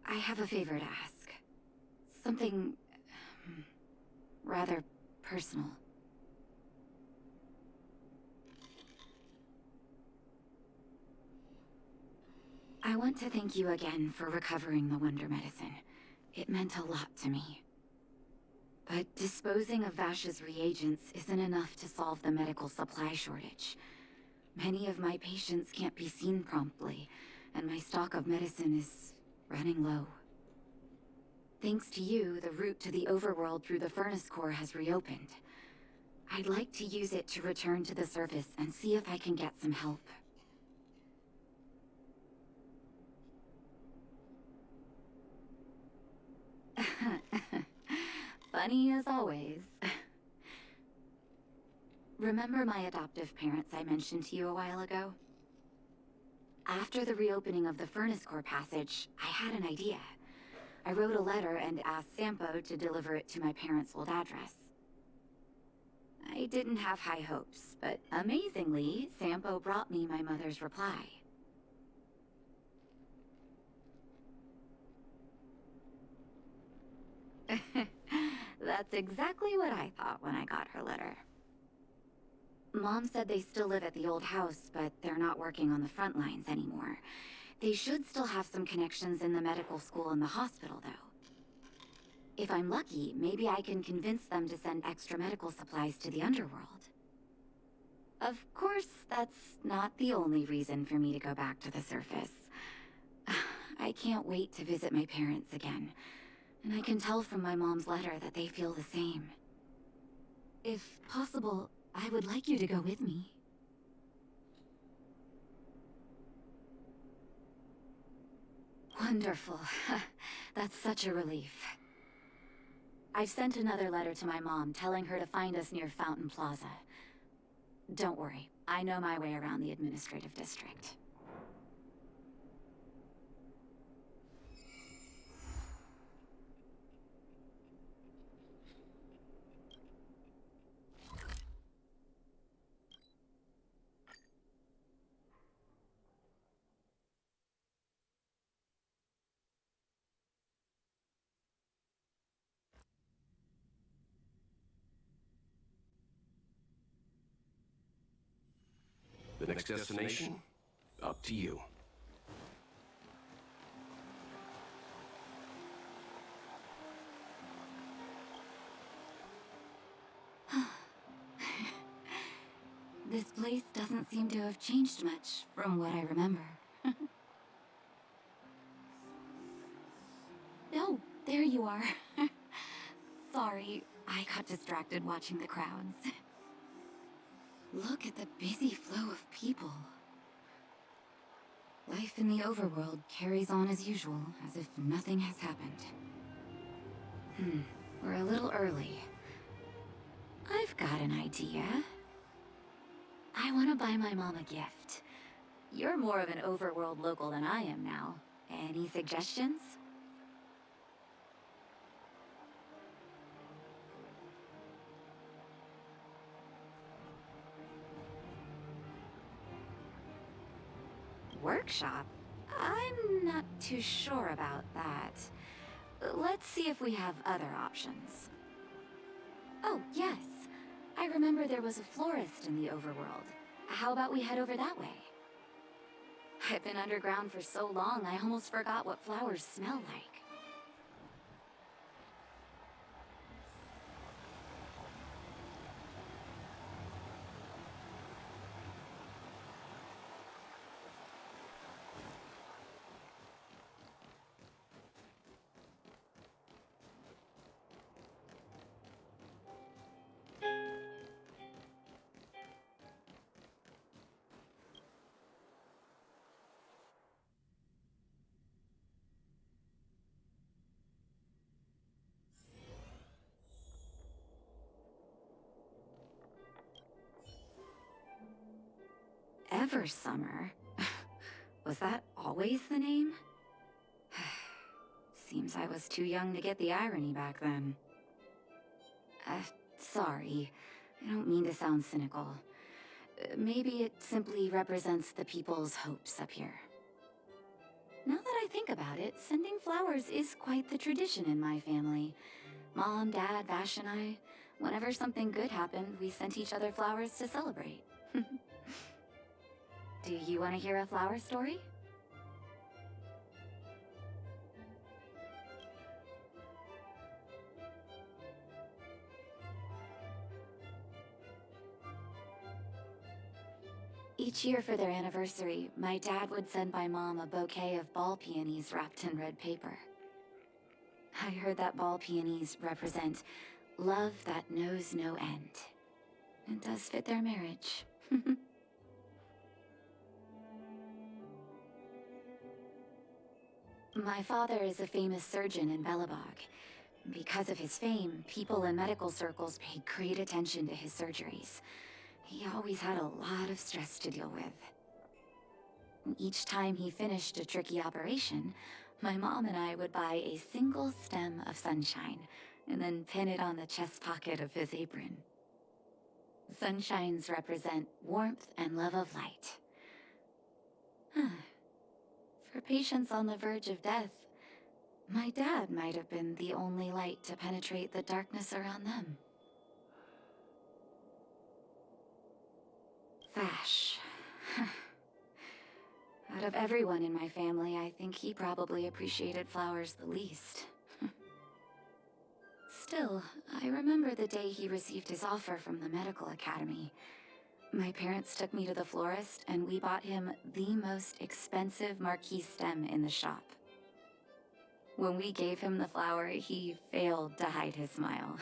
I have a favor to ask. Something... rather personal. I want to thank you again for recovering the Wonder Medicine. It meant a lot to me. But disposing of Vash's reagents isn't enough to solve the medical supply shortage. Many of my patients can't be seen promptly, and my stock of medicine is running low. Thanks to you, the route to the overworld through the furnace core has reopened. I'd like to use it to return to the surface and see if I can get some help. Funny as always. Remember my adoptive parents I mentioned to you a while ago? After the reopening of the furnace core passage, I had an idea. I wrote a letter and asked Sampo to deliver it to my parents' old address. I didn't have high hopes, but amazingly, Sampo brought me my mother's reply. That's exactly what I thought when I got her letter. Mom said they still live at the old house, but they're not working on the front lines anymore. They should still have some connections in the medical school and the hospital, though. If I'm lucky, maybe I can convince them to send extra medical supplies to the underworld. Of course, that's not the only reason for me to go back to the surface. I can't wait to visit my parents again. And I can tell from my mom's letter that they feel the same. If possible, I would like you to go with me. Wonderful. That's such a relief. I've sent another letter to my mom telling her to find us near Fountain Plaza. Don't worry, I know my way around the administrative district. The next destination? Up to you. This place doesn't seem to have changed much from what I remember. Oh, there you are. Sorry, I got distracted watching the crowds. Look at the busy flow of people. Life in the overworld carries on as usual, as if nothing has happened. We're a little early. I've got an idea. I want to buy my mom a gift. You're more of an overworld local than I am now. Any suggestions? Workshop? I'm not too sure about that. Let's see if we have other options. Oh, yes. I remember there was a florist in the overworld. How about we head over that way? I've been underground for so long, I almost forgot what flowers smell like. Eversummer? Was that always the name? Seems I was too young to get the irony back then. Sorry. I don't mean to sound cynical. Maybe it simply represents the people's hopes up here. Now that I think about it, sending flowers is quite the tradition in my family. Mom, Dad, Vash, and I, whenever something good happened, we sent each other flowers to celebrate. Do you want to hear a flower story? Each year for their anniversary, my dad would send my mom a bouquet of ball peonies wrapped in red paper. I heard that ball peonies represent love that knows no end. It does fit their marriage. My father is a famous surgeon in Belobog. Because of his fame, people in medical circles paid great attention to his surgeries. He always had a lot of stress to deal with. Each time he finished a tricky operation, my mom and I would buy a single stem of sunshine and then pin it on the chest pocket of his apron. Sunshines represent warmth and love of light. For patients on the verge of death, my dad might have been the only light to penetrate the darkness around them. Vash. Out of everyone in my family, I think he probably appreciated flowers the least. Still, I remember the day he received his offer from the medical academy. My parents took me to the florist, and we bought him the most expensive marquise stem in the shop. When we gave him the flower, he failed to hide his smile.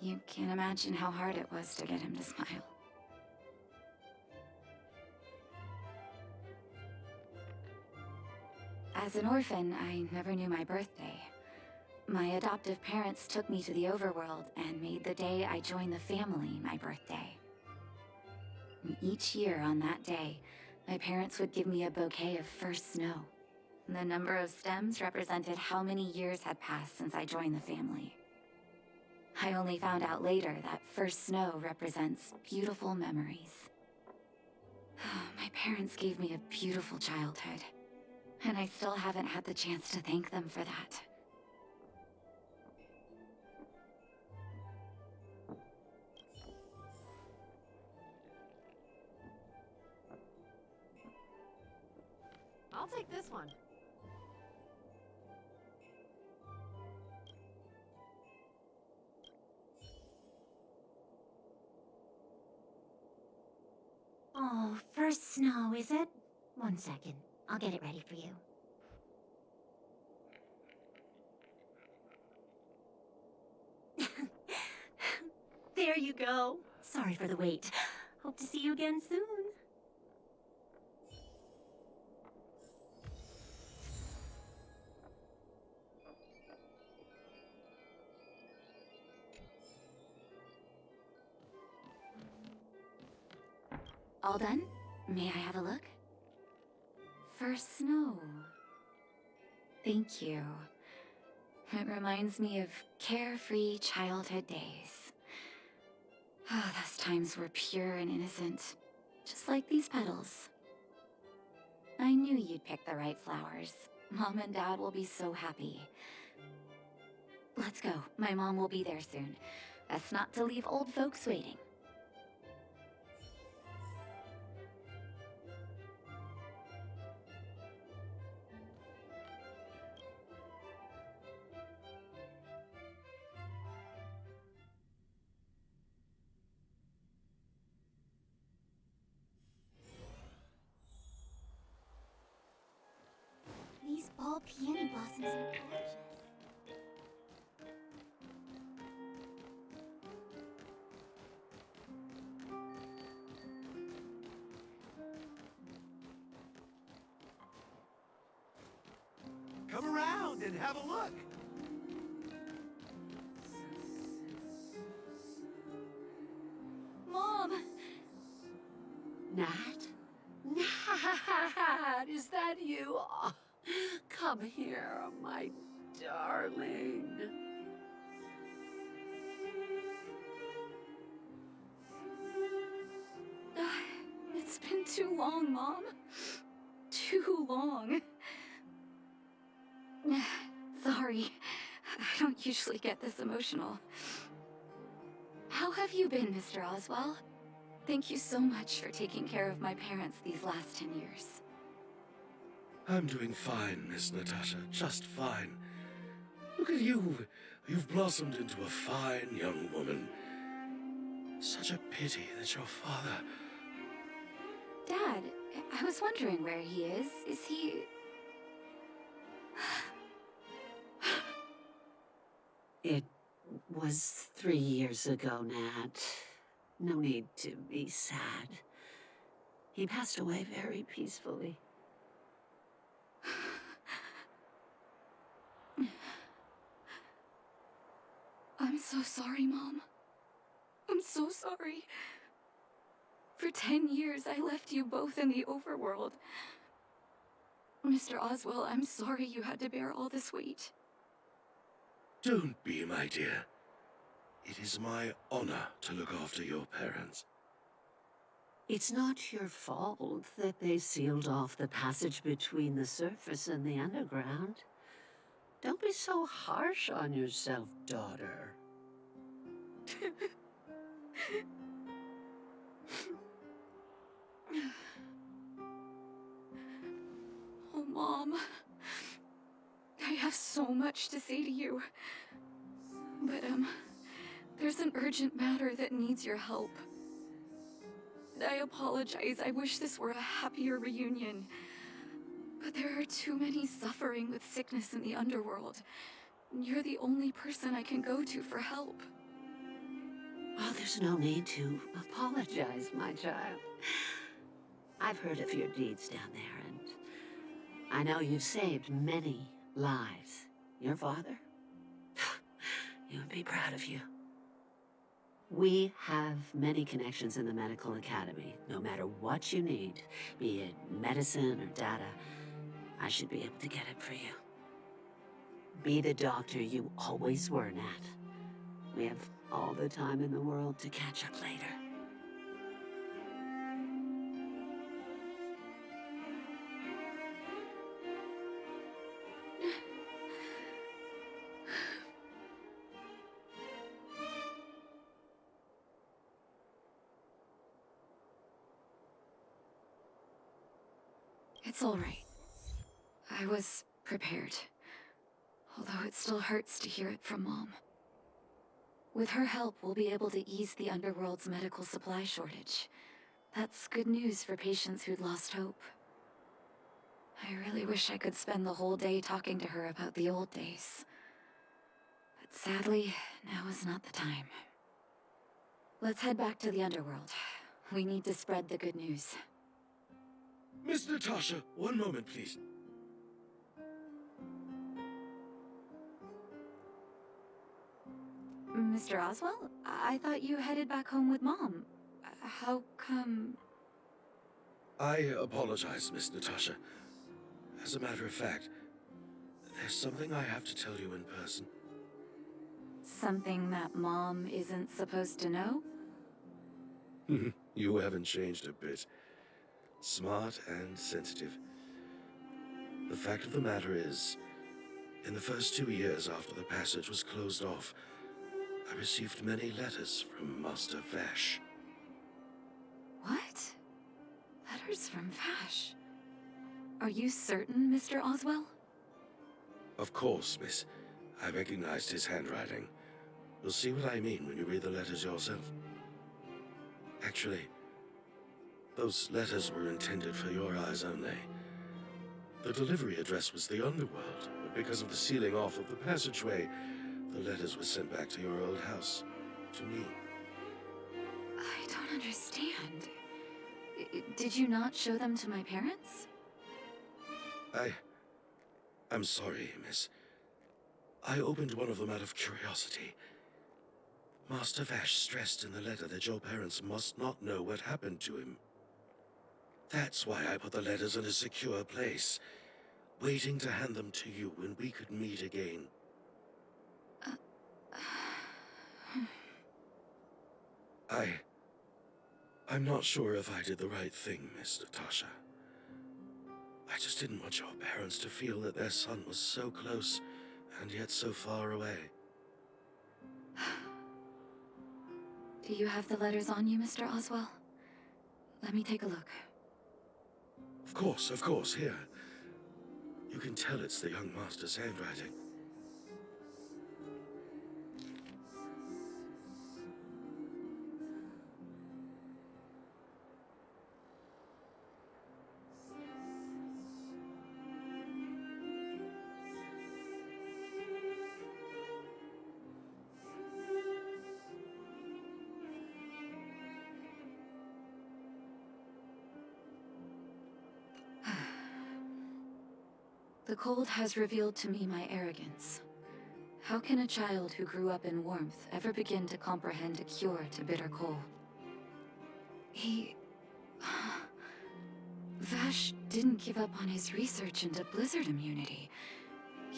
You can't imagine how hard it was to get him to smile. As an orphan, I never knew my birthday. My adoptive parents took me to the overworld and made the day I joined the family my birthday. And each year on that day, my parents would give me a bouquet of first snow. The number of stems represented how many years had passed since I joined the family. I only found out later that first snow represents beautiful memories. My parents gave me a beautiful childhood, and I still haven't had the chance to thank them for that. I'll take this one. Oh, first snow, is it? 1 second. I'll get it ready for you. There you go. Sorry for the wait. Hope to see you again soon. All done? May I have a look? First snow. Thank you. It reminds me of carefree childhood days. Ah, those times were pure and innocent, just like these petals. I knew you'd pick the right flowers. Mom and Dad will be so happy. Let's go. My mom will be there soon. Best not to leave old folks waiting. These ball peony blossoms are gorgeous. Come around and have a look. Mom! Nat? Nat, is that you? Oh, come here, my darling. It's It's been too long, Mom. Too long. Sorry. I don't usually get this emotional. How have you been, Mr. Oswell? Thank you so much for taking care of my parents these last 10 years. I'm doing fine, Miss Natasha. Just fine. Look at you. You've blossomed into a fine young woman. Such a pity that your father... Dad, I was wondering where he is. Is he... It was 3 years ago, Nat. No need to be sad. He passed away very peacefully. I'm so sorry, Mom. I'm so sorry. For 10 years, I left you both in the overworld. Mr. Oswell, I'm sorry you had to bear all this weight. Don't be, my dear. It is my honor to look after your parents. It's not your fault that they sealed off the passage between the surface and the underground. Don't be so harsh on yourself, daughter. Oh, Mom. I have so much to say to you. But, there's an urgent matter that needs your help. I apologize. I wish this were a happier reunion. But there are too many suffering with sickness in the underworld. You're the only person I can go to for help. Well, there's no need to apologize, my child. I've heard of your deeds down there, and I know you've saved many lives. Your father? He would be proud of you. We have many connections in the medical academy. No matter what you need, be it medicine or data, I should be able to get it for you. Be the doctor you always were, Nat. We have all the time in the world to catch up later. It's all right. I was prepared. Although it still hurts to hear it from Mom. With her help, we'll be able to ease the Underworld's medical supply shortage. That's good news for patients who'd lost hope. I really wish I could spend the whole day talking to her about the old days. But sadly, now is not the time. Let's head back to the Underworld. We need to spread the good news. Miss Natasha, one moment, please. Mr. Oswell? I thought you headed back home with Mom. How come... I apologize, Miss Natasha. As a matter of fact, there's something I have to tell you in person. Something that Mom isn't supposed to know? You haven't changed a bit. Smart and sensitive. The fact of the matter is, in the first 2 years after the passage was closed off, I received many letters from Master Vash. What? Letters from Vash? Are you certain, Mr. Oswell? Of course, miss. I recognized his handwriting. You'll see what I mean when you read the letters yourself. Actually, those letters were intended for your eyes only. The delivery address was the Underworld, but because of the sealing off of the passageway, the letters were sent back to your old house, to me. I don't understand. Did you not show them to my parents? I'm sorry, miss. I opened one of them out of curiosity. Master Vash stressed in the letter that your parents must not know what happened to him. That's why I put the letters in a secure place, waiting to hand them to you when we could meet again. I I'm not sure if I did the right thing, Miss Natasha. I just didn't want your parents to feel that their son was so close and yet so far away. Do you have the letters on you, Mr. Oswell? Let me take a look. Of course, here. You can tell it's the young master's handwriting. The cold has revealed to me my arrogance. How can a child who grew up in warmth ever begin to comprehend a cure to bitter cold? Vash didn't give up on his research into blizzard immunity,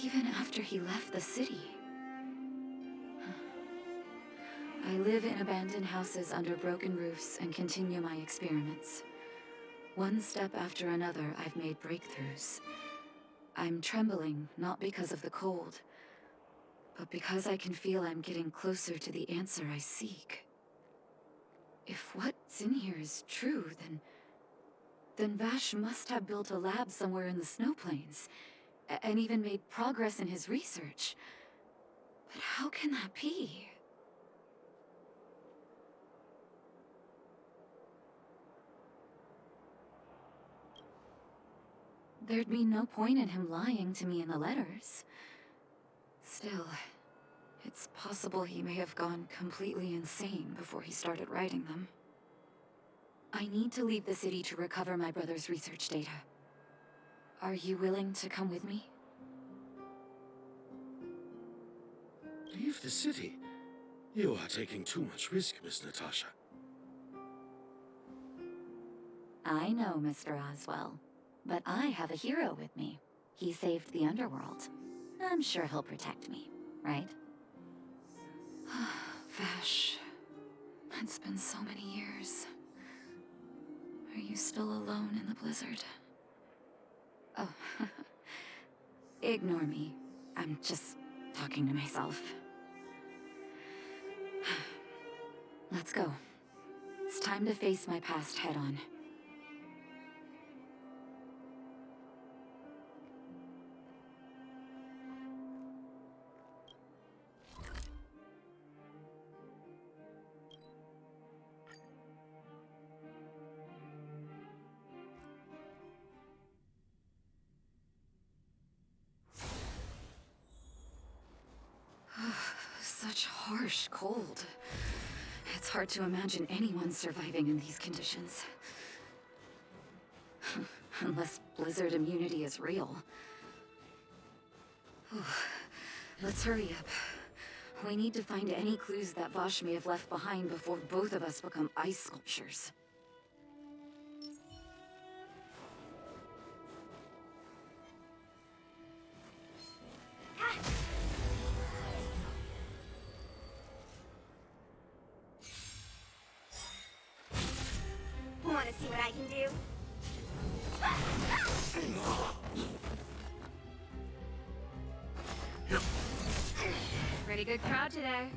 even after he left the city. I live in abandoned houses under broken roofs and continue my experiments. One step after another, I've made breakthroughs. I'm trembling, not because of the cold, but because I can feel I'm getting closer to the answer I seek. If what's in here is true, then Vash must have built a lab somewhere in the snow plains, and even made progress in his research. But how can that be? There'd be no point in him lying to me in the letters. Still, it's possible he may have gone completely insane before he started writing them. I need to leave the city to recover my brother's research data. Are you willing to come with me? Leave the city? You are taking too much risk, Miss Natasha. I know, Mr. Oswell. But I have a hero with me. He saved the underworld. I'm sure he'll protect me, right? Vash, it's been so many years. Are you still alone in the blizzard? Oh, ignore me. I'm just talking to myself. Let's go. It's time to face my past head-on. Such harsh cold. It's hard to imagine anyone surviving in these conditions. Unless blizzard immunity is real. Let's hurry up. We need to find any clues that Vash may have left behind before both of us become ice sculptures. Want to see what I can do? Pretty good crowd today.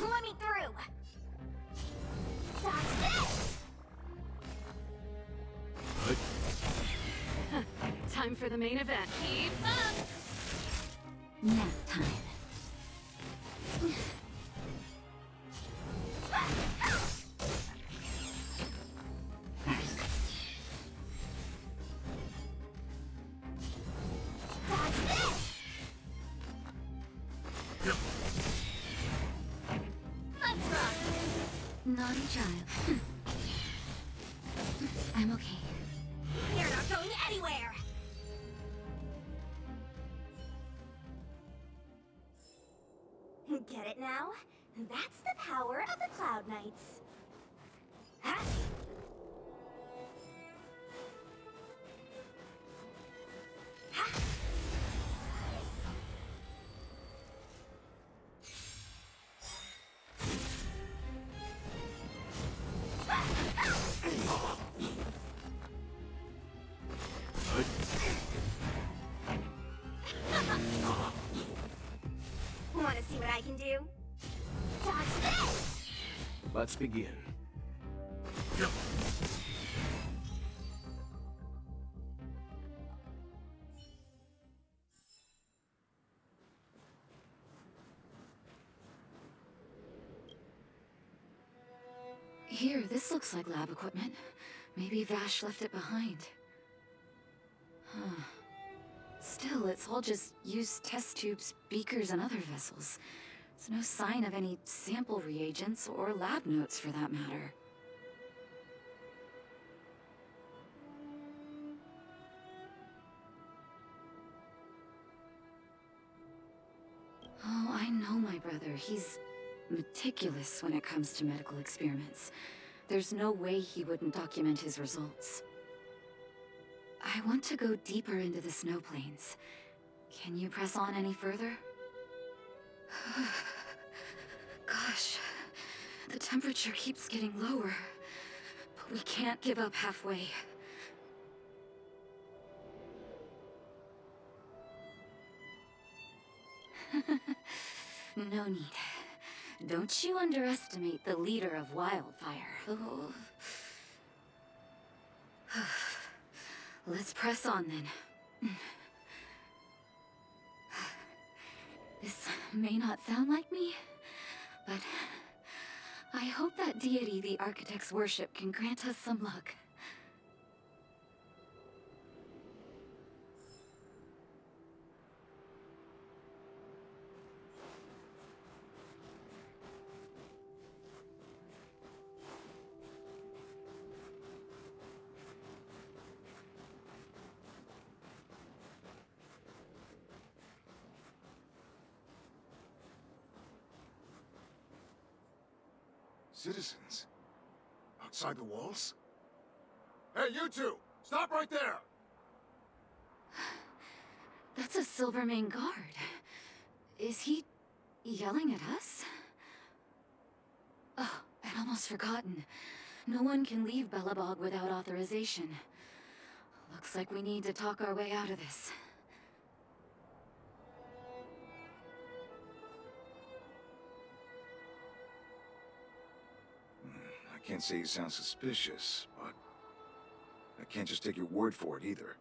Let me through. Dodge this. Time for the main event. Keep up! Nap time. Let's rock. Naughty child. I'm okay. You're not going anywhere. Get it now? That's the power of the Cloud Knights. Huh? Let's begin. Here, this looks like lab equipment. Maybe Vash left it behind. Huh. Still, it's all just used test tubes, beakers, and other vessels. There's no sign of any sample reagents or lab notes for that matter. Oh, I know my brother. He's meticulous when it comes to medical experiments. There's no way he wouldn't document his results. I want to go deeper into the snow plains. Can you press on any further? Gosh, the temperature keeps getting lower, but we can't give up halfway. No need. Don't you underestimate the leader of Wildfire. Oh. Let's press on then. This may not sound like me, but I hope that deity the architects worship can grant us some luck. Citizens? Outside the walls? Hey, you two! Stop right there! That's a Silvermane guard. Is he yelling at us? Oh, I'd almost forgotten. No one can leave Belobog without authorization. Looks like we need to talk our way out of this. I can't say you sound suspicious, but I can't just take your word for it either.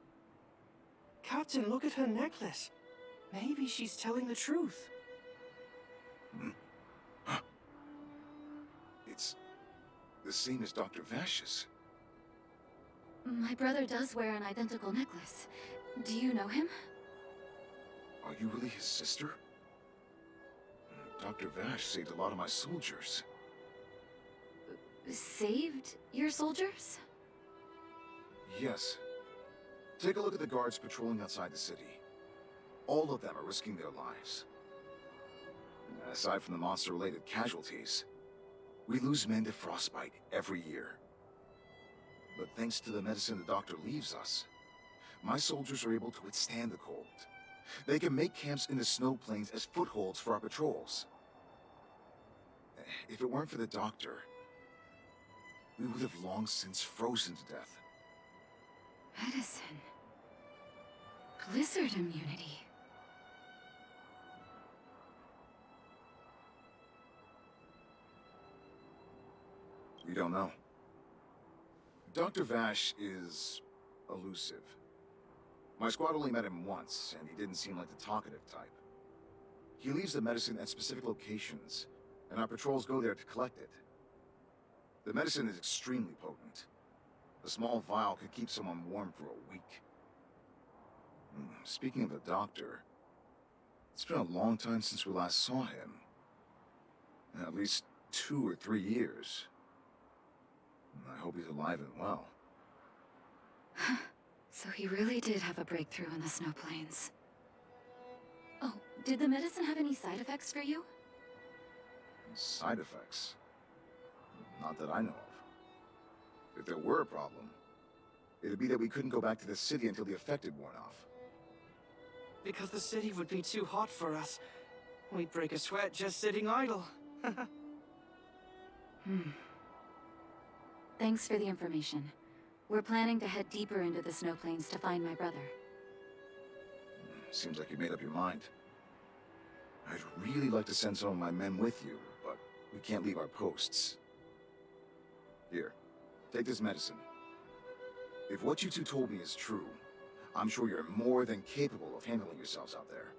Captain, look at her necklace. Maybe she's telling the truth. It's the same as Dr. Vash's. My brother does wear an identical necklace. Do you know him? Are you really his sister? Dr. Vash saved a lot of my soldiers. Saved your soldiers? Yes. Take a look at the guards patrolling outside the city. All of them are risking their lives. Aside from the monster-related casualties, we lose men to frostbite every year. But thanks to the medicine the doctor leaves us, my soldiers are able to withstand the cold. They can make camps in the snow plains as footholds for our patrols. If it weren't for the doctor, we would have long since frozen to death. Medicine. Blizzard immunity. We don't know. Dr. Vash is elusive. My squad only met him once, and he didn't seem like the talkative type. He leaves the medicine at specific locations, and our patrols go there to collect it. The medicine is extremely potent. A small vial could keep someone warm for a week. Speaking of the doctor, it's been a long time since we last saw him. At least 2 or 3 years. I hope he's alive and well. So he really did have a breakthrough in the snow plains. Oh, did the medicine have any side effects for you? Side effects? Not that I know of. If there were a problem, it'd be that we couldn't go back to the city until the effect had worn off. Because the city would be too hot for us. We'd break a sweat just sitting idle. Thanks for the information. We're planning to head deeper into the snow plains to find my brother. Seems like you made up your mind. I'd really like to send some of my men with you, but we can't leave our posts. Here, take this medicine. If what you two told me is true, I'm sure you're more than capable of handling yourselves out there.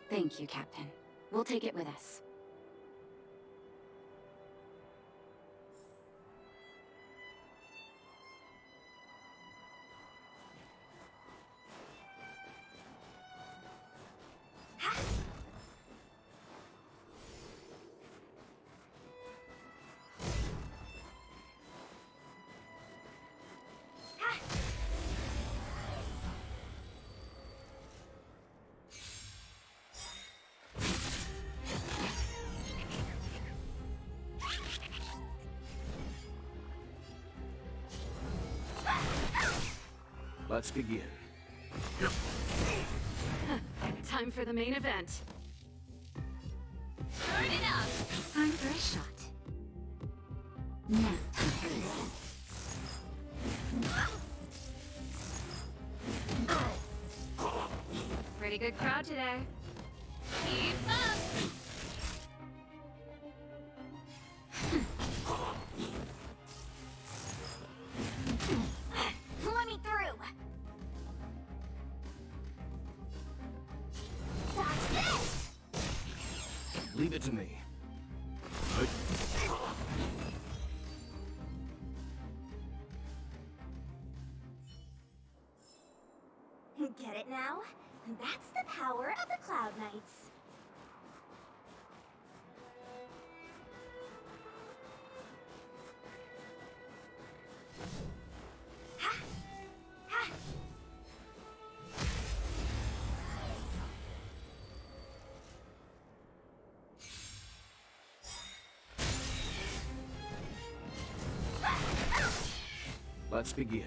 Thank you, Captain. We'll take it with us. Let's begin. Time for the main event. Turn it up! Time for a shot. Now, time for this. Pretty good crowd today. Keep up! Let me through! Watch this! Leave it to me. Get it now? That's the power of the Cloud Knights. Ha! Ha! Let's begin.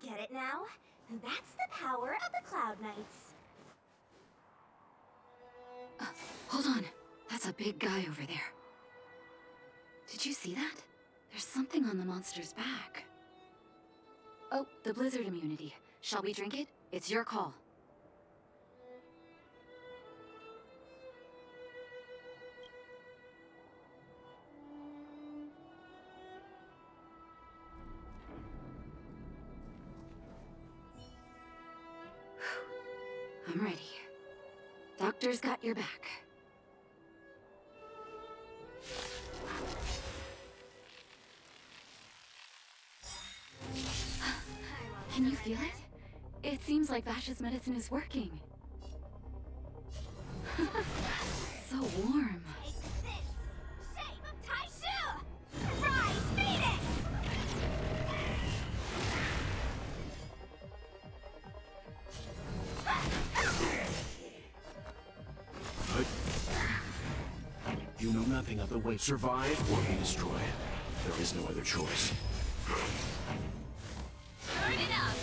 Get it now? That's the power of the Cloud Knights. Hold on. That's a big guy over there. Did you see that? There's something on the monster's back. Oh, the blizzard immunity. Shall we drink it? It's your call. I'm ready. Doctor's got your back. Can you feel it? It seems like Vash's medicine is working. So warm. Shape of Taishu! Rise, Phoenix! You know nothing of the way. Survive or be destroyed. There is no other choice. Turn it up!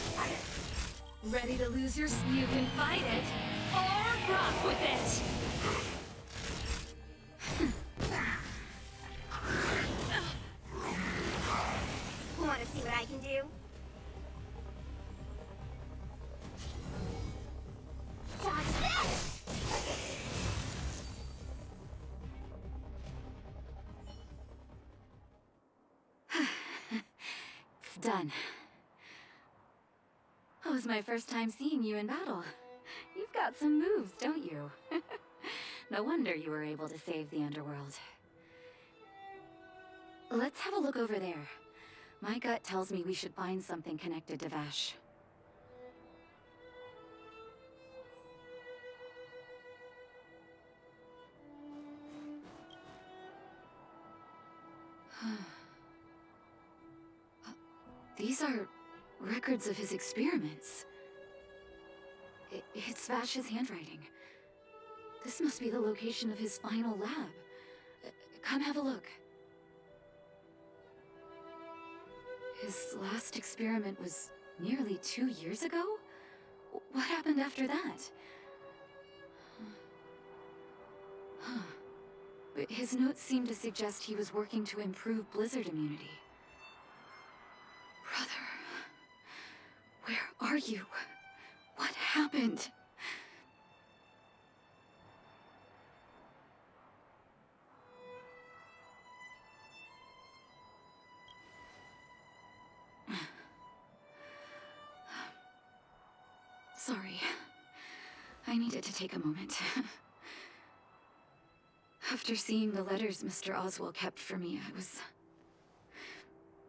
Ready to lose your... You can fight it, or rock with it! Want to see what I can do? Watch this! It's done. That was my first time seeing you in battle. You've got some moves, don't you? No wonder you were able to save the underworld. Let's have a look over there. My gut tells me we should find something connected to Vash. These are records of his experiments. It's Vash's handwriting. This must be the location of his final lab. Come have a look. His last experiment was nearly 2 years ago? What happened after that? But his notes seem to suggest he was working to improve blizzard immunity. Brother, where are you? What happened? I needed to take a moment. After seeing the letters Mr. Oswald kept for me, I was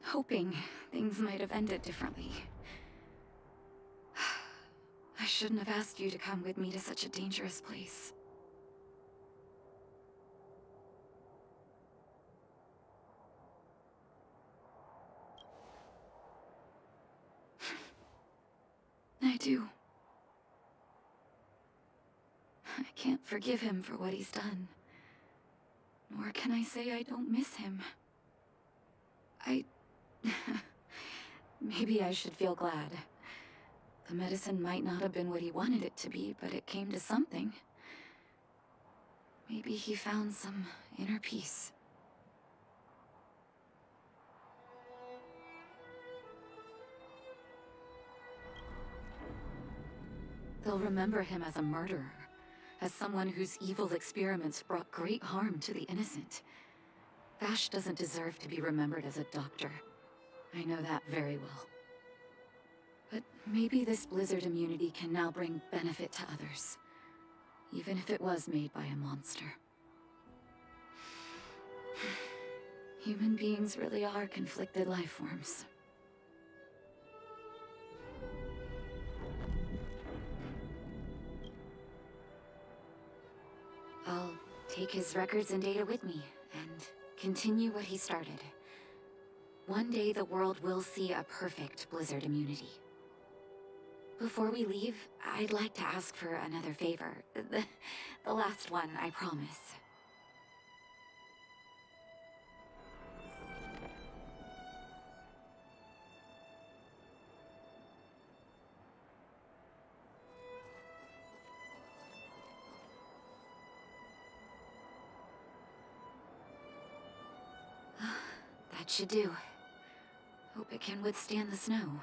hoping things might have ended differently. I shouldn't have asked you to come with me to such a dangerous place. I do. I can't forgive him for what he's done. Nor can I say I don't miss him. Maybe I should feel glad. The medicine might not have been what he wanted it to be, but it came to something. Maybe he found some inner peace. They'll remember him as a murderer, as someone whose evil experiments brought great harm to the innocent. Vash doesn't deserve to be remembered as a doctor. I know that very well. But maybe this blizzard immunity can now bring benefit to others, even if it was made by a monster. Human beings really are conflicted life forms. I'll take his records and data with me, and continue what he started. One day the world will see a perfect blizzard immunity. Before we leave, I'd like to ask for another favor. The last one, I promise. That should do. Hope it can withstand the snow.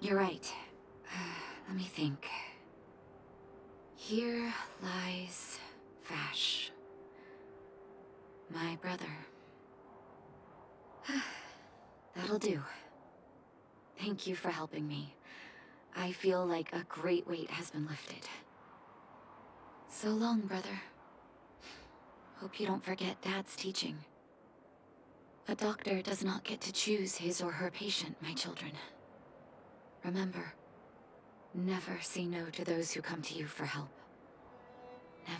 You're right. Let me think. Here lies Vash. My brother. That'll do. Thank you for helping me. I feel like a great weight has been lifted. So long, brother. Hope you don't forget Dad's teaching. A doctor does not get to choose his or her patient, my children. Remember, never say no to those who come to you for help. Never.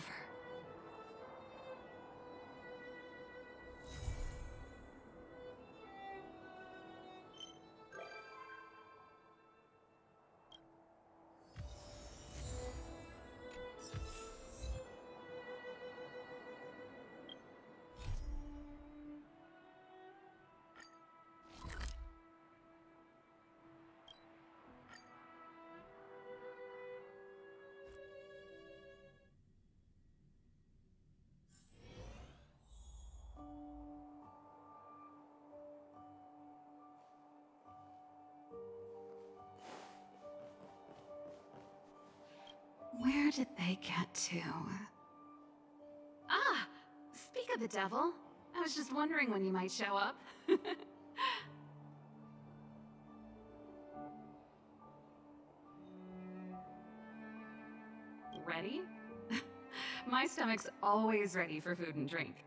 Where did they get to? Ah! Speak of the devil. I was just wondering when you might show up. Ready? My stomach's always ready for food and drink.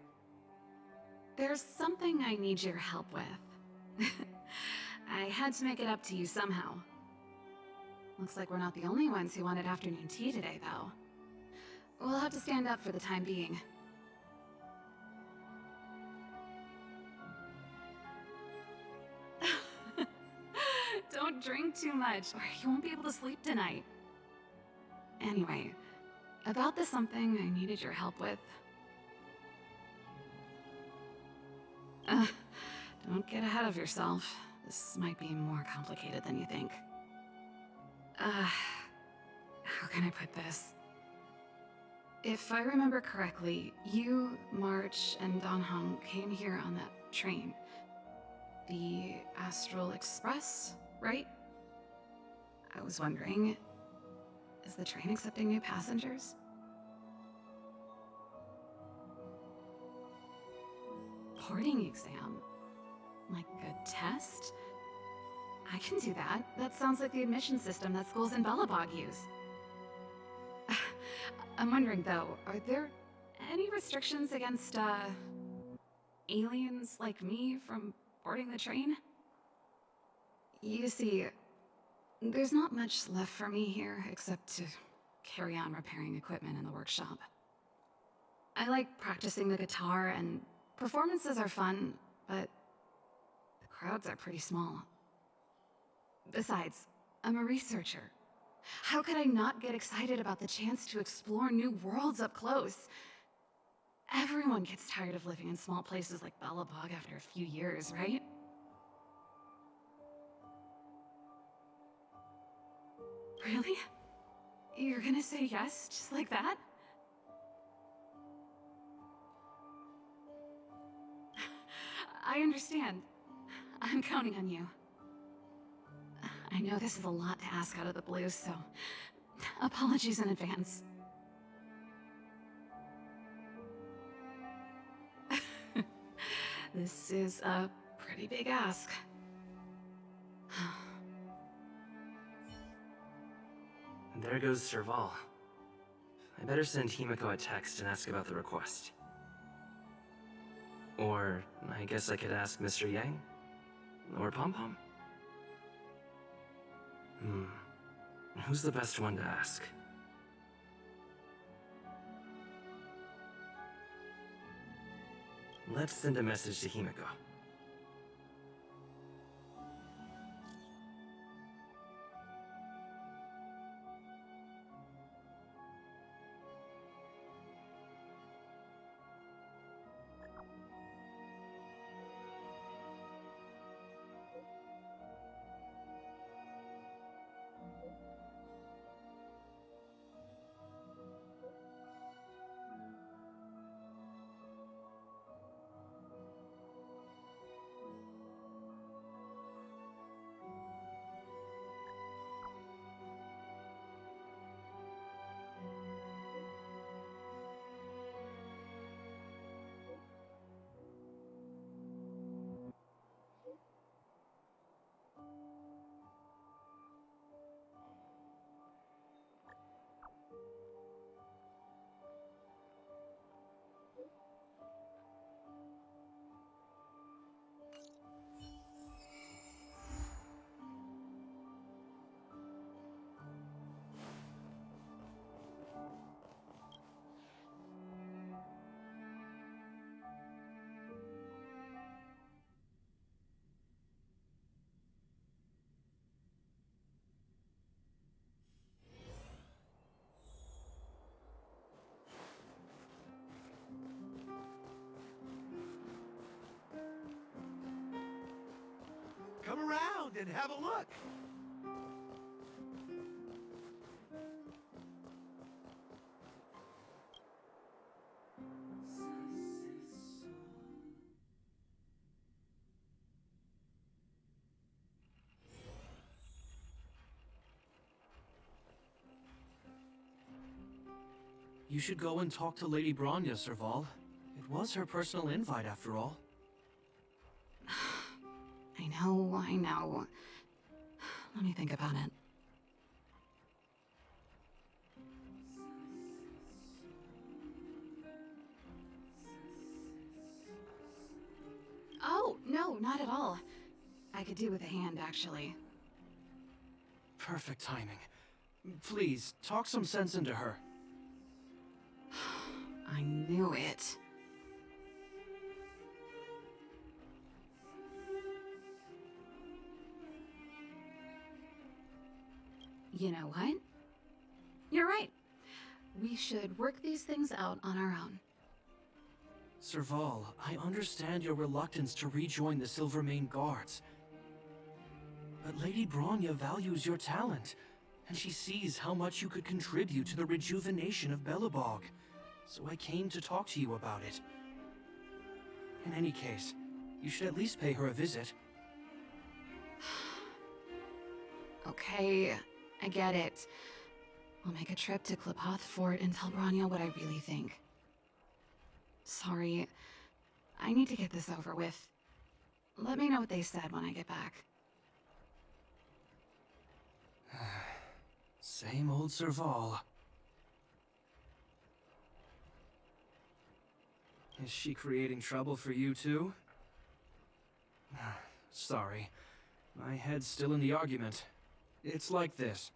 There's something I need your help with. I had to make it up to you somehow. Looks like we're not the only ones who wanted afternoon tea today, though. We'll have to stand up for the time being. Don't drink too much, or you won't be able to sleep tonight. Anyway, about the something I needed your help with. Don't get ahead of yourself. This might be more complicated than you think. How can I put this? If I remember correctly, you, March, and Don Hong came here on that train. The Astral Express, right? I was wondering, is the train accepting new passengers? Boarding exam? Like a test? I can do that. That sounds like the admission system that schools in Belobog use. I'm wondering though, are there any restrictions against, aliens like me from boarding the train? You see, there's not much left for me here except to carry on repairing equipment in the workshop. I like practicing the guitar and performances are fun, but the crowds are pretty small. Besides, I'm a researcher. How could I not get excited about the chance to explore new worlds up close? Everyone gets tired of living in small places like Belobog after a few years, right? Really? You're gonna say yes, just like that? I understand. I'm counting on you. I know this is a lot to ask out of the blue, so apologies in advance. This is a pretty big ask. And there goes Serval. I better send Himiko a text and ask about the request. Or I guess I could ask Mr. Yang? Or Pom Pom? Who's the best one to ask? Let's send a message to Himiko. Come around and have a look. You should go and talk to Lady Bronya, Serval. It was her personal invite, after all. I know. Let me think about it. Oh, no, not at all. I could do with a hand, actually. Perfect timing. Please, talk some sense into her. I knew it. You know what? You're right. We should work these things out on our own. Serval, I understand your reluctance to rejoin the Silvermane Guards. But Lady Bronya values your talent, and she sees how much you could contribute to the rejuvenation of Belobog. So I came to talk to you about it. In any case, you should at least pay her a visit. Okay, I get it. I'll make a trip to Klipoth Fort and tell Bronya what I really think. Sorry, I need to get this over with. Let me know what they said when I get back. Same old Serval. Is she creating trouble for you too? Sorry. My head's still in the argument. It's like this.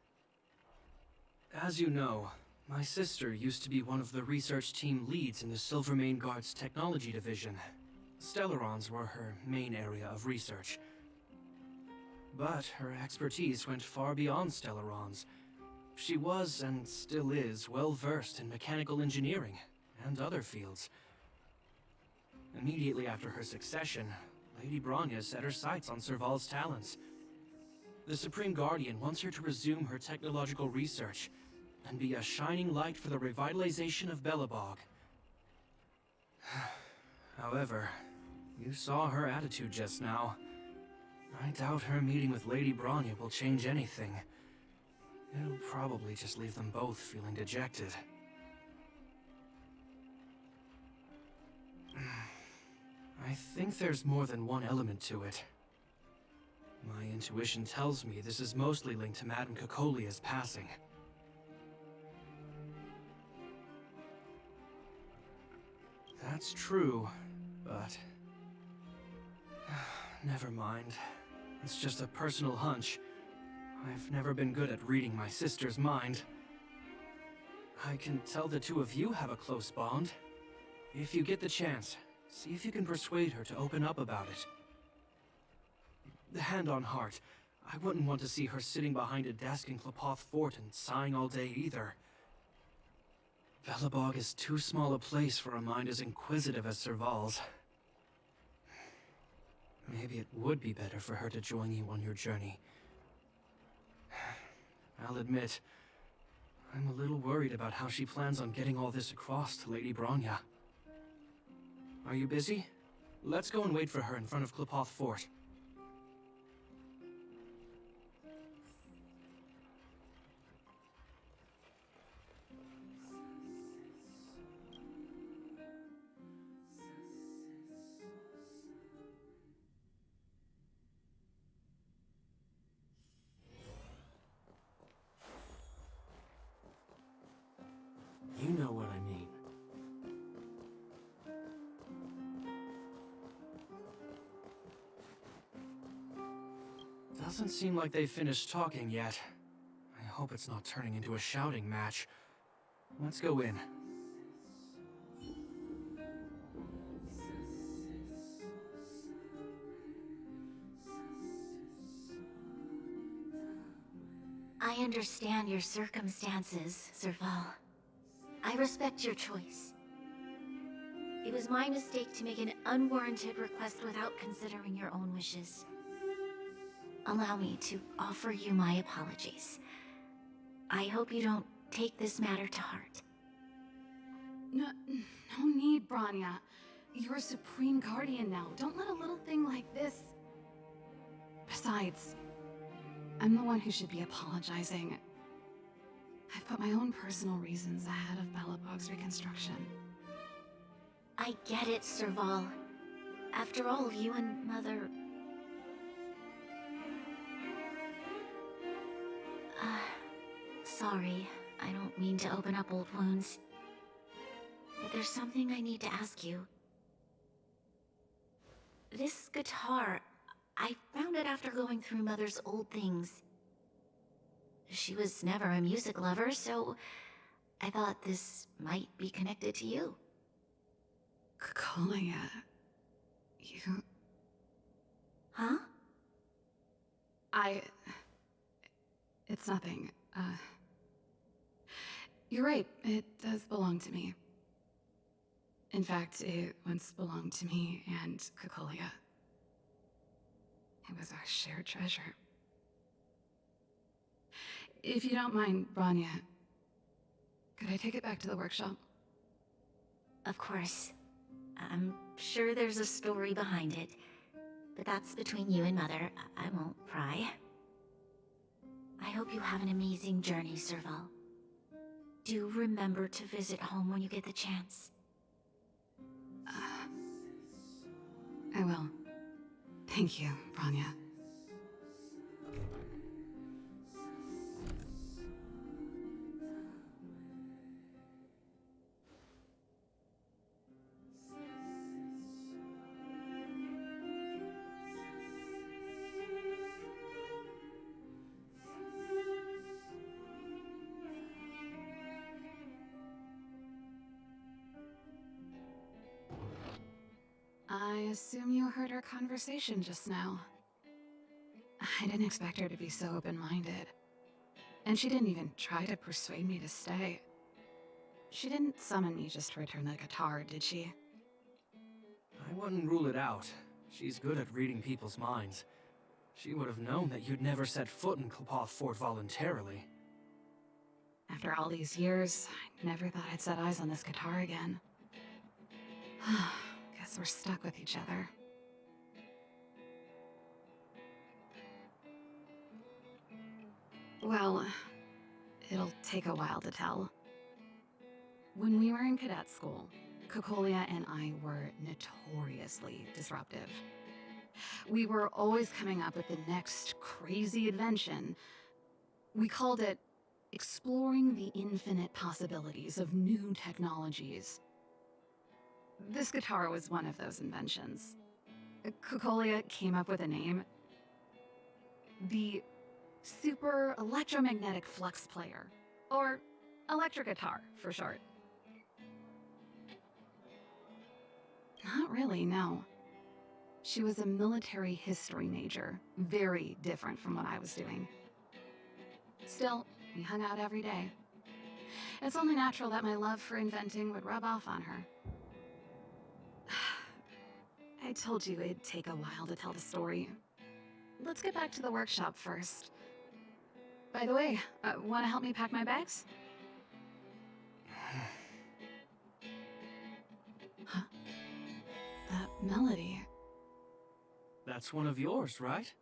As you know, my sister used to be one of the research team leads in the Silvermane Guard's technology division. Stellarons were her main area of research. But her expertise went far beyond Stellarons. She was, and still is, well versed in mechanical engineering and other fields. Immediately after her succession, Lady Bronya set her sights on Serval's talents. The Supreme Guardian wants her to resume her technological research and be a shining light for the revitalization of Belobog. However, you saw her attitude just now. I doubt her meeting with Lady Bronya will change anything. It'll probably just leave them both feeling dejected. I think there's more than one element to it. My intuition tells me this is mostly linked to Madame Cocolia's passing. That's true, but... never mind. It's just a personal hunch. I've never been good at reading my sister's mind. I can tell the two of you have a close bond. If you get the chance, see if you can persuade her to open up about it. Hand on heart, I wouldn't want to see her sitting behind a desk in Klopoth Fort and sighing all day either. Belobog is too small a place for a mind as inquisitive as Serval's. Maybe it would be better for her to join you on your journey. I'll admit, I'm a little worried about how she plans on getting all this across to Lady Bronya. Are you busy? Let's go and wait for her in front of Klopoth Fort. You know what I mean. Doesn't seem like they've finished talking yet. I hope it's not turning into a shouting match. Let's go in. I understand your circumstances, Serval. I respect your choice. It was my mistake to make an unwarranted request without considering your own wishes. Allow me to offer you my apologies. I hope you don't take this matter to heart. No need, Bronya. You're a Supreme Guardian now. Don't let a little thing like this... Besides, I'm the one who should be apologizing. I've put my own personal reasons ahead of Belobog's reconstruction. I get it, Serval. After all, you and Mother... Sorry, I don't mean to open up old wounds. But there's something I need to ask you. This guitar, I found it after going through Mother's old things. She was never a music lover, so I thought this might be connected to you. Cocolia... You... Huh? It's nothing. You're right, it does belong to me. In fact, it once belonged to me and Cocolia. It was our shared treasure. If you don't mind, Bronya, could I take it back to the workshop? Of course. I'm sure there's a story behind it, but that's between you and Mother. I won't pry. I hope you have an amazing journey, Serval. Do remember to visit home when you get the chance. I will. Thank you, Bronya. I assume you heard our conversation just now. I didn't expect her to be so open-minded. And she didn't even try to persuade me to stay. She didn't summon me just to return the guitar, did she? I wouldn't rule it out. She's good at reading people's minds. She would have known that you'd never set foot in Klopoth Fort voluntarily. After all these years, I never thought I'd set eyes on this guitar again. Guess we're stuck with each other. Well, it'll take a while to tell. When we were in cadet school, Cocolia and I were notoriously disruptive. We were always coming up with the next crazy invention. We called it exploring the infinite possibilities of new technologies. This guitar was one of those inventions. Cocolia came up with a name. The Super Electromagnetic Flux Player, or electric guitar for short. Not really, no. She was a military history major, very different from what I was doing. Still, we hung out every day. It's only natural that my love for inventing would rub off on her. I told you it'd take a while to tell the story. Let's get back to the workshop first. By the way, want to help me pack my bags? Huh? That melody. That's one of yours, right?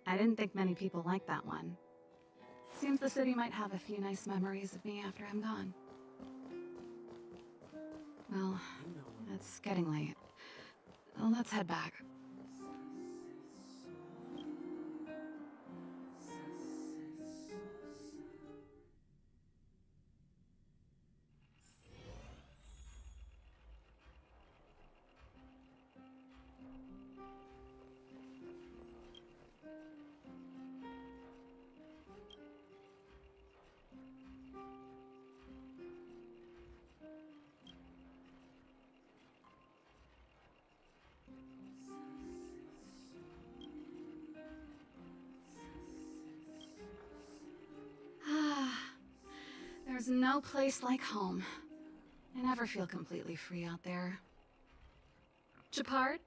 I didn't think many people liked that one. Seems the city might have a few nice memories of me after I'm gone. Well, it's getting late. Let's head back. There's no place like home. I never feel completely free out there. Japard,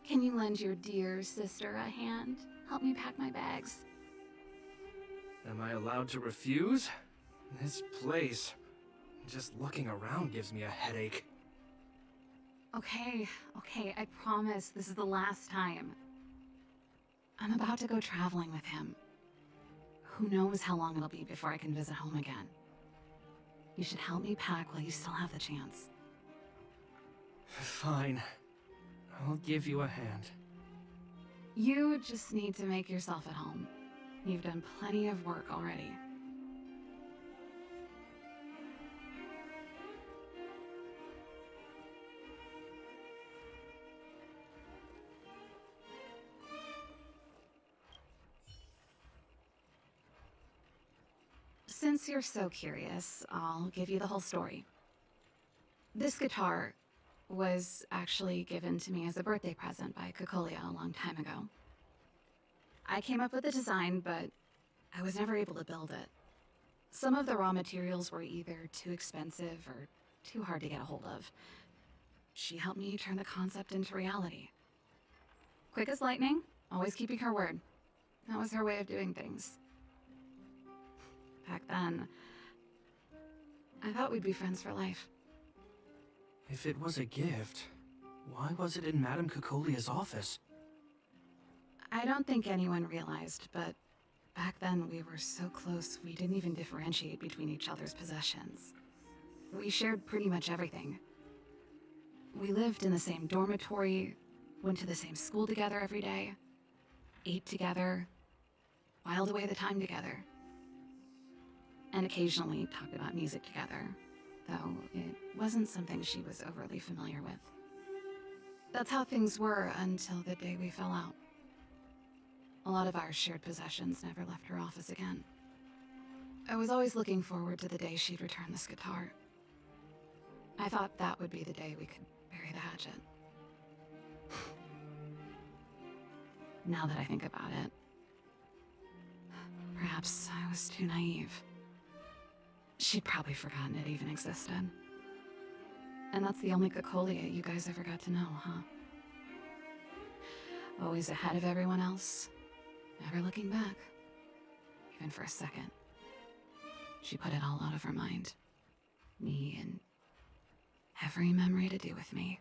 can you lend your dear sister a hand? Help me pack my bags. Am I allowed to refuse? This place, just looking around gives me a headache. Okay, I promise this is the last time. I'm about to go traveling with him. Who knows how long it'll be before I can visit home again. You should help me pack while you still have the chance. Fine. I'll give you a hand. You just need to make yourself at home. You've done plenty of work already. Since you're so curious, I'll give you the whole story. This guitar was actually given to me as a birthday present by Cocolia a long time ago. I came up with the design, but I was never able to build it. Some of the raw materials were either too expensive or too hard to get a hold of. She helped me turn the concept into reality. Quick as lightning, always keeping her word. That was her way of doing things. Back then, I thought we'd be friends for life. If it was a gift, why was it in Madame Cocolia's office? I don't think anyone realized, but back then we were so close we didn't even differentiate between each other's possessions. We shared pretty much everything. We lived in the same dormitory, went to the same school together every day, ate together, whiled away the time together, and occasionally talked about music together, though it wasn't something she was overly familiar with. That's how things were until the day we fell out. A lot of our shared possessions never left her office again. I was always looking forward to the day she'd return this guitar. I thought that would be the day we could bury the hatchet. Now that I think about it, perhaps I was too naive. She'd probably forgotten it even existed. And that's the only Cocolia you guys ever got to know, huh? Always ahead of everyone else, never looking back, even for a second. She put it all out of her mind. Me and every memory to do with me.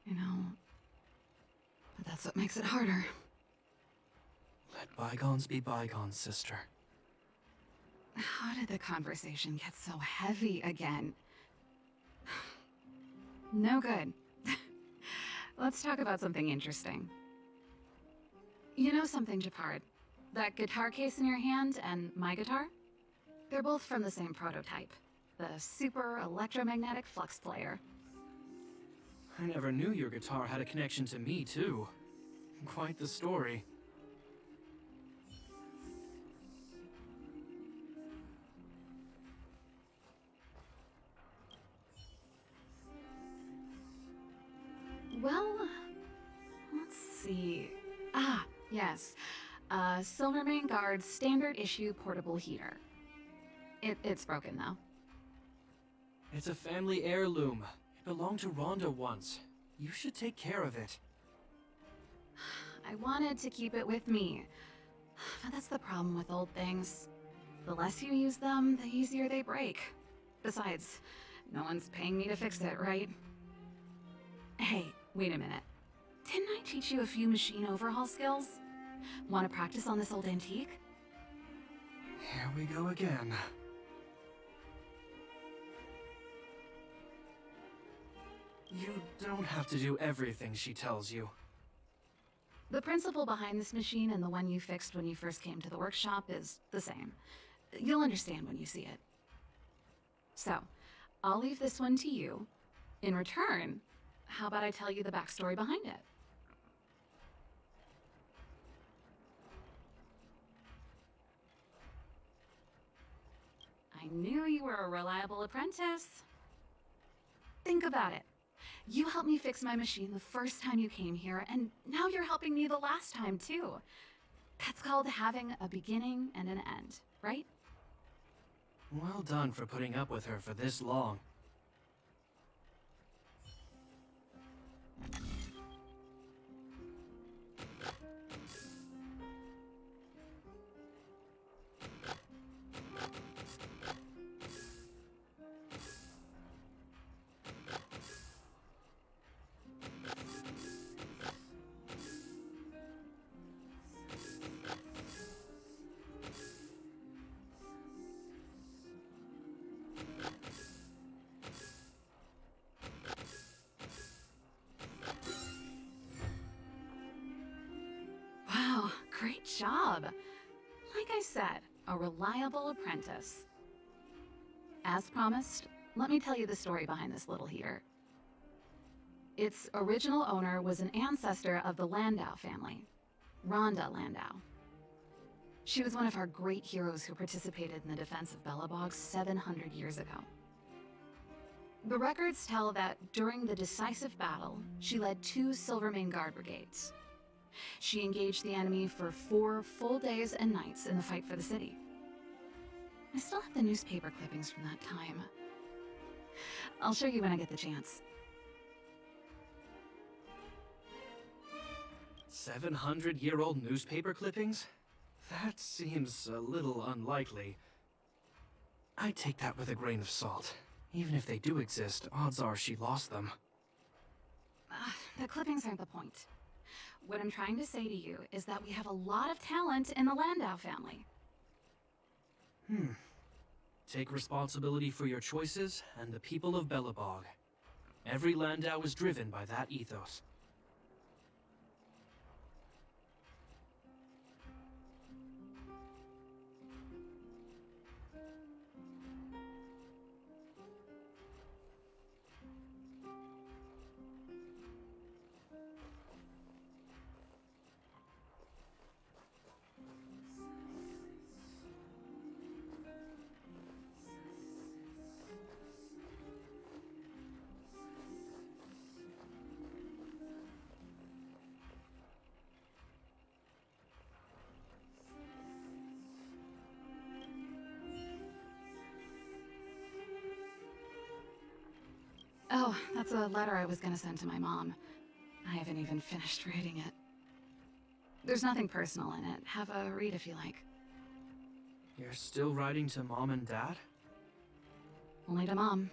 You know, but that's what makes it harder. Let bygones be bygones, sister. How did the conversation get so heavy again? No good. Let's talk about something interesting. You know something, Japard? That guitar case in your hand and my guitar? They're both from the same prototype. The Super Electromagnetic Flux Player. I never knew your guitar had a connection to me, too. Quite the story. Well, let's see. Ah, yes. Silvermane Guard's standard issue portable heater. It's broken though. It's a family heirloom. It belonged to Rhonda once. You should take care of it. I wanted to keep it with me. But that's the problem with old things. The less you use them, the easier they break. Besides, no one's paying me to fix it, right? Hey, wait a minute. Didn't I teach you a few machine overhaul skills? Want to practice on this old antique? Here we go again. You don't have to do everything she tells you. The principle behind this machine and the one you fixed when you first came to the workshop is the same. You'll understand when you see it. So, I'll leave this one to you. In return, how about I tell you the backstory behind it? I knew you were a reliable apprentice. Think about it. You helped me fix my machine the first time you came here, and now you're helping me the last time, too. That's called having a beginning and an end, right? Well done for putting up with her for this long. Wow, great job. Like I said, a reliable apprentice. As promised, let me tell you the story behind this little heater. Its original owner was an ancestor of the Landau family, Rhonda Landau. She was one of our great heroes who participated in the defense of Belobog 700 years ago. The records tell that during the decisive battle, she led 2 Silvermane Guard brigades. She engaged the enemy for 4 full days and nights in the fight for the city. I still have the newspaper clippings from that time. I'll show you when I get the chance. 700-year-old newspaper clippings? That seems a little unlikely. I take that with a grain of salt. Even if they do exist, odds are she lost them. The clippings aren't the point. What I'm trying to say to you is that we have a lot of talent in the Landau family. take responsibility for your choices and the people of Belobog. Every Landau is driven by that ethos. Oh, that's a letter I was gonna send to my mom. I haven't even finished writing it. There's nothing personal in it. Have a read if you like. You're still writing to Mom and Dad? Only to Mom.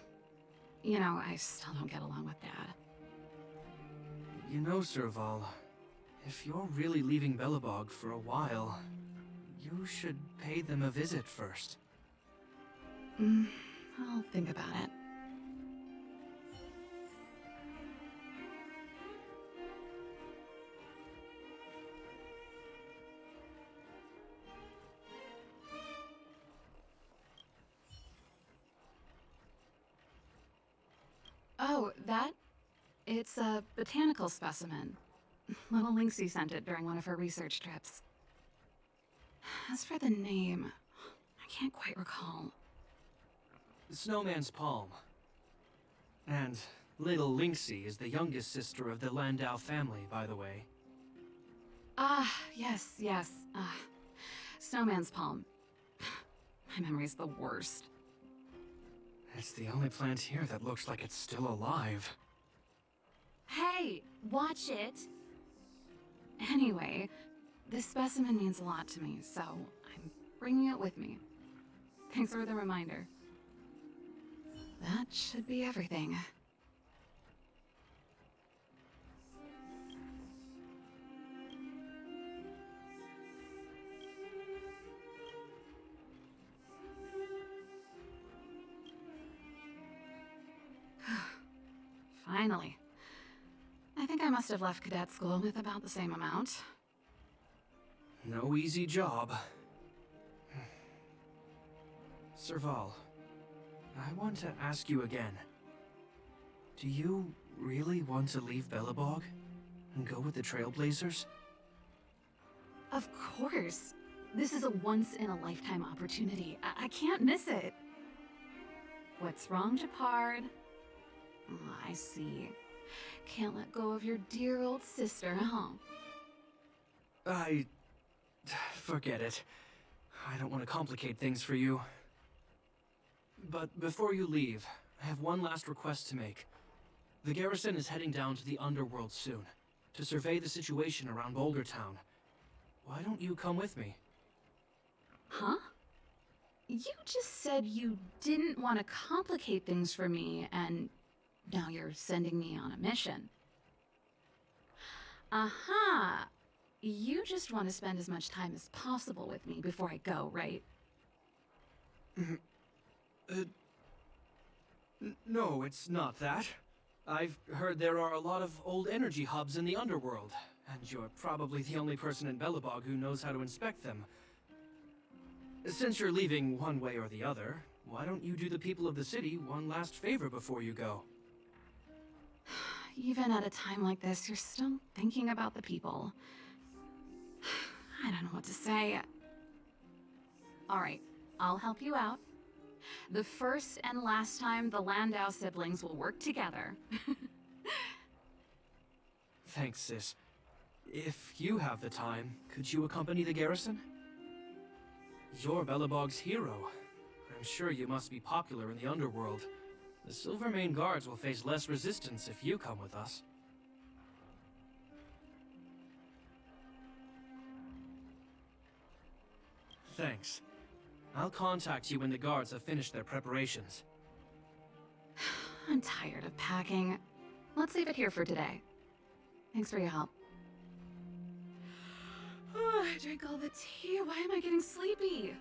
You know, I still don't get along with Dad. You know, Serval, if you're really leaving Belobog for a while, you should pay them a visit first. I'll think about it. Oh, that? It's a botanical specimen. Little Lynxie sent it during one of her research trips. As for the name, I can't quite recall. Snowman's Palm. And Little Lynxie is the youngest sister of the Landau family, by the way. Ah, yes. Snowman's Palm. My memory's the worst. It's the only plant here that looks like it's still alive. Hey, watch it! Anyway, this specimen means a lot to me, so I'm bringing it with me. Thanks for the reminder. That should be everything. Finally. I think I must have left cadet school with about the same amount. No easy job. Serval, I want to ask you again. Do you really want to leave Belobog and go with the Trailblazers? Of course. This is a once-in-a-lifetime opportunity. I can't miss it. What's wrong, Japard? Oh, I see. Can't let go of your dear old sister, huh? Forget it. I don't want to complicate things for you. But before you leave, I have one last request to make. The garrison is heading down to the underworld soon, to survey the situation around Boulder Town. Why don't you come with me? Huh? You just said you didn't want to complicate things for me, and now you're sending me on a mission. Aha! You just want to spend as much time as possible with me before I go, right? No, it's not that. I've heard there are a lot of old energy hubs in the underworld, and you're probably the only person in Belobog who knows how to inspect them. Since you're leaving one way or the other, why don't you do the people of the city one last favor before you go? Even at a time like this, you're still thinking about the people. I don't know what to say. All right, I'll help you out. The first and last time the Landau siblings will work together. Thanks, sis. If you have the time, could you accompany the garrison? You're Belobog's hero. I'm sure you must be popular in the underworld. The Silvermane Guards will face less resistance if you come with us. Thanks. I'll contact you when the guards have finished their preparations. I'm tired of packing. Let's leave it here for today. Thanks for your help. I drank all the tea. Why am I getting sleepy?